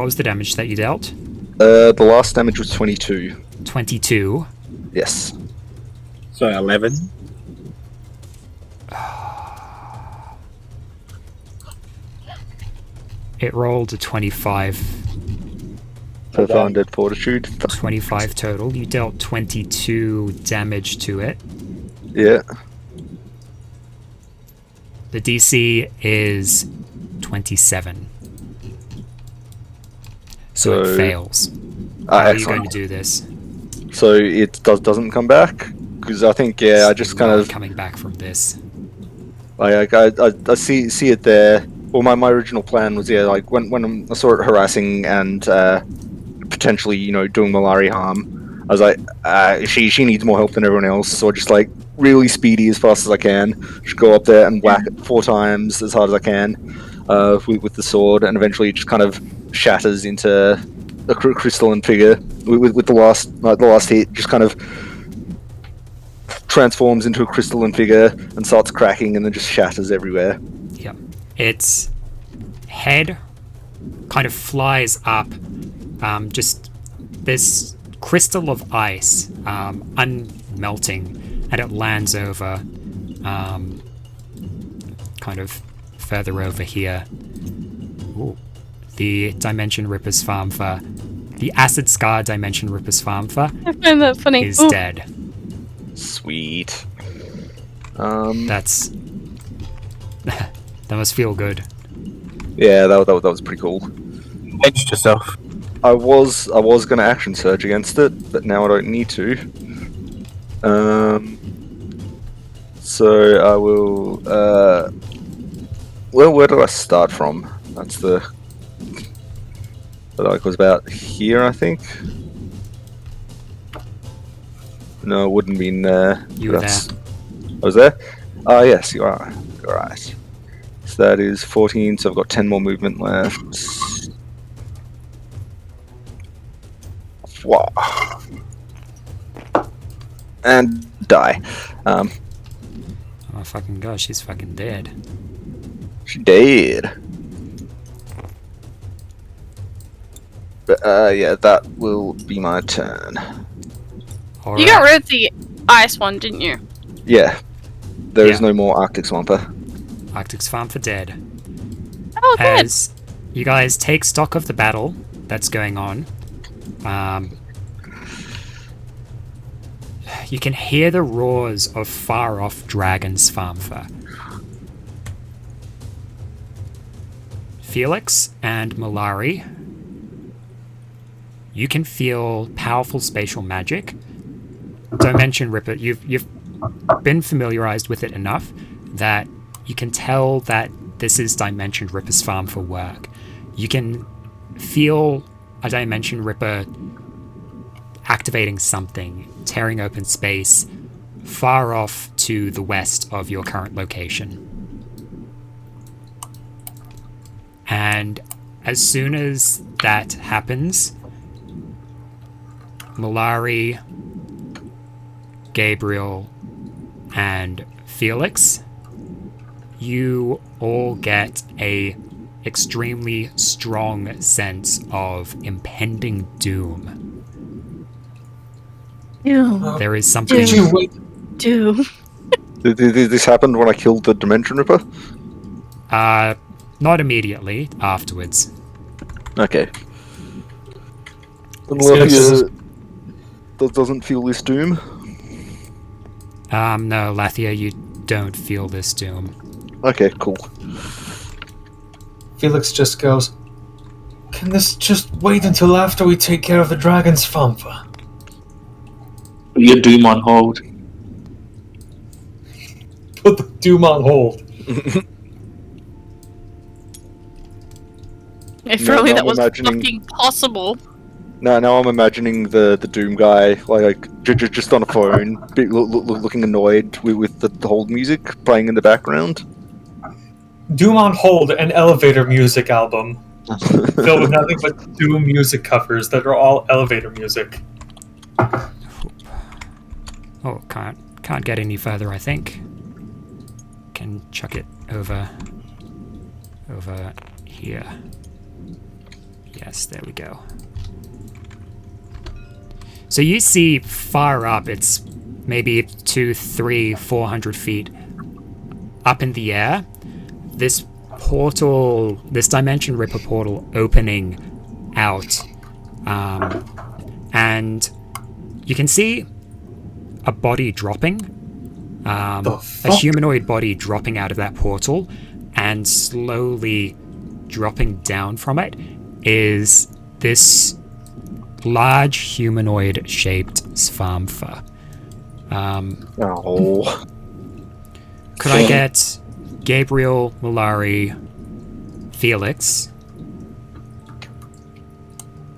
was the damage that you dealt? The last damage was 22. 22. Yes. So 11. It rolled a 25. For the undead fortitude. 25 total. You dealt 22 damage to it. Yeah. The DC is 27. So it fails. How are you going to do this? So it doesn't come back? Because I think, yeah, I just kind of... coming back from this. I see it there. Well, my original plan was, yeah, like, when I saw it harassing and potentially, doing Malari harm, I was like, she needs more help than everyone else, so I just, like, really speedy as fast as I can, just go up there and whack it 4 times as hard as I can with the sword, and eventually it just kind of shatters into a crystalline figure with the last hit, just kind of transforms into a crystalline figure and starts cracking and then just shatters everywhere. Yep. Its head kind of flies up, just this crystal of ice unmelting, and it lands over kind of further over here. Ooh. The Dimension Ripper's Svärmfa, the Acid Scar Dimension Ripper's Svärmfa I find that funny. is dead. Sweet. That's... that must feel good. Yeah, that was pretty cool. Edged yourself. I was going to action surge against it, but now I don't need to. So I will. Well, where did I start from? That's the. Like was about here, I think. No, it wouldn't be in there. You were there. I was there. Oh yes, you are. All right. So that is 14. So I've got 10 more movement left. Wow. And die. Oh fucking gosh, she's fucking dead. She dead. But yeah, that will be my turn. All You right. got rid of the ice one, didn't you? Yeah. There is Yeah. no more Arctic Swamper. Arctic Svärmfa dead. Oh, good. As you guys take stock of the battle that's going on, you can hear the roars of far-off dragon Svärmfa. Felix and Malari, you can feel powerful spatial magic. Dimension Ripper, you've been familiarized with it enough that you can tell that this is Dimension Ripper's farm for work. You can feel a Dimension Ripper activating something, tearing open space far off to the west of your current location. And as soon as that happens, Malari, Gabriel, and Felix, you all get a extremely strong sense of impending doom. Doom. There is something... Did you wait? Doom. Did this happen when I killed the Dimension Ripper? Not immediately, afterwards. Okay. Felix is- The doesn't feel this doom. No, Lathia, you don't feel this doom. Okay, cool. Felix just goes, "Can this just wait until after we take care of the dragon, Svärmfa?" Put your doom on hold. Put the doom on hold. If No, only no, that I'm was imagining- fucking possible. Now I'm imagining the doom guy just on a phone, looking annoyed with the hold music playing in the background. Doom on Hold, an elevator music album filled with nothing but Doom music covers that are all elevator music. Oh, can't get any further, I think. Can chuck it over here. Yes, there we go. So you see far up, it's maybe 200, 300, 400 feet up in the air, this portal, this Dimension Ripper portal opening out. And you can see a body dropping, a humanoid body dropping out of that portal, and slowly dropping down from it is this large humanoid shaped Svärmfa. Oh. Could I get Gabriel, Malari, Felix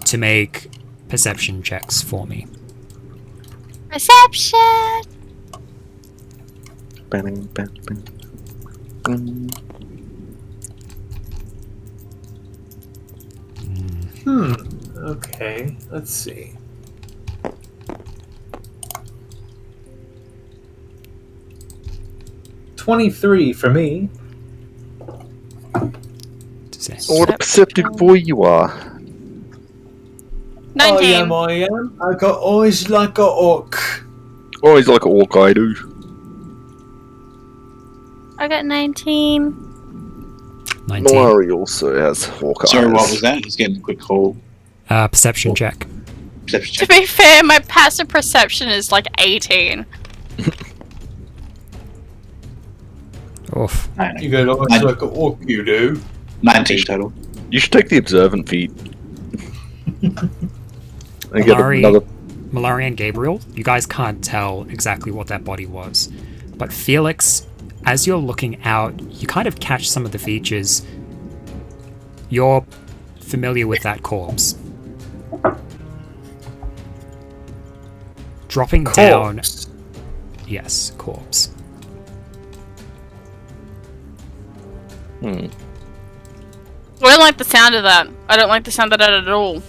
to make perception checks for me? Perception! Bang, bang, bang. Okay, let's see. 23 for me. What a perceptive boy you are. 19. I am. I got eyes like a orc. Oh, he's like an orc, I do. I got 19. 19. Malari also has orc Sorry, eyes. what was that? He's getting a quick call. Perception check. Perception To check. be fair, my passive perception is like 18. Oof. You got eyes like a orc, you do. 19 total. You should take the observant feat. And get another. Malari and Gabriel, you guys can't tell exactly what that body was. But Felix, as you're looking out, you kind of catch some of the features. You're familiar with that corpse. Dropping down. Yes, corpse. Hmm. I don't like the sound of that. I don't like the sound of that at all.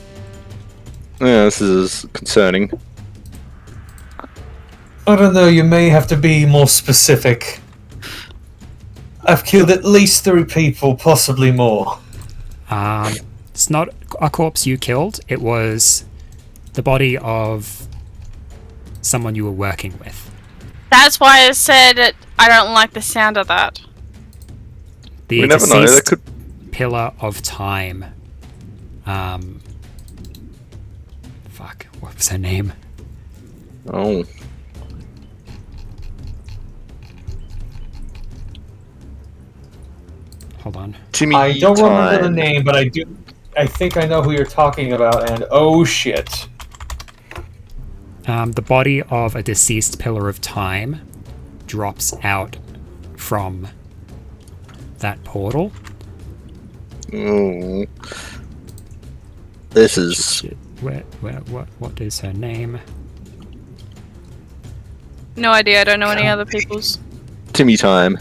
Yeah, this is concerning. I don't know, you may have to be more specific. I've killed at least 3 people, possibly more. It's not a corpse you killed. It was the body of someone you were working with. That's why I said it, I don't like the sound of that. The We never know, that deceased could. pillar of time. Fuck, what was her name? Oh. Hold on. Timmy I don't remember the time. name, but I think I know who you're talking about, and oh shit. The body of a deceased pillar of time drops out from that portal. Oh. This is. Shit. What is her name? No idea, I don't know any other people's. Timmy time.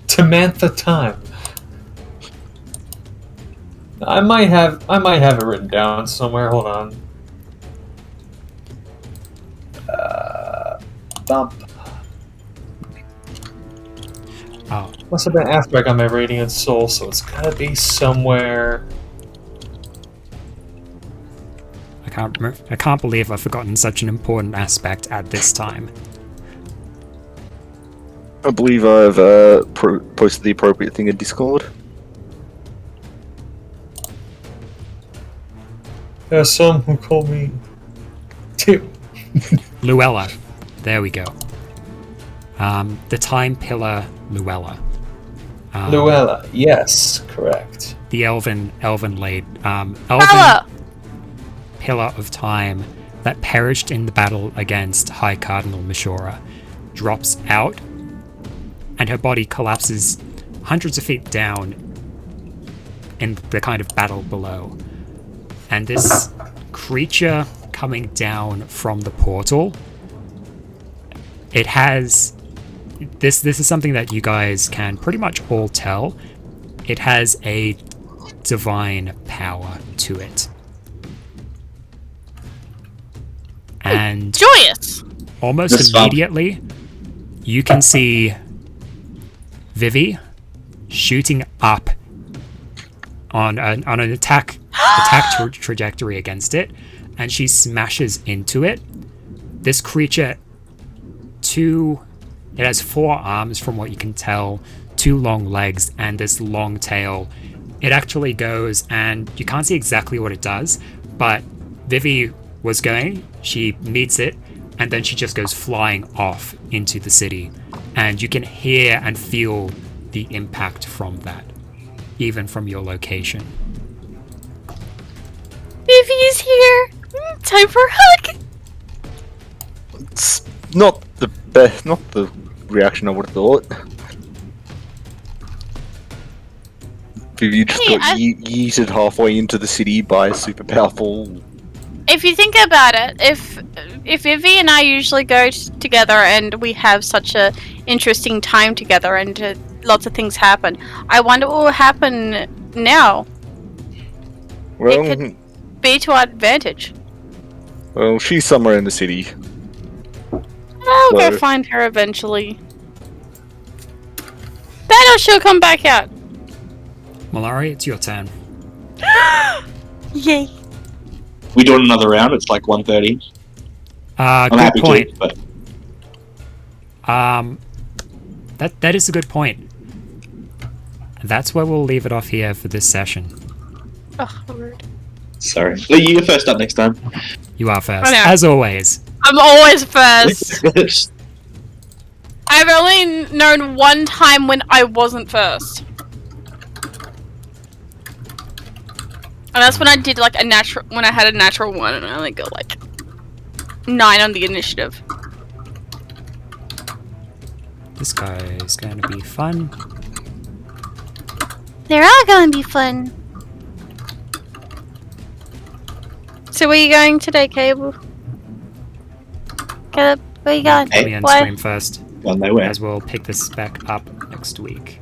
Samantha Time. I might have it written down somewhere. Hold on. Bump. Oh, Must have been after I got my Radiant Soul, so it's gotta be somewhere. I can't believe I've forgotten such an important aspect at this time. I believe I've posted the appropriate thing in Discord. There are some who call me Tim. Luella. There we go. The time pillar Luella. Luella, yes, correct. The elven Bella! pillar of time that perished in the battle against High Cardinal Mishora drops out, and her body collapses hundreds of feet down in the kind of battle below. And this creature coming down from the portal, it has this is something that you guys can pretty much all tell. It has a divine power to it. And Joyous! almost This fun. immediately, you can see Vivi shooting up on an attack trajectory against it, and she smashes into it. This creature, it has 4 arms from what you can tell, 2 long legs, and this long tail. It actually goes, and you can't see exactly what it does, but Vivi was going, she meets it, and then she just goes flying off into the city. And you can hear and feel the impact from that, even from your location. Vivi is here! Time for a hug! It's not the best, not the reaction I would have thought. You just Hey, got yeeted halfway into the city by a super powerful. If you think about it, if Vivi and I usually go together and we have such a interesting time together and lots of things happen, I wonder what will happen now. Well, It could be to our advantage. well, she's somewhere in the city. I'll go So- find her eventually. Then she'll come back out. Malari, it's your turn. Yay. We doing another round? It's like 1:30. I'm Good happy point. to, but That is a good point. That's where we'll leave it off here for this session. Oh, rude. sorry. You're first up next time. You are first, I know. as always. I'm always first. I've only known one time when I wasn't first. And that's when I did like when I had a natural 1 and I only got like 9 on the initiative. This guy is going to be fun. They're all going to be fun. So where are you going today, Cable? Caleb, where you going? Let me end Why? stream first, Well, nowhere. as we'll pick this back up next week.